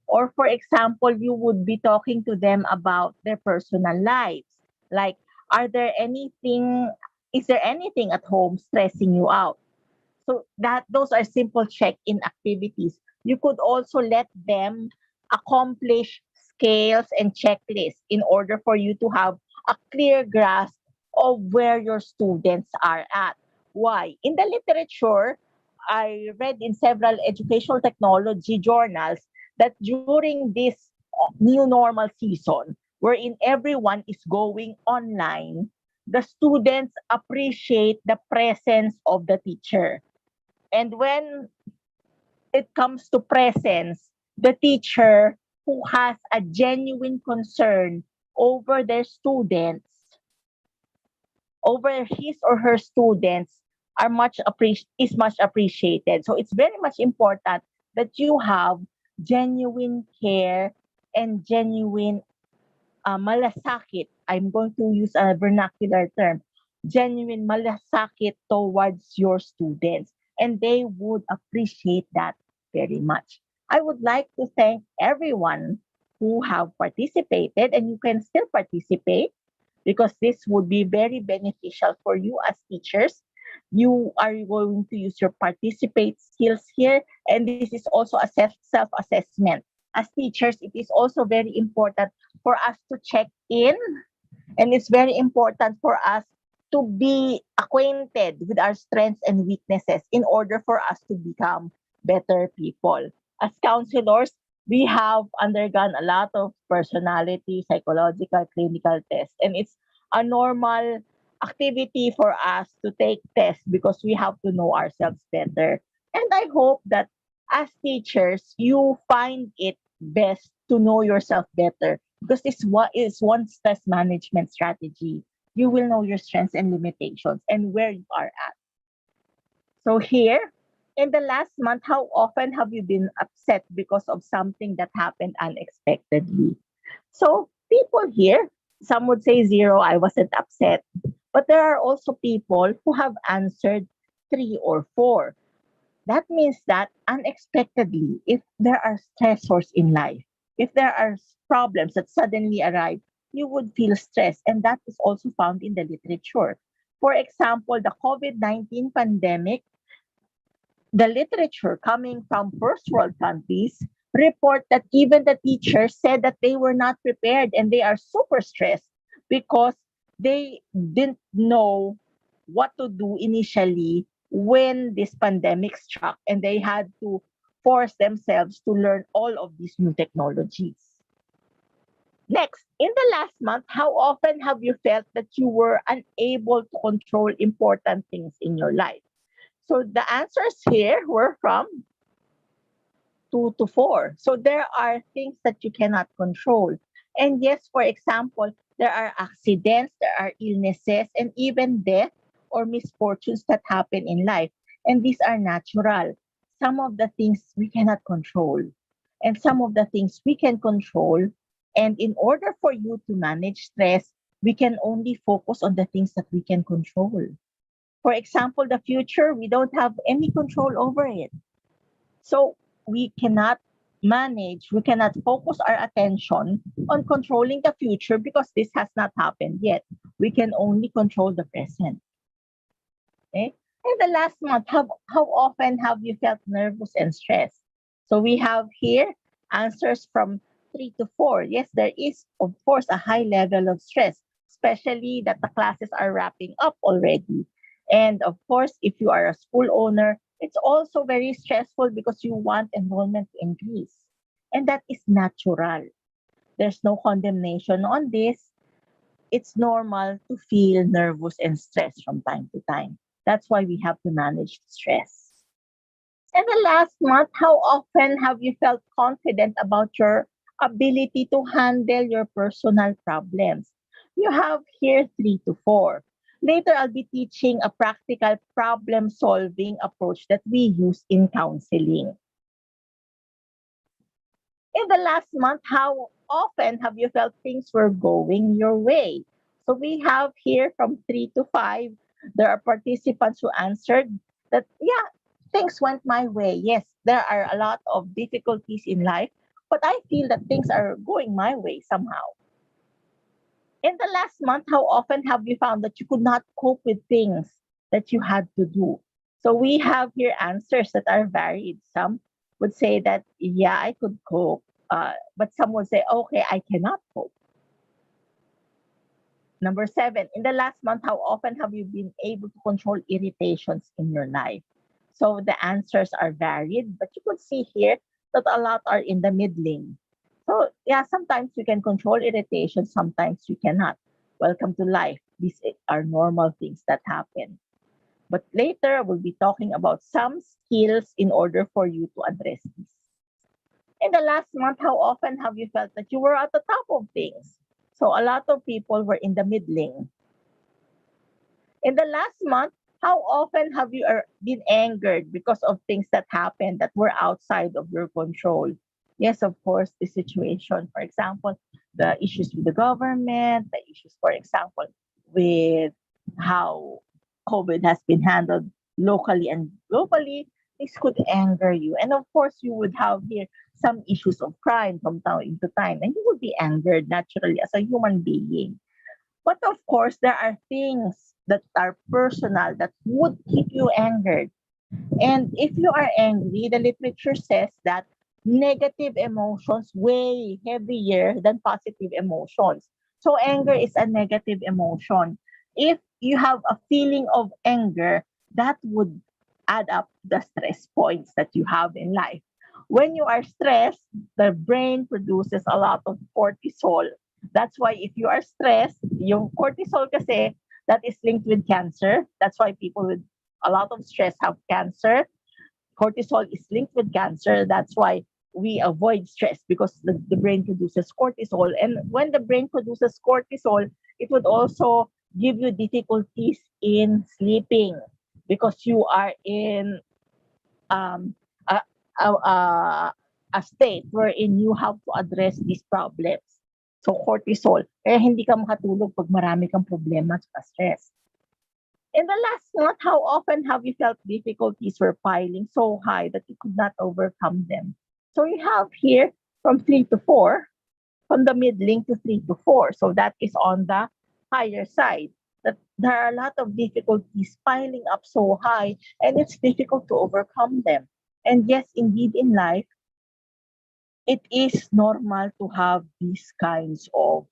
E: or for example, you would be talking to them about their personal lives. Like, is there anything at home stressing you out? So that those are simple check-in activities. You could also let them accomplish scales and checklists in order for you to have a clear grasp of where your students are at. Why? In the literature, I read in several educational technology journals that during this new normal season, wherein everyone is going online, the students appreciate the presence of the teacher. And when it comes to presence, the teacher who has a genuine concern over their students, over his or her students, is much appreciated. So it's very much important that you have genuine care and genuine malasakit. I'm going to use a vernacular term. Genuine malasakit towards your students. And they would appreciate that very much. I would like to thank everyone who have participated, and you can still participate because this would be very beneficial for you as teachers. You are going to use your participate skills here, and this is also a self assessment. As teachers, it is also very important for us to check in, and it's very important for us to be acquainted with our strengths and weaknesses in order for us to become better people. As counselors, we have undergone a lot of personality, psychological, clinical tests, and it's a normal activity for us to take tests because we have to know ourselves better. And I hope that as teachers, you find it best to know yourself better because this what is one stress management strategy. You will know your strengths and limitations and where you are at. So here, in the last month, how often have you been upset because of something that happened unexpectedly? So people here, some would say zero, I wasn't upset. But there are also people who have answered three or four. That means that unexpectedly, if there are stressors in life, if there are problems that suddenly arrive, you would feel stress. And that is also found in the literature. For example, the COVID-19 pandemic, the literature coming from first world countries report that even the teachers said that they were not prepared and they are super stressed because they didn't know what to do initially when this pandemic struck and they had to force themselves to learn all of these new technologies. Next, in the last month, how often have you felt that you were unable to control important things in your life? So the answers here were from 2 to 4. So there are things that you cannot control. And yes, for example, there are accidents, there are illnesses, and even death or misfortunes that happen in life. And these are natural. Some of the things we cannot control, and some of the things we can control. And in order for you to manage stress, we can only focus on the things that we can control. For example, the future, we don't have any control over it. So we cannot we cannot focus our attention on controlling the future because this has not happened yet. We can only control the present. Okay? And the last month, how often have you felt nervous and stressed? So we have here answers from 3 to 4. Yes, there is, of course, a high level of stress, especially that the classes are wrapping up already. And of course, if you are a school owner, it's also very stressful because you want enrollment to increase. And that is natural. There's no condemnation on this. It's normal to feel nervous and stressed from time to time. That's why we have to manage stress. And the last month, how often have you felt confident about your ability to handle your personal problems? You have here 3 to 4. Later, I'll be teaching a practical problem solving approach that we use in counseling. In the last month, how often have you felt things were going your way? So we have here from 3 to 5. There are participants who answered that, yeah, things went my way. Yes, there are a lot of difficulties in life, but I feel that things are going my way somehow. In the last month, how often have you found that you could not cope with things that you had to do? So we have here answers that are varied. Some would say that, yeah, I could cope. But some would say, okay, I cannot cope. Number 7, in the last month, how often have you been able to control irritations in your life? So the answers are varied, but you could see here that a lot are in the middling. So yeah, sometimes you can control irritation, sometimes you cannot. Welcome to life. These are normal things that happen. But later, we'll be talking about some skills in order for you to address this. In the last month, how often have you felt that you were at the top of things? So a lot of people were in the middling. In the last month, how often have you been angered because of things that happened that were outside of your control? Yes, of course, the situation, for example, the issues with the government, the issues, for example, with how COVID has been handled locally and globally. this could anger you. And of course, you would have here some issues of crime from time to time, and you would be angered naturally as a human being. But of course, there are things that are personal that would keep you angered. And if you are angry, the literature says that negative emotions weigh heavier than positive emotions. So anger is a negative emotion. If you have a feeling of anger, that would add up the stress points that you have in life. When you are stressed, the brain produces a lot of cortisol. That's why if you are stressed, yung cortisol kasi, that is linked with cancer. That's why people with a lot of stress have cancer. Cortisol is linked with cancer. That's why we avoid stress because the brain produces cortisol. And when the brain produces cortisol, it would also give you difficulties in sleeping because you are in um, a, a state wherein you have to address these problems. So cortisol. Kaya hindi ka makatulog pag marami kang problema at stress. In the last month, how often have you felt difficulties were piling so high that you could not overcome them? So you have here from 3 to 4, from the middling to 3 to 4. So that is on the higher side. That there are a lot of difficulties piling up so high, and it's difficult to overcome them. And yes, indeed, in life, it is normal to have these kinds of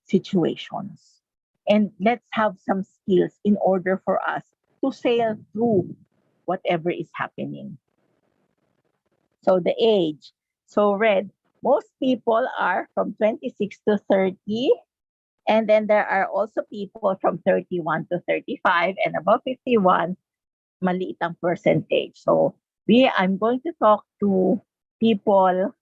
E: situations. And let's have some skills in order for us to sail through whatever is happening. So the age. So red, most people are from 26 to 30. And then there are also people from 31 to 35 and above 51, maliit ang percentage. So I'm going to talk to people.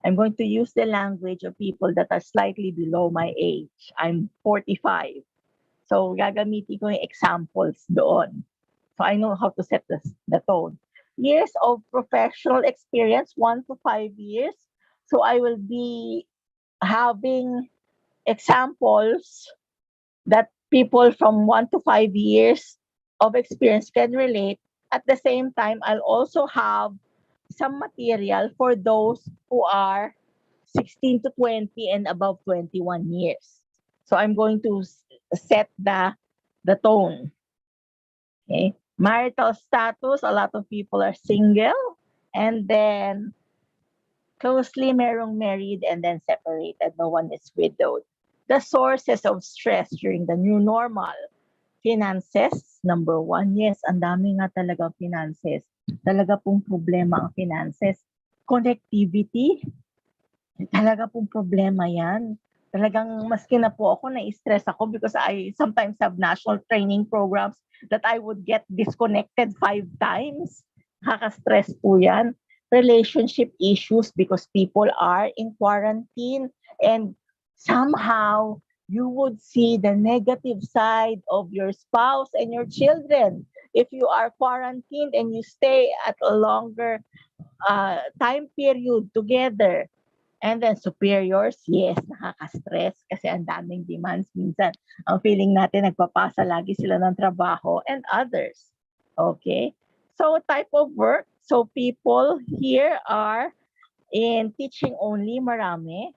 E: I'm going to use the language of people that are slightly below my age. I'm 45. So gagamitin ko yung examples doon. So I know how to set the tone. Years of professional experience, 1 to 5 years. So I will be having examples that people from 1 to 5 years of experience can relate. At the same time, I'll also have some material for those who are 16 to 20 and above 21 years. So I'm going to set the tone. Okay. Marital status, a lot of people are single. And then closely merong married and then separated. No one is widowed. The sources of stress during the new normal. Finances, number one. Yes, ang dami nga talaga finances. Talaga pong problema ang finances. Connectivity, talaga pong problema yan. Talagang maski na po ako, na-stress ako because I sometimes have national training programs that I would get disconnected 5 times. Nakaka-stress po yan. Relationship issues because people are in quarantine and somehow you would see the negative side of your spouse and your children. If you are quarantined and you stay at a longer time period together. And then superiors, yes, nakaka-stress kasi ang daming demands. Minsan, ang feeling natin nagpapasa lagi sila ng trabaho and others. Okay? So type of work. So people here are in teaching only, marami.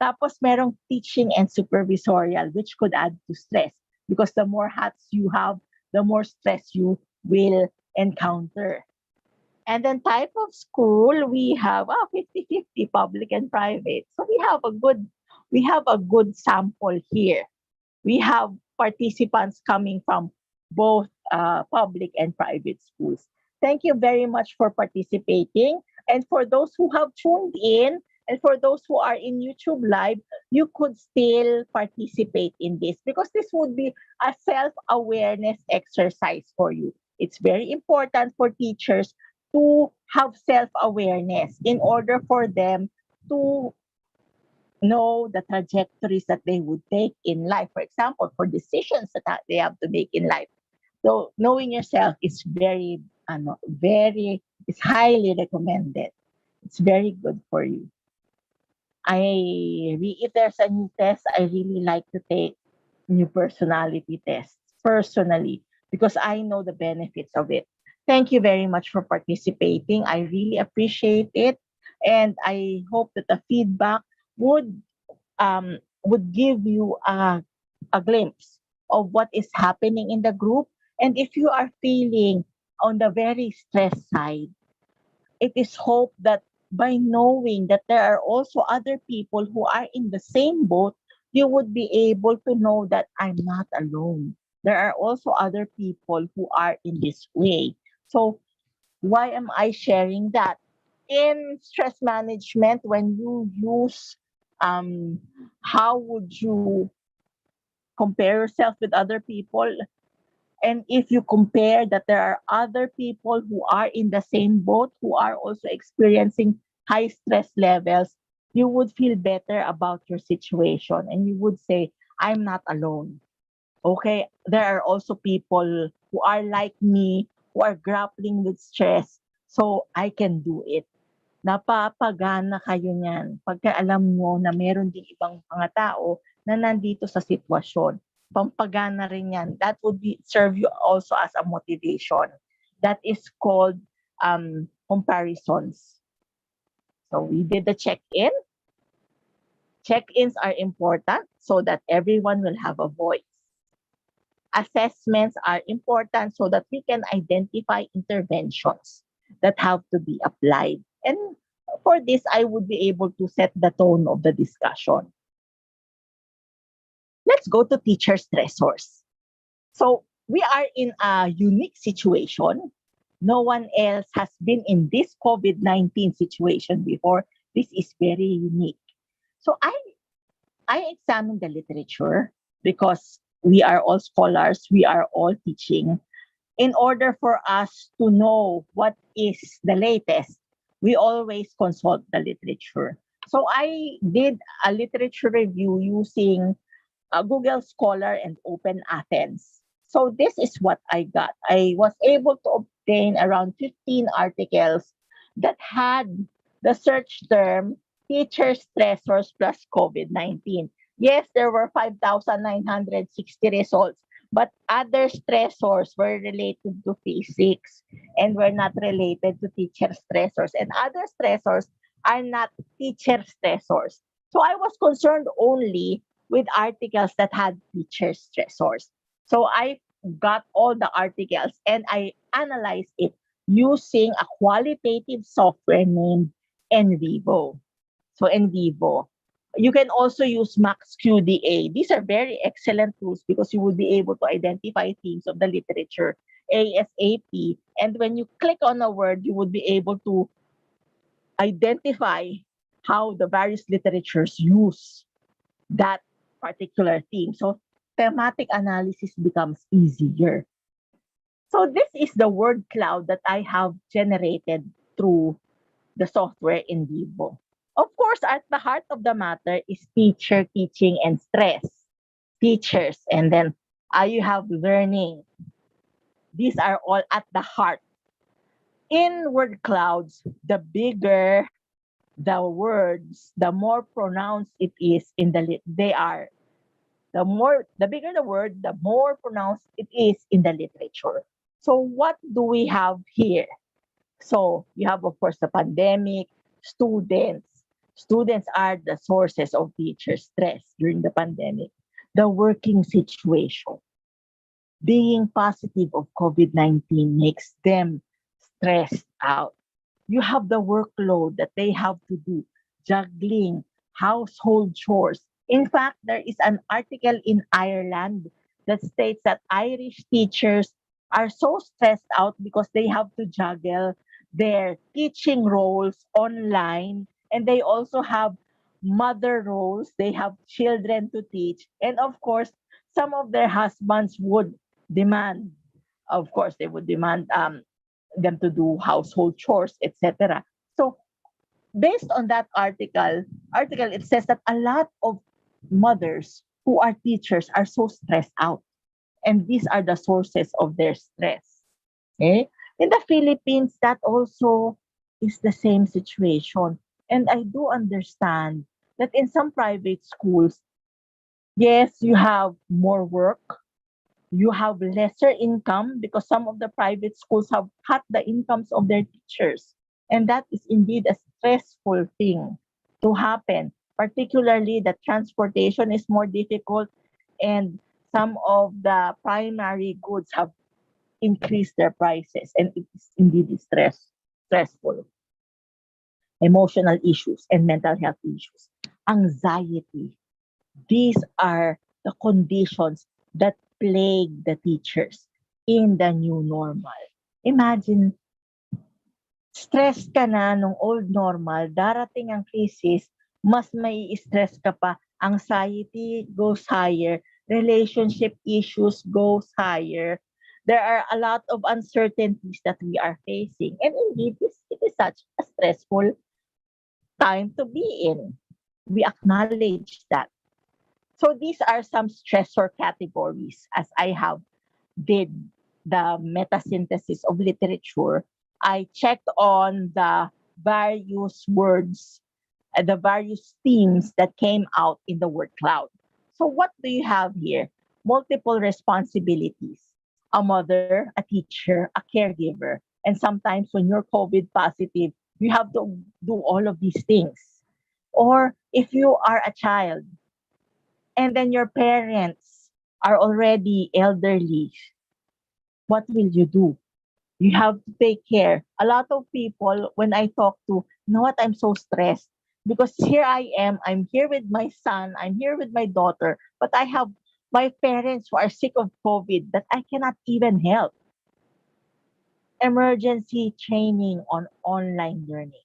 E: Tapos merong teaching and supervisorial, which could add to stress. Because the more hats you have, the more stress you will encounter. And then type of school, we have 50-50 public and private. So we have a good sample here. We have participants coming from both public and private schools. Thank you very much for participating. And for those who have tuned in, and for those who are in YouTube Live, you could still participate in this because this would be a self-awareness exercise for you. It's very important for teachers to have self-awareness in order for them to know the trajectories that they would take in life. For example, for decisions that they have to make in life. So knowing yourself is is highly recommended. It's very good for you. If there's a new test, I really like to take new personality tests personally because I know the benefits of it. Thank you very much for participating. I really appreciate it. And I hope that the feedback would give you a glimpse of what is happening in the group. And if you are feeling on the very stress side, it is hope that by knowing that there are also other people who are in the same boat, you would be able to know that I'm not alone. There are also other people who are in this way. So, why am I sharing that? In stress management, when you use how would you compare yourself with other people, and if you compare that there are other people who are in the same boat, who are also experiencing high stress levels, you would feel better about your situation and you would say, I'm not alone. Okay, there are also people who are like me, who are grappling with stress, so I can do it. Napapagana kayo niyan pagka alam mo na meron ding ibang mga tao na nandito sa sitwasyon. Pampagana rin yan. That would serve you also as a motivation. That is called comparisons. So we did the check-in. Check-ins are important so that everyone will have a voice. Assessments are important so that we can identify interventions that have to be applied. And for this, I would be able to set the tone of the discussion. Let's go to teacher stressors. So we are in a unique situation. No one else has been in this COVID-19 situation before. This is very unique. So I examined the literature because we are all scholars, we are all teaching. In order for us to know what is the latest, we always consult the literature. So I did a literature review using Google Scholar and Open Athens. So this is what I got. I was able to obtain around 15 articles that had the search term teacher stressors plus COVID-19. Yes, there were 5,960 results, but other stressors were related to physics and were not related to teacher stressors. And other stressors are not teacher stressors. So I was concerned only with articles that had teacher stressors. So I got all the articles and I analyzed it using a qualitative software named NVivo. So NVivo. You can also use MaxQDA. These are very excellent tools because you will be able to identify themes of the literature ASAP. And when you click on a word, you would be able to identify how the various literatures use that particular theme. So thematic analysis becomes easier. So this is the word cloud that I have generated through the software in Vivo. Of course, at the heart of the matter is teacher, teaching, and stress. Teachers, and then you have learning. These are all at the heart. In word clouds, the bigger the words, the more pronounced it is in they are. The bigger the word, the more pronounced it is in the literature. So what do we have here? So you have, of course, the pandemic, students. Students are the sources of teacher stress during the pandemic. The working situation. Being positive of COVID-19 makes them stressed out. You have the workload that they have to do, juggling household chores. In fact, there is an article in Ireland that states that Irish teachers are so stressed out because they have to juggle their teaching roles online, and they also have mother roles. They have children to teach. And of course, some of their husbands would demand, of course, they would demand them to do household chores, etc. So based on that article, it says that a lot of mothers who are teachers are so stressed out, and these are the sources of their stress. Okay? In the Philippines, that also is the same situation. And I do understand that in some private schools, yes, you have more work, You have lesser income because some of the private schools have cut the incomes of their teachers. And that is indeed a stressful thing to happen, particularly that transportation is more difficult and some of the primary goods have increased their prices, and it is indeed stressful. Emotional issues and mental health issues, anxiety. These are the conditions that plague the teachers in the new normal. Imagine, stress ka na nung old normal, darating ang crisis, mas may stress ka pa, anxiety goes higher, relationship issues goes higher. There are a lot of uncertainties that we are facing. And indeed, it is such a stressful time to be in. We acknowledge that. So these are some stressor categories as I have did the meta-synthesis of literature. I checked on the various words, the various themes that came out in the word cloud. So what do you have here? Multiple responsibilities. A mother, a teacher, a caregiver. And sometimes when you're COVID positive, you have to do all of these things. Or if you are a child and then your parents are already elderly, what will you do? You have to take care. A lot of people, when I talk to, you know what, I'm so stressed because here I am, I'm here with my son, I'm here with my daughter, but I have my parents who are sick of COVID that I cannot even help. Emergency training on online learning.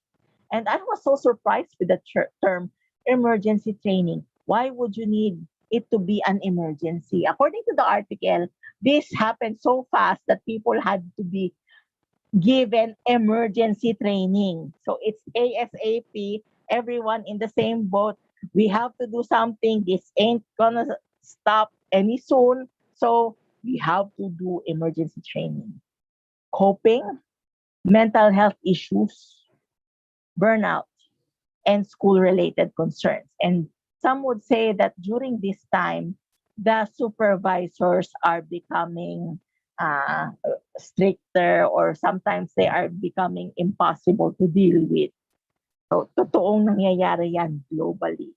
E: And I was so surprised with the term emergency training. Why would you need it to be an emergency? According to the article, this happened so fast that people had to be given emergency training. So it's ASAP, everyone in the same boat. We have to do something. This ain't gonna stop any soon. So we have to do emergency training. Coping, mental health issues, burnout, and school related concerns. And some would say that during this time, the supervisors are becoming uh, stricter or sometimes they are becoming impossible to deal with. So, totoong nangyayari yan globally.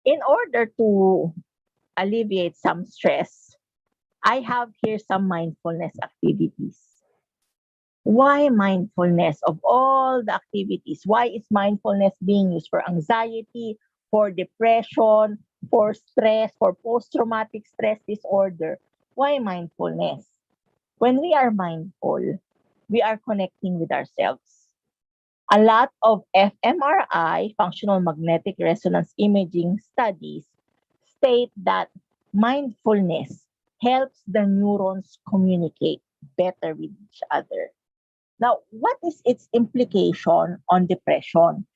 E: In order to alleviate some stress, I have here some mindfulness activities. Why mindfulness of all the activities? Why is mindfulness being used for anxiety, for depression, for stress, for post-traumatic stress disorder? Why mindfulness? When we are mindful, we are connecting with ourselves. A lot of fMRI, functional magnetic resonance imaging studies, state that mindfulness helps the neurons communicate better with each other. Now, what is its implication on depression?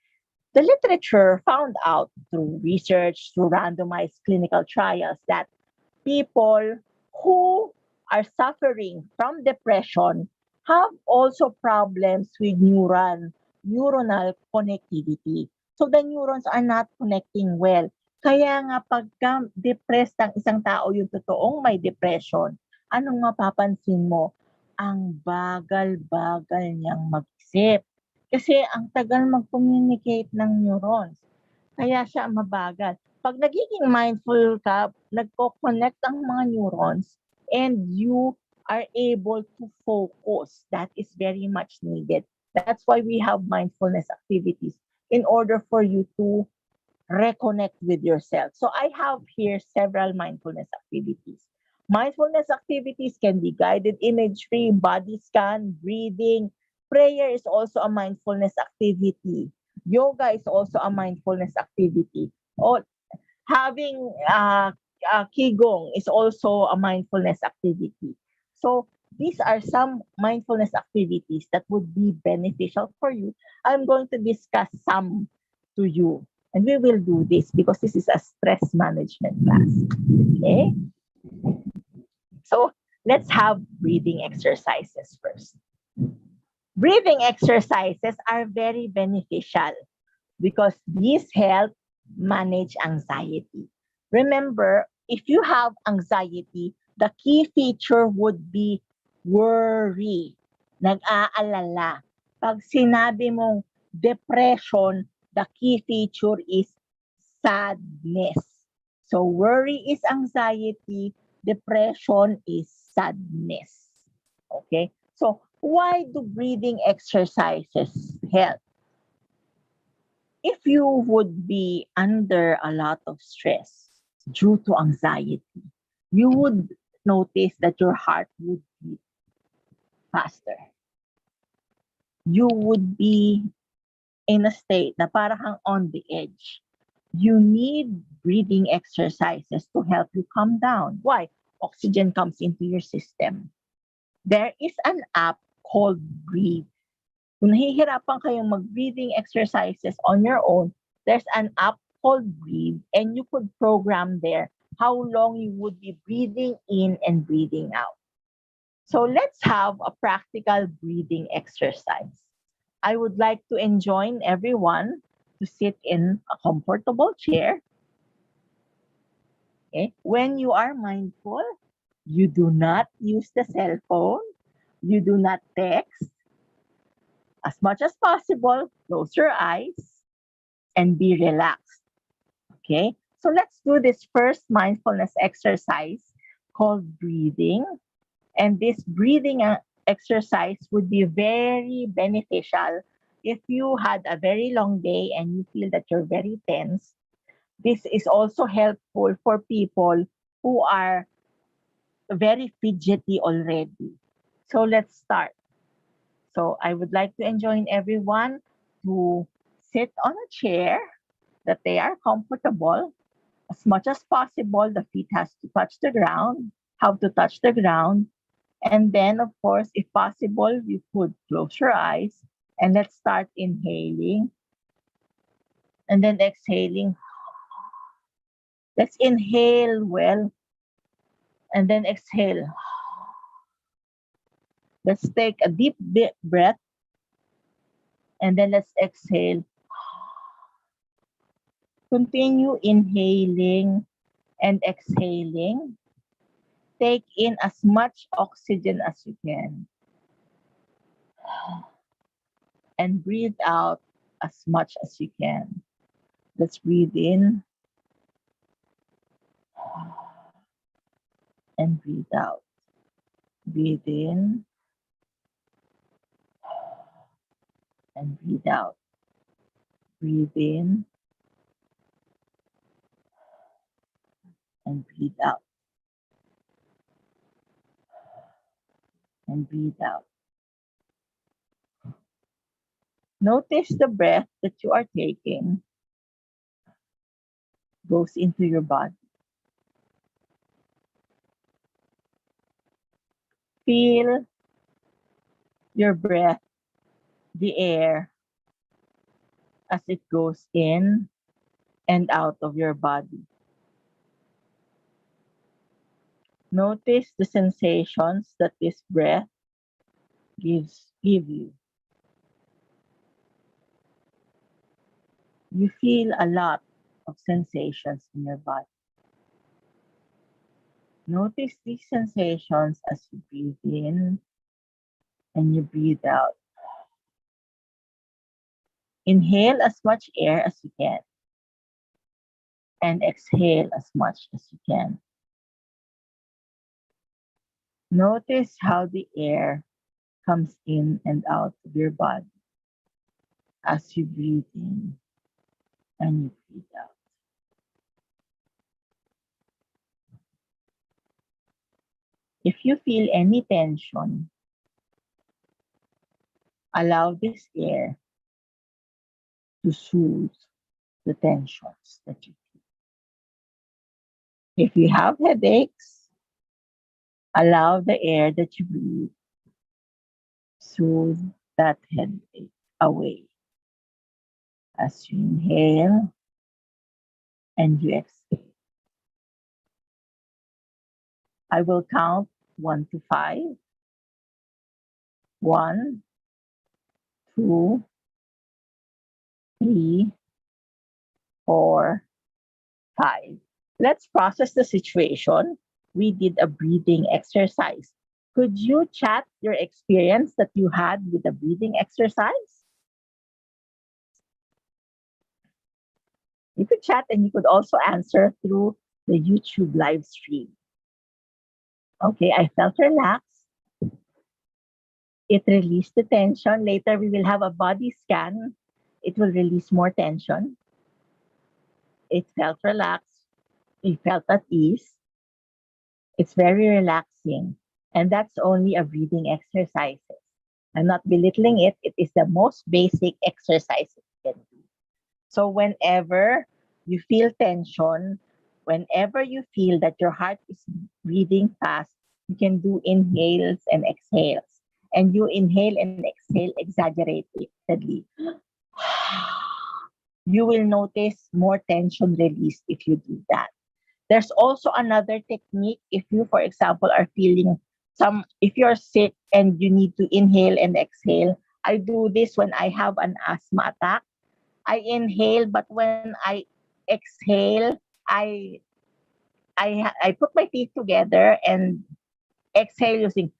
E: The literature found out through research, through randomized clinical trials, that people who are suffering from depression have also problems with neuronal connectivity. So the neurons are not connecting well. Kaya nga pagka depressed ang isang tao, yung totoong may depression, anong mapapansin mo? Ang bagal-bagal niyang mag-isip. Kasi ang tagal mag-communicate ng neurons. Kaya siya mabagal. Pag nagiging mindful ka, nagko-connect ang mga neurons and you are able to focus. That is very much needed. That's why we have mindfulness activities in order for you to reconnect with yourself. So I have here several mindfulness activities. Mindfulness activities can be guided imagery, body scan, breathing. Prayer is also a mindfulness activity. Yoga is also a mindfulness activity. Or having qigong is also a mindfulness activity. So these are some mindfulness activities that would be beneficial for you. I'm going to discuss some to you. And we will do this because this is a stress management class. Okay? So let's have breathing exercises first. Breathing exercises are very beneficial because these help manage anxiety. Remember, if you have anxiety, the key feature would be worry. Nag-aalala. Pag sinabi mong depression, the key feature is sadness. So worry is anxiety, depression is sadness. Okay? So why do breathing exercises help? If you would be under a lot of stress due to anxiety, you would notice that your heart would beat faster. You would be in a state na parang kang on the edge. You need breathing exercises to help you calm down. Why? Oxygen comes into your system. There is an app called Breathe. Kung nahihirapan kayong mag-breathing exercises on your own, there's an app called Breathe, and you could program there how long you would be breathing in and breathing out. So let's have a practical breathing exercise. I would like to enjoin everyone to sit in a comfortable chair. Okay? When you are mindful, you do not use the cell phone, you do not text. As much as possible, close your eyes and be relaxed. Okay? So let's do this first mindfulness exercise called breathing. And this breathing exercise would be very beneficial if you had a very long day and you feel that you're very tense. This is also helpful for people who are very fidgety already. So let's start. So I would like to enjoin everyone to sit on a chair that they are comfortable. As much as possible, the feet has to touch the ground, how to touch the ground. And then, of course, if possible, you could close your eyes and let's start inhaling and then exhaling. Let's inhale well and then exhale. Let's take a deep breath and then let's exhale. Continue inhaling and exhaling. Take in as much oxygen as you can and breathe out as much as you can. Let's breathe in and breathe out. Breathe in and breathe out. Breathe in and breathe out. And breathe out. Notice the breath that you are taking goes into your body. Feel your breath, the air, as it goes in and out of your body. Notice the sensations that this breath give you. You feel a lot of sensations in your body. Notice these sensations as you breathe in and you breathe out. Inhale as much air as you can and exhale as much as you can. Notice how the air comes in and out of your body as you breathe in and you breathe out. If you feel any tension, allow this air to soothe the tensions that you feel. If you have headaches, allow the air that you breathe soothe that headache away as you inhale and you exhale. I will count 1 to 5. 1, 2, 3, 4, 5. Let's process the situation. We did a breathing exercise. Could you chat your experience that you had with the breathing exercise? You could chat and you could also answer through the YouTube live stream. Okay, I felt relaxed. It released the tension. Later, we will have a body scan. It will release more tension. It felt relaxed. We felt at ease. It's very relaxing. And that's only a breathing exercise. I'm not belittling it. It is the most basic exercise you can do. So whenever you feel tension, whenever you feel that your heart is breathing fast, you can do inhales and exhales. And you inhale and exhale exaggeratedly. You will notice more tension released if you do that. There's also another technique if you, for example, are feeling if you're sick and you need to inhale and exhale. I do this when I have an asthma attack. I inhale, but when I exhale, I I put my teeth together and exhale using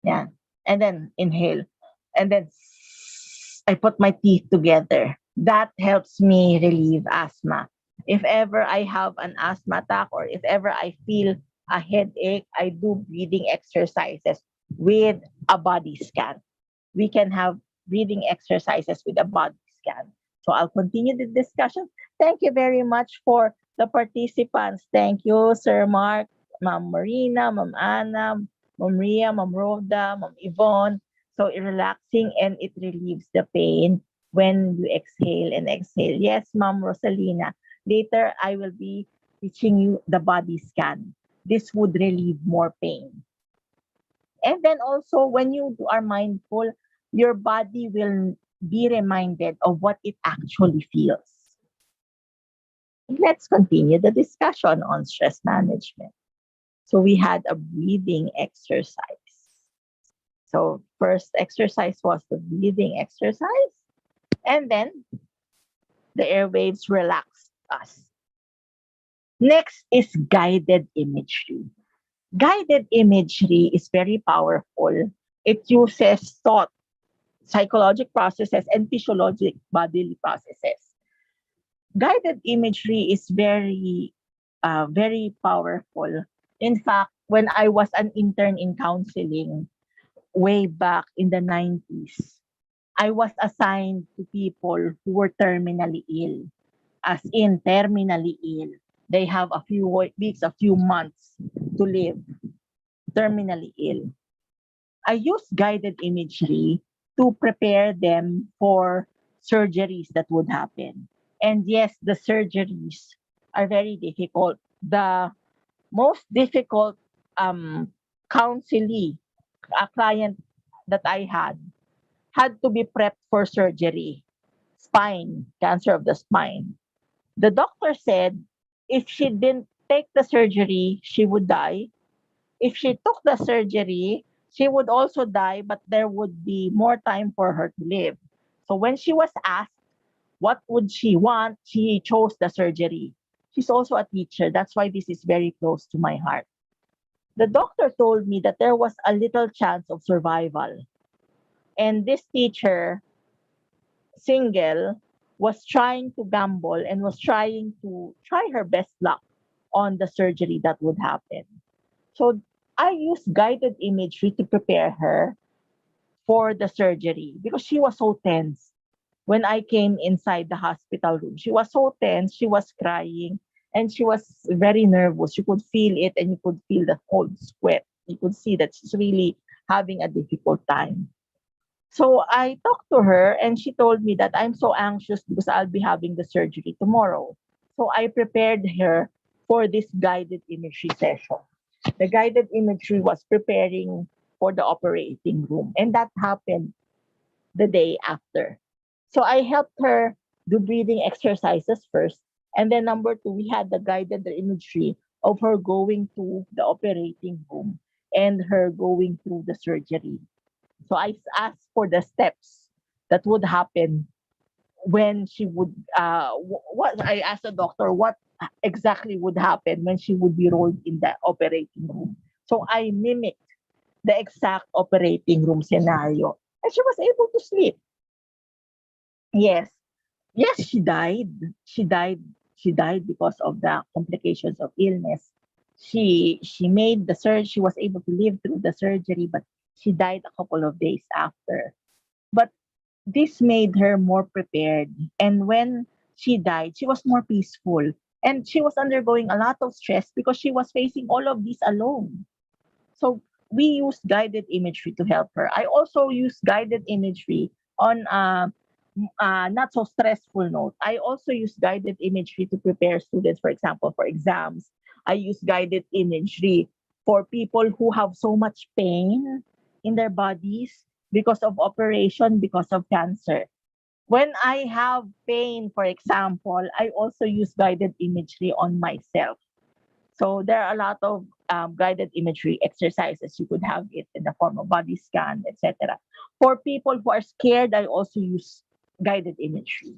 E: yeah, and then inhale, and then I put my teeth together. That helps me relieve asthma. If ever I have an asthma attack or if ever I feel a headache, I do breathing exercises with a body scan. We can have breathing exercises with a body scan. So I'll continue the discussion. Thank you very much for the participants. Thank you, Sir Mark, Ma'am Marina, Ma'am Anna, Ma'am Ria, Ma'am Rhoda, Ma'am Yvonne. So relaxing and it relieves the pain when you exhale and exhale. Yes, Ma'am Rosalina. Later, I will be teaching you the body scan. This would relieve more pain. And then also, when you are mindful, your body will be reminded of what it actually feels. Let's continue the discussion on stress management. So we had a breathing exercise. So first exercise was the breathing exercise, and then the airwaves relaxed us. Next is guided imagery. Guided imagery is very powerful. It uses thought, psychological processes, and physiologic bodily processes. Guided imagery is very powerful. In fact, when I was an intern in counseling way back in the 90s, I was assigned to people who were terminally ill, as in terminally ill. They have a few weeks, a few months to live, terminally ill. I use guided imagery to prepare them for surgeries that would happen. And yes, the surgeries are very difficult. The most difficult counselee, a client that I had to be prepped for surgery, spine, cancer of the spine. The doctor said if she didn't take the surgery, she would die. If she took the surgery, she would also die, but there would be more time for her to live. So when she was asked what would she want, she chose the surgery. She's also a teacher. That's why this is very close to my heart. The doctor told me that there was a little chance of survival. And this teacher, single, was trying to gamble and was trying to try her best luck on the surgery that would happen. So I used guided imagery to prepare her for the surgery because she was so tense. When I came inside the hospital room, she was so tense, she was crying, and she was very nervous. You could feel it and you could feel the cold sweat. You could see that she's really having a difficult time. So I talked to her and she told me that I'm so anxious because I'll be having the surgery tomorrow. So I prepared her for this guided imagery session. The guided imagery was preparing for the operating room, and that happened the day after. So I helped her do breathing exercises first. And then number two, we had the guided imagery of her going to the operating room and her going through the surgery. So I asked for the steps that would happen when she would what I asked the doctor what exactly would happen when she would be rolled in the operating room. So I mimicked the exact operating room scenario, and she was able to sleep. Yes, yes, she died. She died. She died because of the complications of illness. She made the surgery. She was able to live through the surgery, but she died a couple of days after. But this made her more prepared. And when she died, she was more peaceful. And she was undergoing a lot of stress because she was facing all of this alone. So we used guided imagery to help her. I also use guided imagery on not so stressful note. I also use guided imagery to prepare students, for example, for exams. I use guided imagery for people who have so much pain in their bodies because of operation, because of cancer. When I have pain, for example, I also use guided imagery on myself. So there are a lot of guided imagery exercises. You could have it in the form of body scan, etc. For people who are scared, I also use guided imagery.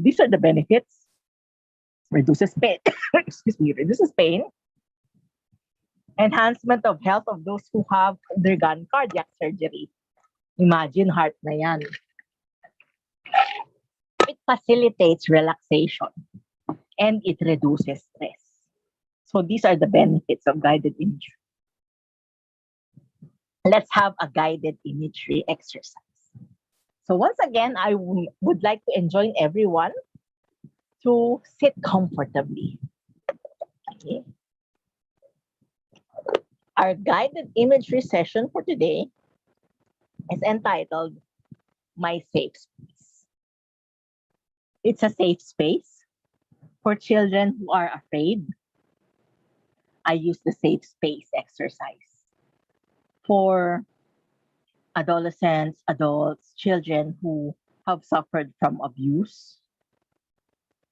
E: These are the benefits. Reduces pain. Excuse me. Reduces pain. Enhancement of health of those who have undergone cardiac surgery. Imagine heart na yan. It facilitates relaxation and it reduces stress. So these are the benefits of guided imagery. Let's have a guided imagery exercise. So once again, I would like to enjoin everyone to sit comfortably. Okay. Our guided imagery session for today is entitled My Safe Space. It's a safe space for children who are afraid. I use the safe space exercise. For adolescents, adults, children who have suffered from abuse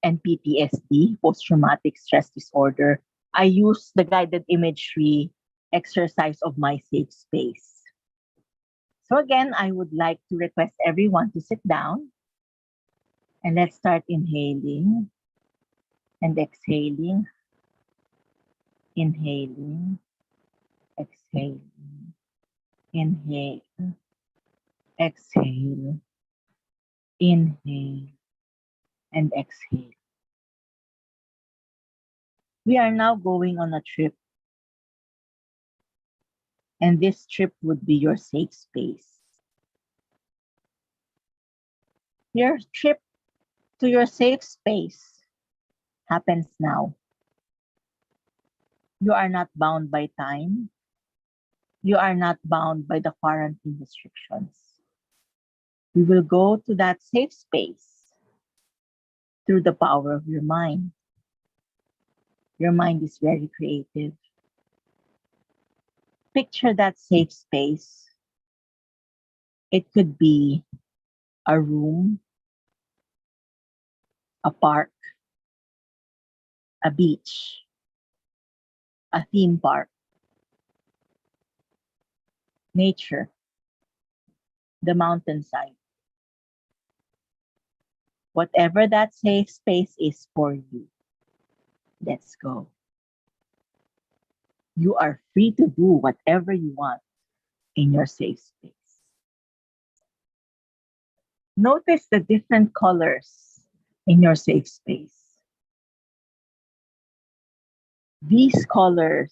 E: and PTSD, post traumatic stress disorder, I use the guided imagery exercise of my safe space. So, again, I would like to request everyone to sit down and let's start inhaling and exhaling, inhaling, exhaling, inhale, exhale, inhale, and exhale. We are now going on a trip, and this trip would be your safe space. Your trip to your safe space happens now. You are not bound by time. You are not bound by the quarantine restrictions. We will go to that safe space through the power of your mind. Your mind is very creative. Picture that safe space. It could be a room, a park, a beach, a theme park, nature, the mountainside. Whatever that safe space is for you, let's go. You are free to do whatever you want in your safe space. Notice the different colors in your safe space. These colors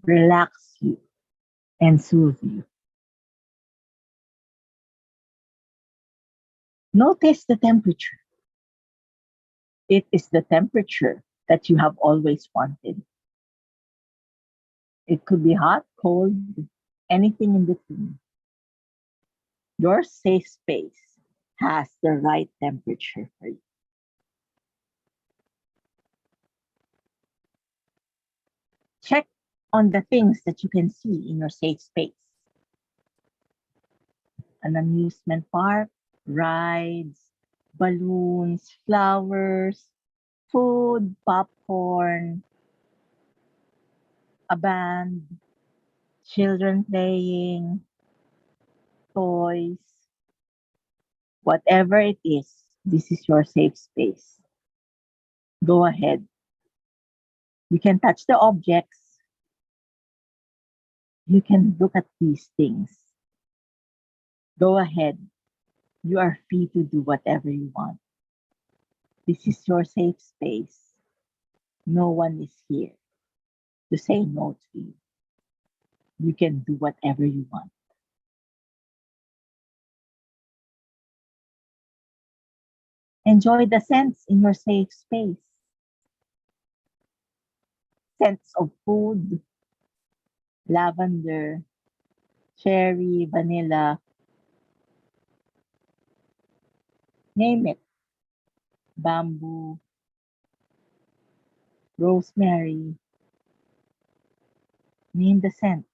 E: relax you and soothe you. Notice the temperature. It is the temperature that you have always wanted. It could be hot, cold, anything in between. Your safe space has the right temperature for you. Check on the things that you can see in your safe space. An amusement park, rides, balloons, flowers, food, popcorn, a band, children playing, toys. Whatever it is, this is your safe space. Go ahead. You can touch the objects. You can look at these things. Go ahead. You are free to do whatever you want. This is your safe space. No one is here to say no to you. You can do whatever you want. Enjoy the scents in your safe space. Scents of food, lavender, cherry, vanilla, name it. Bamboo, rosemary, name the scent.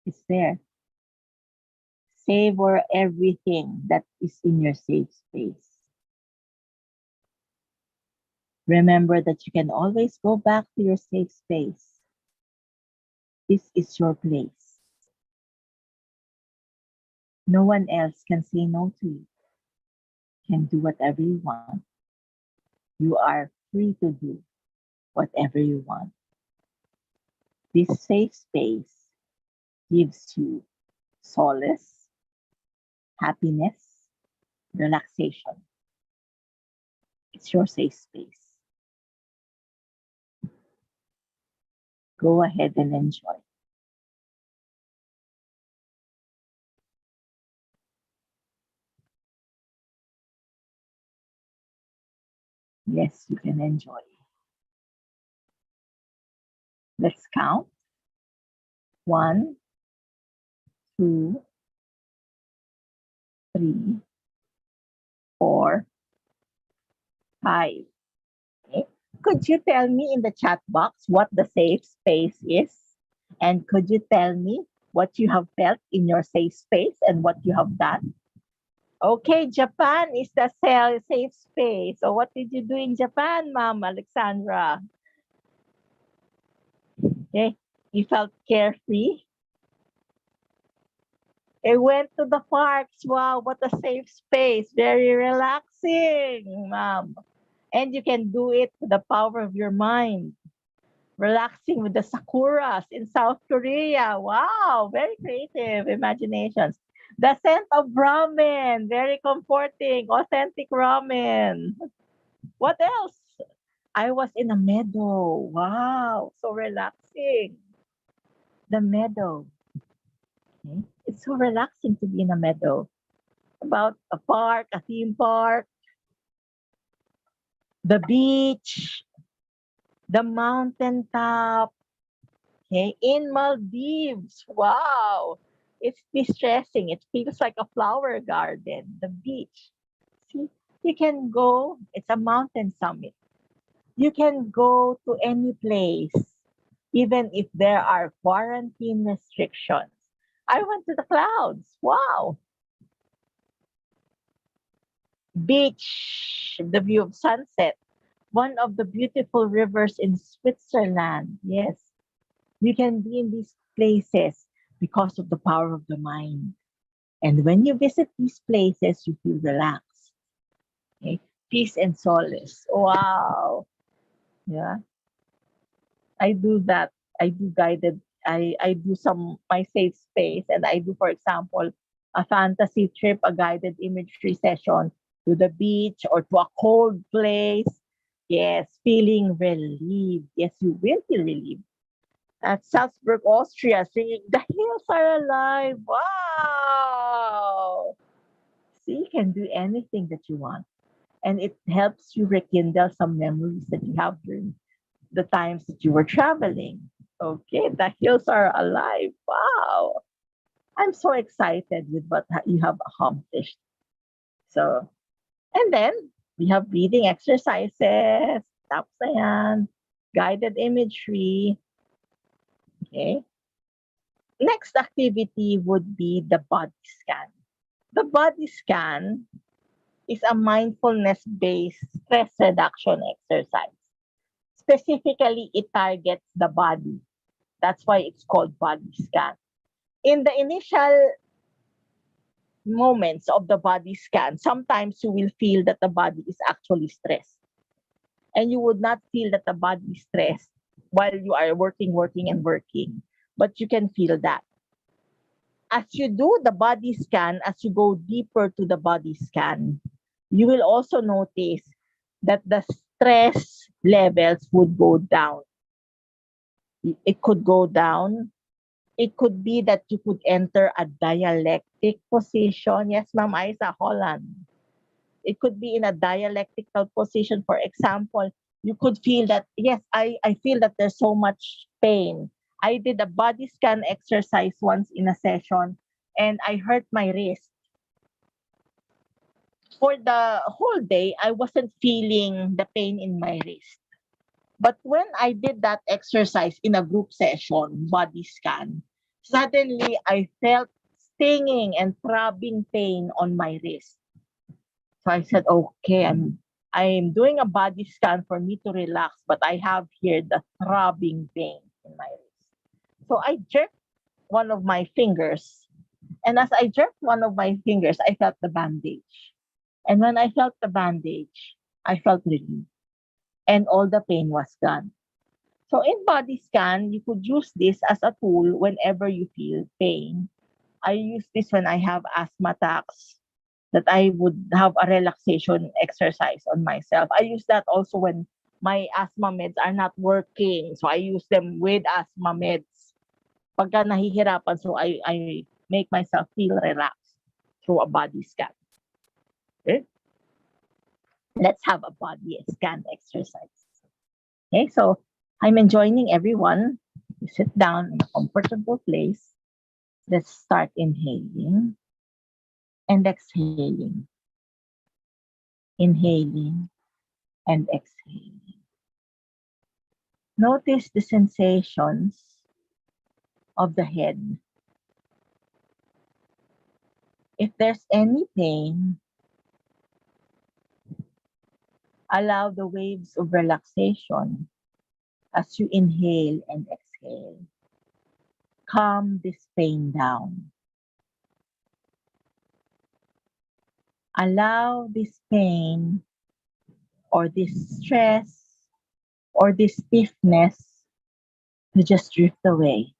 E: It's there. Savor everything that is in your safe space. Remember that you can always go back to your safe space. This is your place. No one else can say no to you. You can do whatever you want. You are free to do whatever you want. This safe space gives you solace, happiness, relaxation. It's your safe space. Go ahead and enjoy. Yes, you can enjoy. Let's count. 1, 2, 3, 4, 5. Okay. Could you tell me in the chat box what the safe space is? And could you tell me what you have felt in your safe space and what you have done? Okay, Japan is the safe space. So what did you do in Japan, Ma'am Alexandra? Okay, you felt carefree. I went to the parks. Wow, what a safe space. Very relaxing, Ma'am. And you can do it with the power of your mind. Relaxing with the sakuras in South Korea. Wow, very creative imaginations. The scent of ramen, very comforting, authentic ramen. What else? I was in a meadow. Wow, so relaxing. The meadow. Okay. It's so relaxing to be in a meadow. About a park, a theme park, the beach, the mountaintop. Okay, in Maldives. Wow. It's distressing. It feels like a flower garden, the beach. See, you can go, it's a mountain summit. You can go to any place, even if there are quarantine restrictions. I went to the clouds. Wow. Beach, the view of sunset, one of the beautiful rivers in Switzerland. Yes, you can be in these places because of the power of the mind. And when you visit these places, you feel relaxed. Okay? Peace and solace. Wow. Yeah. I do that. I do guided. I do some my safe space, and I do, for example, a fantasy trip, a guided imagery session to the beach or to a cold place. Yes, feeling relieved. Yes, you will feel relieved. At Salzburg, Austria, singing "The Hills Are Alive." Wow! See, you can do anything that you want, and it helps you rekindle some memories that you have during the times that you were traveling. Okay, the hills are alive. Wow. I'm so excited with what you have accomplished. So, and then we have breathing exercises, tapos na yan, guided imagery. Okay. Next activity would be the body scan. The body scan is a mindfulness based stress reduction exercise. Specifically, it targets the body. That's why it's called body scan. In the initial moments of the body scan, sometimes you will feel that the body is actually stressed. And you would not feel that the body is stressed while you are working, working, and working. But you can feel that. As you do the body scan, as you go deeper to the body scan, you will also notice that the stress levels would go down. It could go down. It could be that you could enter a dialectic position. Yes, Ma'am Isa, Holland. It could be in a dialectical position. For example, you could feel that, yes, I feel that there's so much pain. I did a body scan exercise once in a session and I hurt my wrist. For the whole day, I wasn't feeling the pain in my wrist. But when I did that exercise in a group session, body scan, suddenly I felt stinging and throbbing pain on my wrist. So I said, okay, I'm doing a body scan for me to relax, but I have here the throbbing pain in my wrist. So I jerked one of my fingers. And as I jerked one of my fingers, I felt the bandage. And when I felt the bandage, I felt relief. And all the pain was gone. So in body scan, you could use this as a tool whenever you feel pain. I use this when I have asthma attacks, that I would have a relaxation exercise on myself. I use that also when my asthma meds are not working. So I use them with asthma meds. Pagka nahihirapan, so I make myself feel relaxed through a body scan. Okay? Let's have a body scan exercise. Okay, so I'm enjoining everyone to sit down in a comfortable place. Let's start inhaling and exhaling. Inhaling and exhaling. Notice the sensations of the head. If there's any pain, allow the waves of relaxation as you inhale and exhale. Calm this pain down. Allow this pain or this stress or this stiffness to just drift away.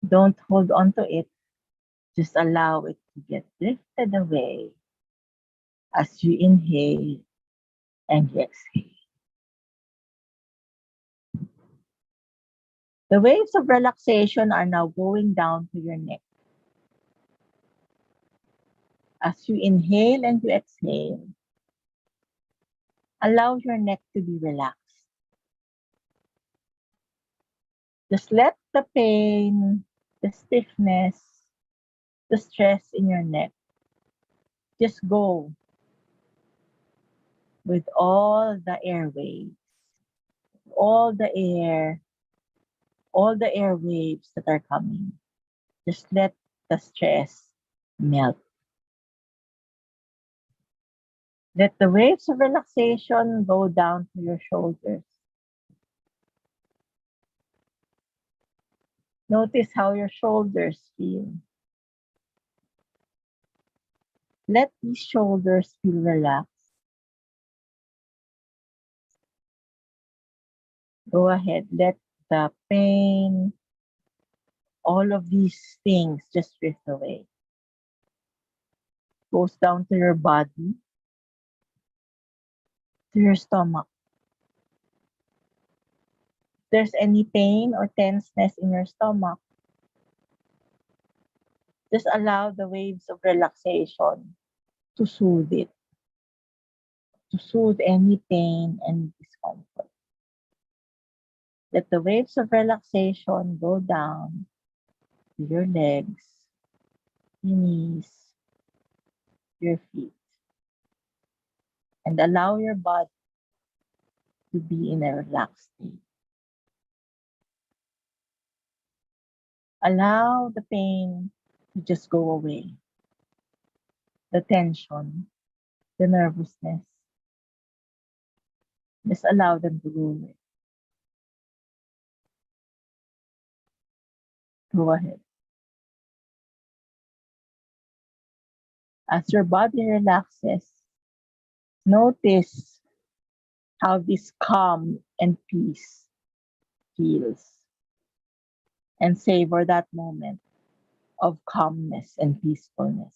E: Don't hold on to it. Just allow it to get drifted away as you inhale and you exhale. The waves of relaxation are now going down to your neck. As you inhale and you exhale, allow your neck to be relaxed. Just let the pain, the stiffness, the stress in your neck just go with all the airwaves, all the air, all the airwaves that are coming. Just let the stress melt. Let the waves of relaxation go down to your shoulders. Notice how your shoulders feel. Let these shoulders feel relaxed. Go ahead, let the pain, all of these things just drift away. Goes down to your body, to your stomach. If there's any pain or tenseness in your stomach, just allow the waves of relaxation to soothe it, to soothe any pain and discomfort. Let the waves of relaxation go down to your legs, your knees, your feet, and allow your body to be in a relaxed state. Allow the pain to just go away. The tension, the nervousness, just allow them to go away. Go ahead. As your body relaxes, notice how this calm and peace feels, and savor that moment of calmness and peacefulness.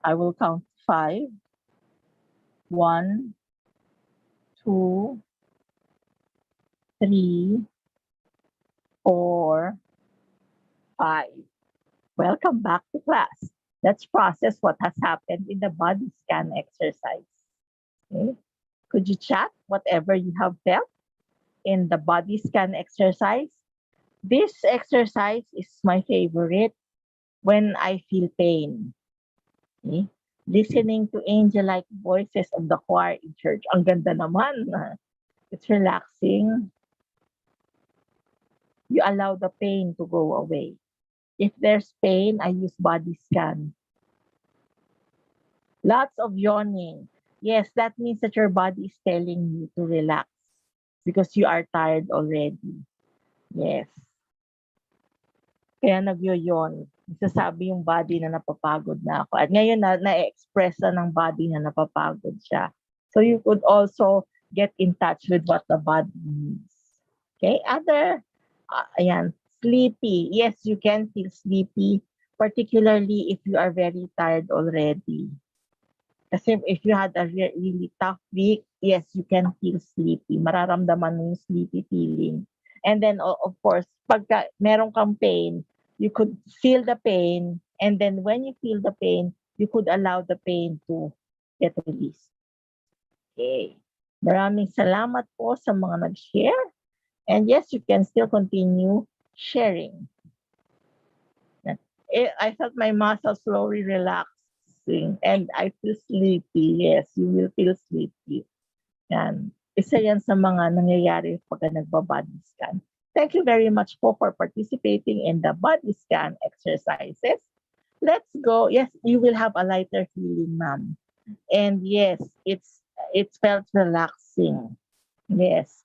E: I will count 5. 1, 2, 3, 4, 5. Welcome back to class. Let's process what has happened in the body scan exercise. Okay? Could you chat whatever you have felt in the body scan exercise? This exercise is my favorite when I feel pain. Okay? Listening to angel-like voices of the choir in church. Ang ganda naman. It's relaxing. You allow the pain to go away. If there's pain, I use body scan. Lots of yawning. Yes, that means that your body is telling you to relax because you are tired already. Yes. Kaya nagyo-yawn. Nagsasabi yung body na napapagod na ako. At ngayon na-express na ng body na napapagod siya. So you could also get in touch with what the body needs. Okay? Other, ayan, sleepy. Yes, you can feel sleepy, particularly if you are very tired already. Kasi if you had a really tough week, yes, you can feel sleepy. Mararamdaman mo yung sleepy feeling. And then, of course, pagka meron kang pain, you could feel the pain. And then when you feel the pain, you could allow the pain to get released. Okay. Maraming salamat po sa mga nag-share. And yes, you can still continue sharing. I felt my muscles slowly relaxing and I feel sleepy. Yes, you will feel sleepy. Yan. Isa yan sa mga nangyayari pag nagbabody scan. Thank you very much po for participating in the body scan exercises. Let's go. Yes, you will have a lighter feeling, ma'am. And yes, it felt relaxing. Yes.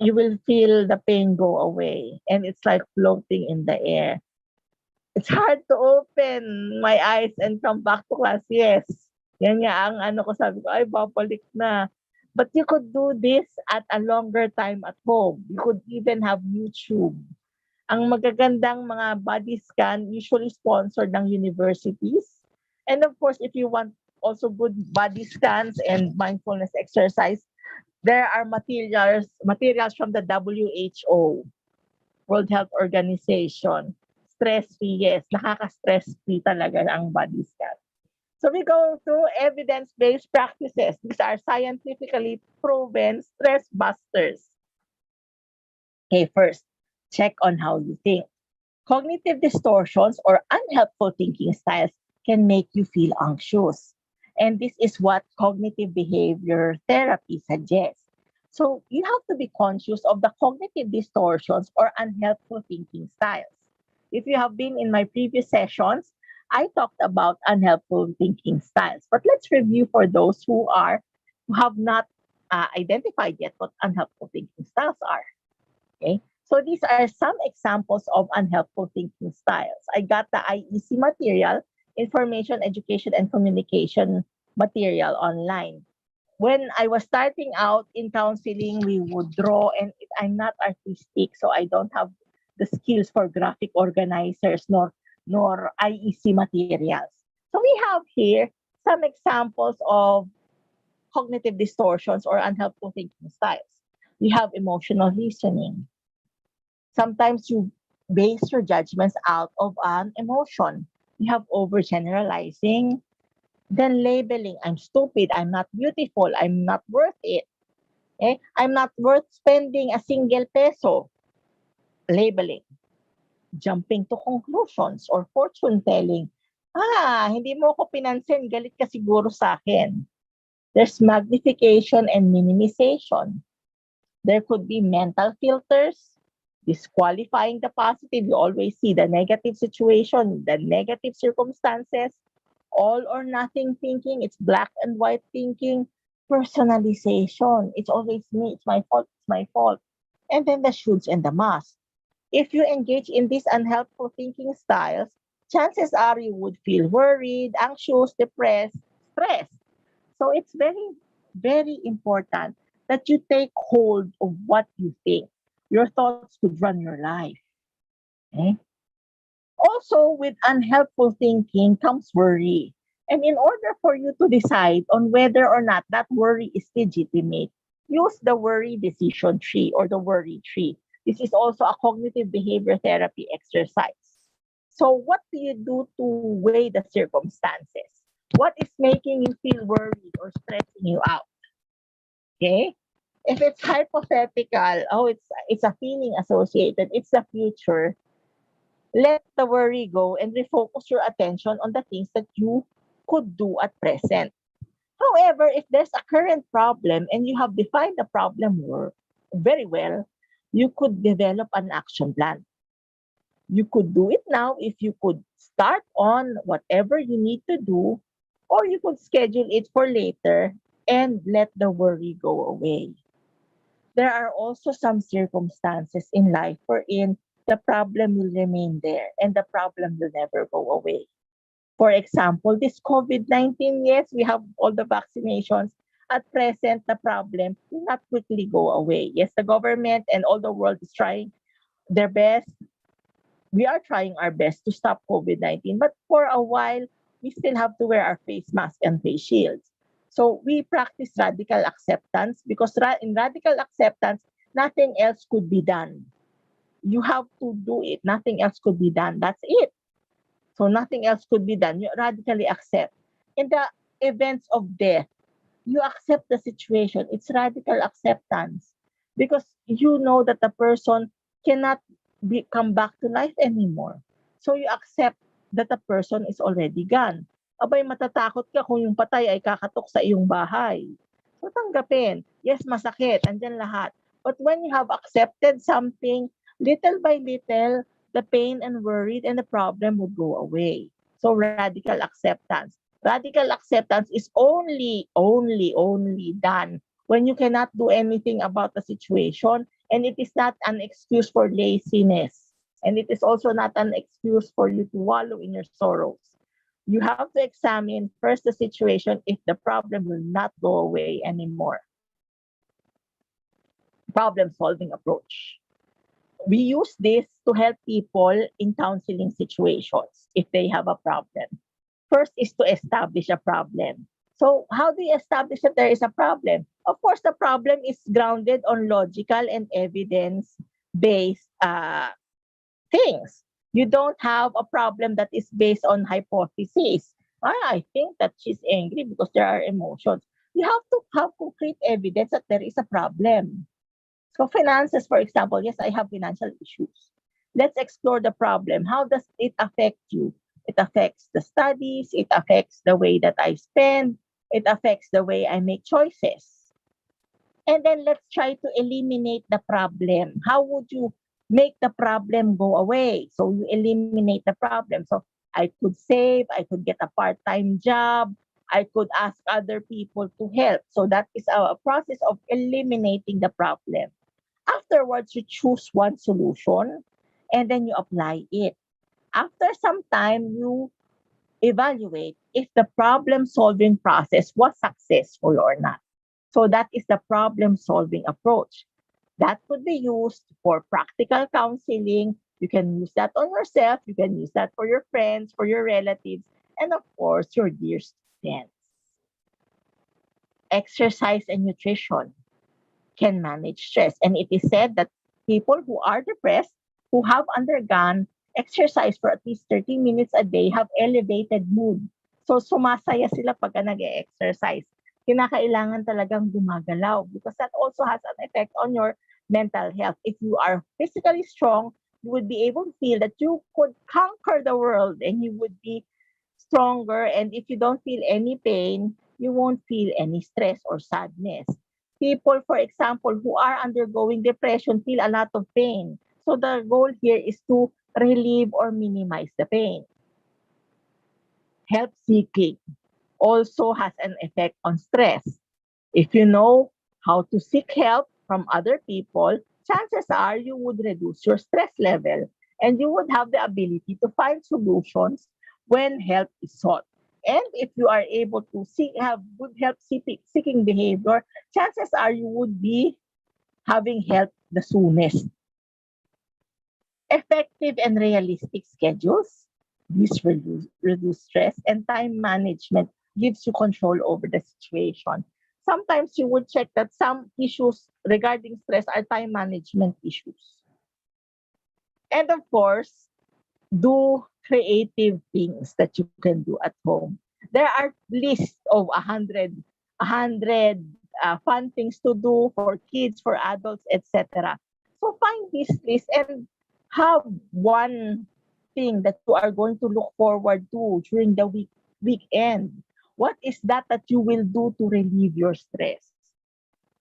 E: You will feel the pain go away and it's like floating in the air. It's hard to open my eyes and come back to class. Yes. Yan nga ang ano ko, sabi ko, ay, babalik na. But you could do this at a longer time at home. You could even have YouTube. Ang magagandang mga body scan, usually sponsored ng universities. And of course, if you want also good body scans and mindfulness exercise, there are materials from the WHO, World Health Organization. Stress-free, yes. Nakaka-stress-free talaga ang body scan. So we go through evidence-based practices. These are scientifically proven stress busters. Okay, first, check on how you think. Cognitive distortions or unhelpful thinking styles can make you feel anxious. And this is what cognitive behavior therapy suggests. So you have to be conscious of the cognitive distortions or unhelpful thinking styles. If you have been in my previous sessions, I talked about unhelpful thinking styles. But let's review for those who have not identified yet what unhelpful thinking styles are. Okay, so these are some examples of unhelpful thinking styles. I got the IEC material, Information, Education, and Communication material online. When I was starting out in counseling, we would draw, and I'm not artistic, so I don't have the skills for graphic organizers nor IEC materials. So we have here some examples of cognitive distortions or unhelpful thinking styles. We have emotional reasoning. Sometimes you base your judgments out of an emotion. You have overgeneralizing, then labeling. I'm stupid, I'm not beautiful, I'm not worth it. Okay? I'm not worth spending a single peso. Labeling. Jumping to conclusions or fortune telling. Hindi mo ako pinansin, galit ka siguro sa akin. There's magnification and minimization. There could be mental filters, disqualifying the positive. You always see the negative situation, the negative circumstances, all or nothing thinking. It's black and white thinking. Personalization. It's always me. It's my fault. It's my fault. And then the shoulds and the must. If you engage in these unhelpful thinking styles, chances are you would feel worried, anxious, depressed, stressed. So it's very, very important that you take hold of what you think. Your thoughts could run your life. Okay? Also, with unhelpful thinking comes worry. And in order for you to decide on whether or not that worry is legitimate, use the worry decision tree or the worry tree. This is also a cognitive behavior therapy exercise. So, what do you do to weigh the circumstances? What is making you feel worried or stressing you out? Okay? If it's hypothetical, oh, it's a feeling associated, it's the future, let the worry go and refocus your attention on the things that you could do at present. However, if there's a current problem and you have defined the problem very well, you could develop an action plan. You could do it now if you could start on whatever you need to do, or you could schedule it for later and let the worry go away. There are also some circumstances in life wherein the problem will remain there and the problem will never go away. For example, this COVID 19, yes, we have all the vaccinations. At present, the problem will not quickly go away. Yes, the government and all the world is trying their best. We are trying our best to stop COVID 19, but for a while, we still have to wear our face mask and face shields. So we practice radical acceptance because in radical acceptance, nothing else could be done. You have to do it. Nothing else could be done. That's it. So nothing else could be done. You radically accept. In the events of death, you accept the situation. It's radical acceptance because you know that the person cannot come back to life anymore. So you accept that the person is already gone. Abay, matatakot ka kung yung patay ay kakatok sa iyong bahay. So tanggapin. Yes, masakit. Andyan lahat. But when you have accepted something, little by little, the pain and worry and the problem would go away. So radical acceptance. Radical acceptance is only done when you cannot do anything about the situation, and it is not an excuse for laziness. And it is also not an excuse for you to wallow in your sorrows. You have to examine first the situation if the problem will not go away anymore. Problem solving approach. We use this to help people in counseling situations if they have a problem. First is to establish a problem. So, how do you establish that there is a problem? Of course, the problem is grounded on logical and evidence based things. You don't have a problem that is based on hypotheses. I think that she's angry because there are emotions. You have to have concrete evidence that there is a problem. So finances, for example, yes, I have financial issues. Let's explore the problem. How does it affect you? It affects the studies. It affects the way that I spend. It affects the way I make choices. And then let's try to eliminate the problem. How would you make the problem go away? So you eliminate the problem. So I could save, I could get a part-time job, I could ask other people to help. So that is a process of eliminating the problem. Afterwards, you choose one solution and then you apply it. After some time, you evaluate if the problem solving process was successful or not. So that is the problem solving approach. That could be used for practical counseling. You can use that on yourself. You can use that for your friends, for your relatives, and of course, your dear students. Exercise and nutrition can manage stress. And it is said that people who are depressed, who have undergone exercise for at least 30 minutes a day, have elevated mood. So sumasaya sila pagka nag-exercise. Kinakailangan talagang gumagalaw because that also has an effect on your mental health. If you are physically strong, you would be able to feel that you could conquer the world and you would be stronger. And if you don't feel any pain, you won't feel any stress or sadness. People, for example, who are undergoing depression feel a lot of pain. So the goal here is to relieve or minimize the pain. Help seeking also has an effect on stress. If you know how to seek help from other people, chances are you would reduce your stress level and you would have the ability to find solutions when help is sought. And if you are able to have good seeking behavior, chances are you would be having help the soonest. Effective and realistic schedules, these reduce stress, and time management gives you control over the situation. Sometimes you would check that some issues regarding stress are time management issues. And of course, do creative things that you can do at home. There are lists of a hundred fun things to do for kids, for adults, etc. So find this list and have one thing that you are going to look forward to during the weekend. What is that you will do to relieve your stress?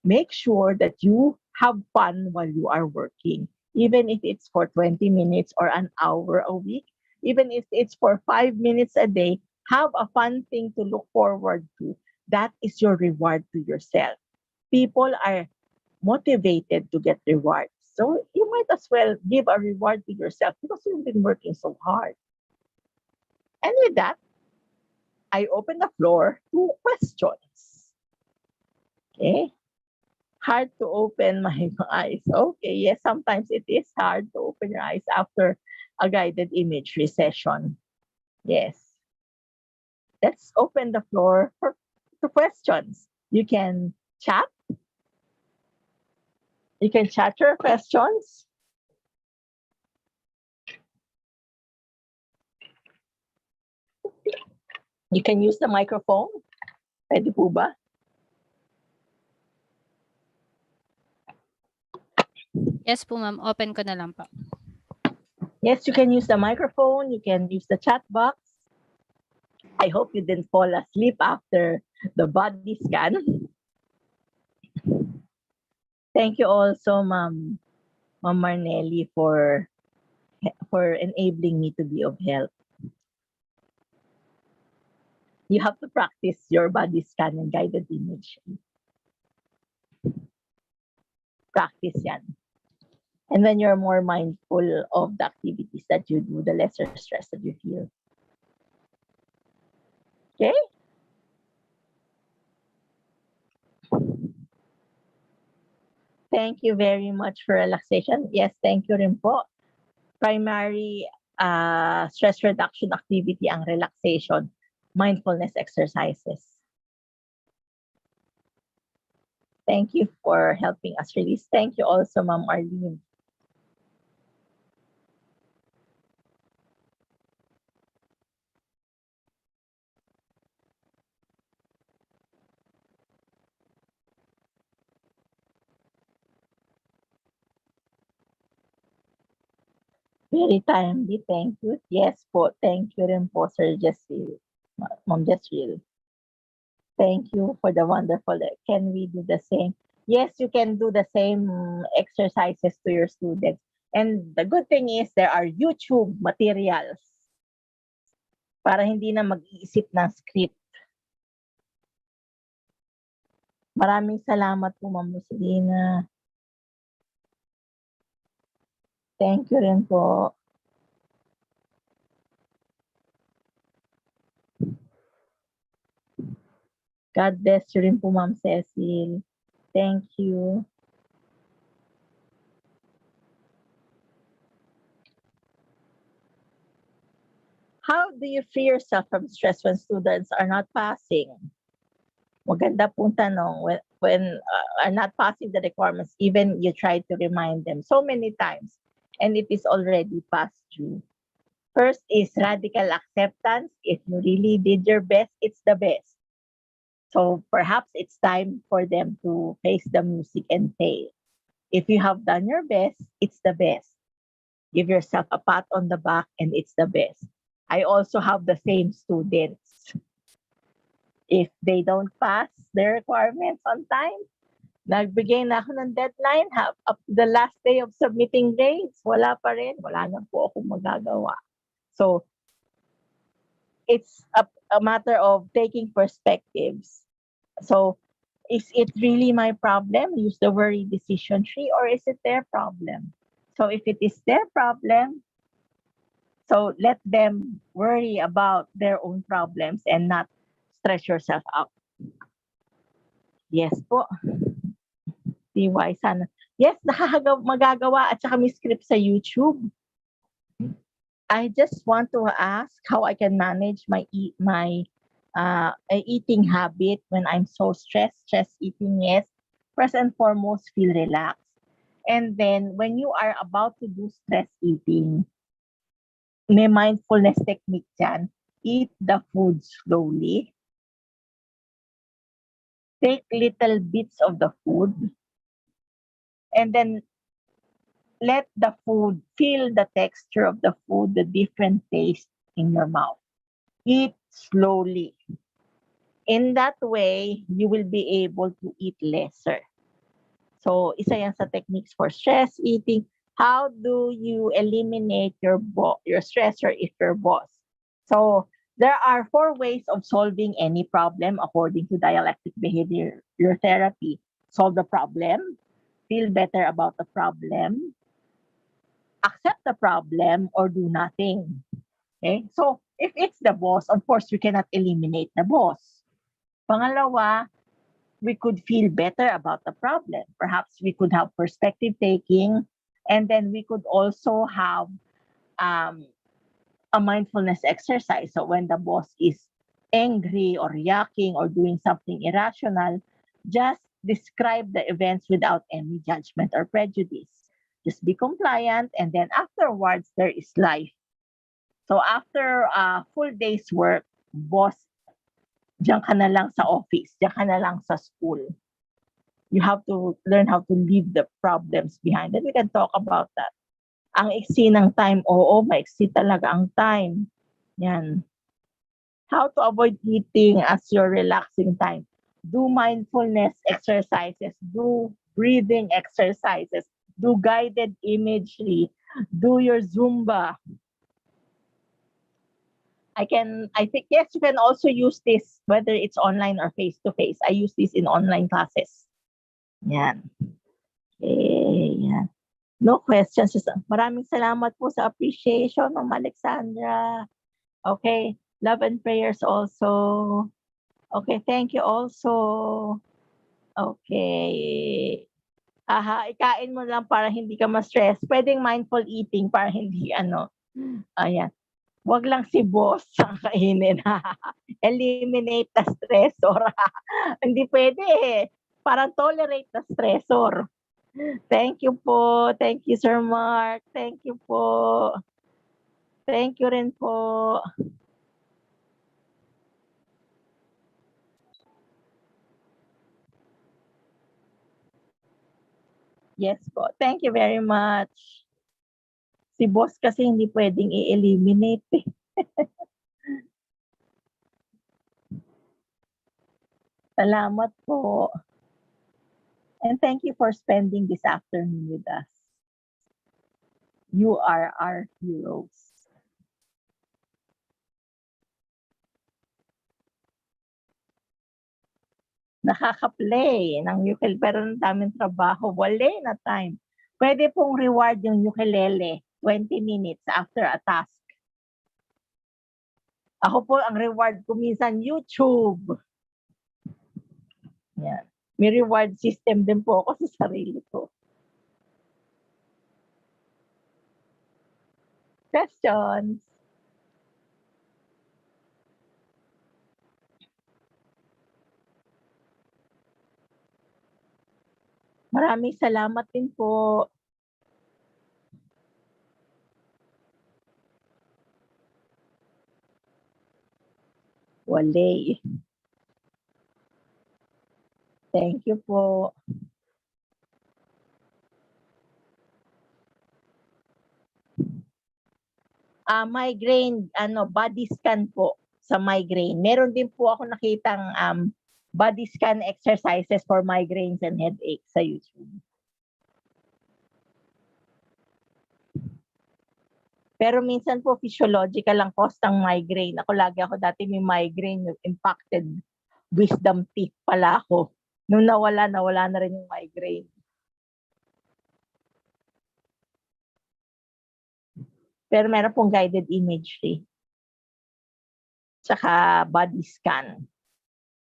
E: Make sure that you have fun while you are working, even if it's for 20 minutes or an hour a week, even if it's for 5 minutes a day, have a fun thing to look forward to. That is your reward to yourself. People are motivated to get rewards. So you might as well give a reward to yourself because you've been working so hard. And with that, I open the floor to questions. Okay. Hard to open my eyes. Okay, yes, sometimes it is hard to open your eyes after a guided imagery session. Yes. Let's open the floor for to questions. You can chat. You can chat your questions. You can use the microphone. Pwede po ba?
C: Yes po, ma'am. Open ko na lang po.
E: Yes, you can use the microphone. You can use the chat box. I hope you didn't fall asleep after the body scan. Thank you also, Ma'am Marnelli, for enabling me to be of help. You have to practice your body scan and guided image. Practice yan. And when you're more mindful of the activities that you do, the lesser stress that you feel. Okay? Thank you very much for relaxation. Yes, thank you rin po. Primary stress reduction activity ang relaxation, mindfulness exercises. Thank you for helping us release. Thank you also, Ma'am Arlene. Very timely, thank you. Yes po, thank you rin po, Sir Jesril. Ma'am Jesril. Thank you for the wonderful. Can we do the same? Yes, you can do the same exercises to your students. And the good thing is there are YouTube materials para hindi na mag-iisip ng script. Maraming salamat po, Ma'am Rosalina. Thank you rin po. God bless you rin po, Ma'am Cecil. Thank you. How do you free yourself from stress when students are not passing? Maganda pong tanong. When are not passing the requirements, even you try to remind them so many times, and it is already past due. First is radical acceptance. If you really did your best, it's the best. So perhaps it's time for them to face the music and fail. If you have done your best, it's the best. Give yourself a pat on the back and it's the best. I also have the same students. If they don't pass their requirements on time, nagbigay na ako ng deadline up to the last day of submitting grades. Wala pa rin. Wala na po akong magagawa. So, it's a matter of taking perspectives. So, Is it really my problem? Use the worry decision tree, or is it their problem? So if it is their problem, so let them worry about their own problems and not stress yourself out. Yes po. TY sana. Yes, magagawa at saka may script sa YouTube. I just want to ask how I can manage my eating habit when I'm so stressed. Stress eating, yes. First and foremost, feel relaxed. And then when you are about to do stress eating, may mindfulness technique dyan. Eat the food slowly. Take little bits of the food. And then let the food, feel the texture of the food, the different taste in your mouth. Eat slowly. In that way, you will be able to eat lesser. So, isa yan sa techniques for stress eating. How do you eliminate your stressor if your boss? So, there are 4 ways of solving any problem according to dialectic behavior therapy. Solve the problem, feel better about the problem, accept the problem, or do nothing. Okay? So, if it's the boss, of course, you cannot eliminate the boss. Pangalawa, we could feel better about the problem. Perhaps we could have perspective taking, and then we could also have a mindfulness exercise. So when the boss is angry or yucking or doing something irrational, just describe the events without any judgment or prejudice. Just be compliant, and then afterwards, there is life. So after a full day's work, boss, diyan ka na lang sa office, diyan ka na lang sa school. You have to learn how to leave the problems behind. And we can talk about that. Ang iksi ng time, oo, maiksi talaga ang time. Yan. How to avoid eating as your relaxing time. Do mindfulness exercises. Do breathing exercises. Do guided imagery. Do your Zumba. I think, yes, you can also use this, whether it's online or face-to-face. I use this in online classes. Yan. Okay, yan. No questions. Maraming salamat po sa appreciation, Ma'am Alexandra. Okay, love and prayers also. Okay, thank you also. Okay. Ikain mo lang para hindi ka ma-stress. Pwedeng mindful eating para hindi ayan. Wag lang si boss ang kainin. Eliminate the stressor. Hindi pwede eh. Parang tolerate the stressor. Thank you po. Thank you, Sir Mark. Thank you po. Thank you rin po. Yes po. Thank you very much. Si boss kasi hindi pwedeng i-eliminate eh. Salamat po. And thank you for spending this afternoon with us. You are our heroes. Nakaka-play ng ukulele pero ang daming trabaho. Wala na time. Pwede pong reward yung ukulele 20 minutes after a task. Ako po, ang reward ko minsan YouTube. Yan. May reward system din po ako sa sarili ko. Questions? Maraming salamat din po. Wale. Thank you po. Migraine, body scan po sa migraine. Meron din po ako nakitang body scan exercises for migraines and headaches sa YouTube. Pero minsan po physiological ang cause ng migraine. Ako dati may migraine, impacted wisdom teeth pala ako. Nung nawala na rin yung migraine. Pero meron pong guided imagery. Tsaka body scan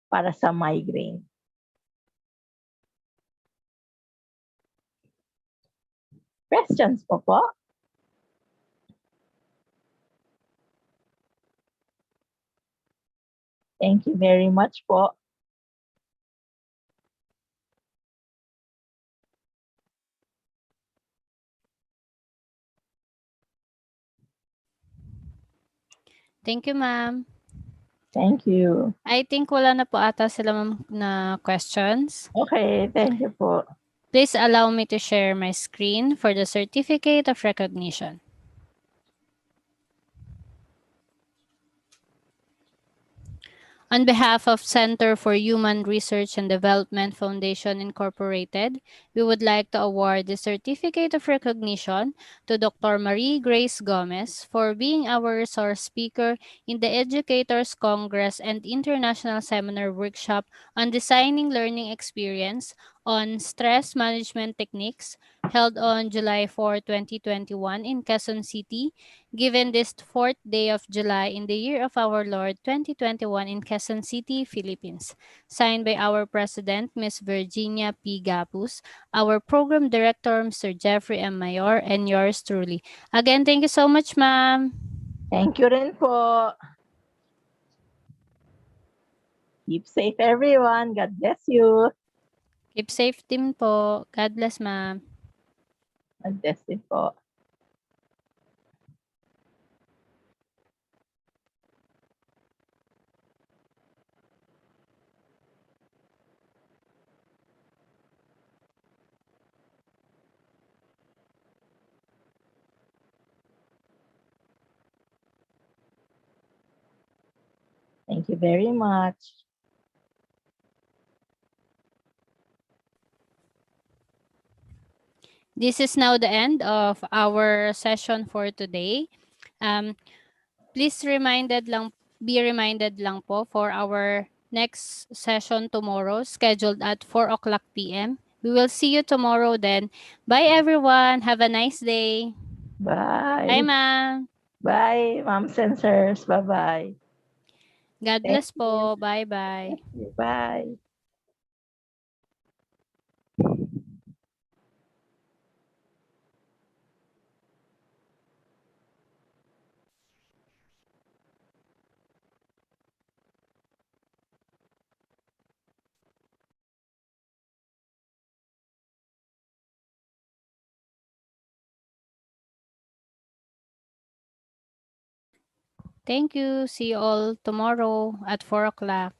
E: para sa migraine. Questions po po? Thank you very much po.
C: Thank you, ma'am.
E: Thank you.
C: I think wala na po ata sila, ma'am, na questions.
E: Okay, thank you po.
C: Please allow me to share my screen for the certificate of recognition. On behalf of Center for Human Research and Development Foundation Incorporated, we would like to award the Certificate of Recognition to Dr. Marie Grace Gomez for being our resource speaker in the Educators Congress and International Seminar Workshop on Designing Learning Experience on Stress Management Techniques, held on July 4, 2021 in Quezon City, given this 4th day of July in the year of our Lord 2021 in Quezon City, Philippines. Signed by our President, Ms. Virginia P. Gapus, our Program Director, Mr. Jeffrey M. Mayor, and yours truly. Again, thank you so much, ma'am.
E: Thank you rin po. Keep safe everyone. God bless you.
C: Keep safe din po. God bless, ma'am.
E: God bless din po. Thank you very much.
C: This is now the end of our session for today. Please be reminded lang po for our next session tomorrow, scheduled at 4 o'clock p.m. We will see you tomorrow then. Bye everyone. Have a nice day. Bye,
E: Bye.
C: ma'am.
E: Bye, Ma'am Sensors. Bye-bye.
C: God
E: Thank
C: bless po. Bye-bye.
E: Bye.
C: Thank you. See you all tomorrow at 4 o'clock.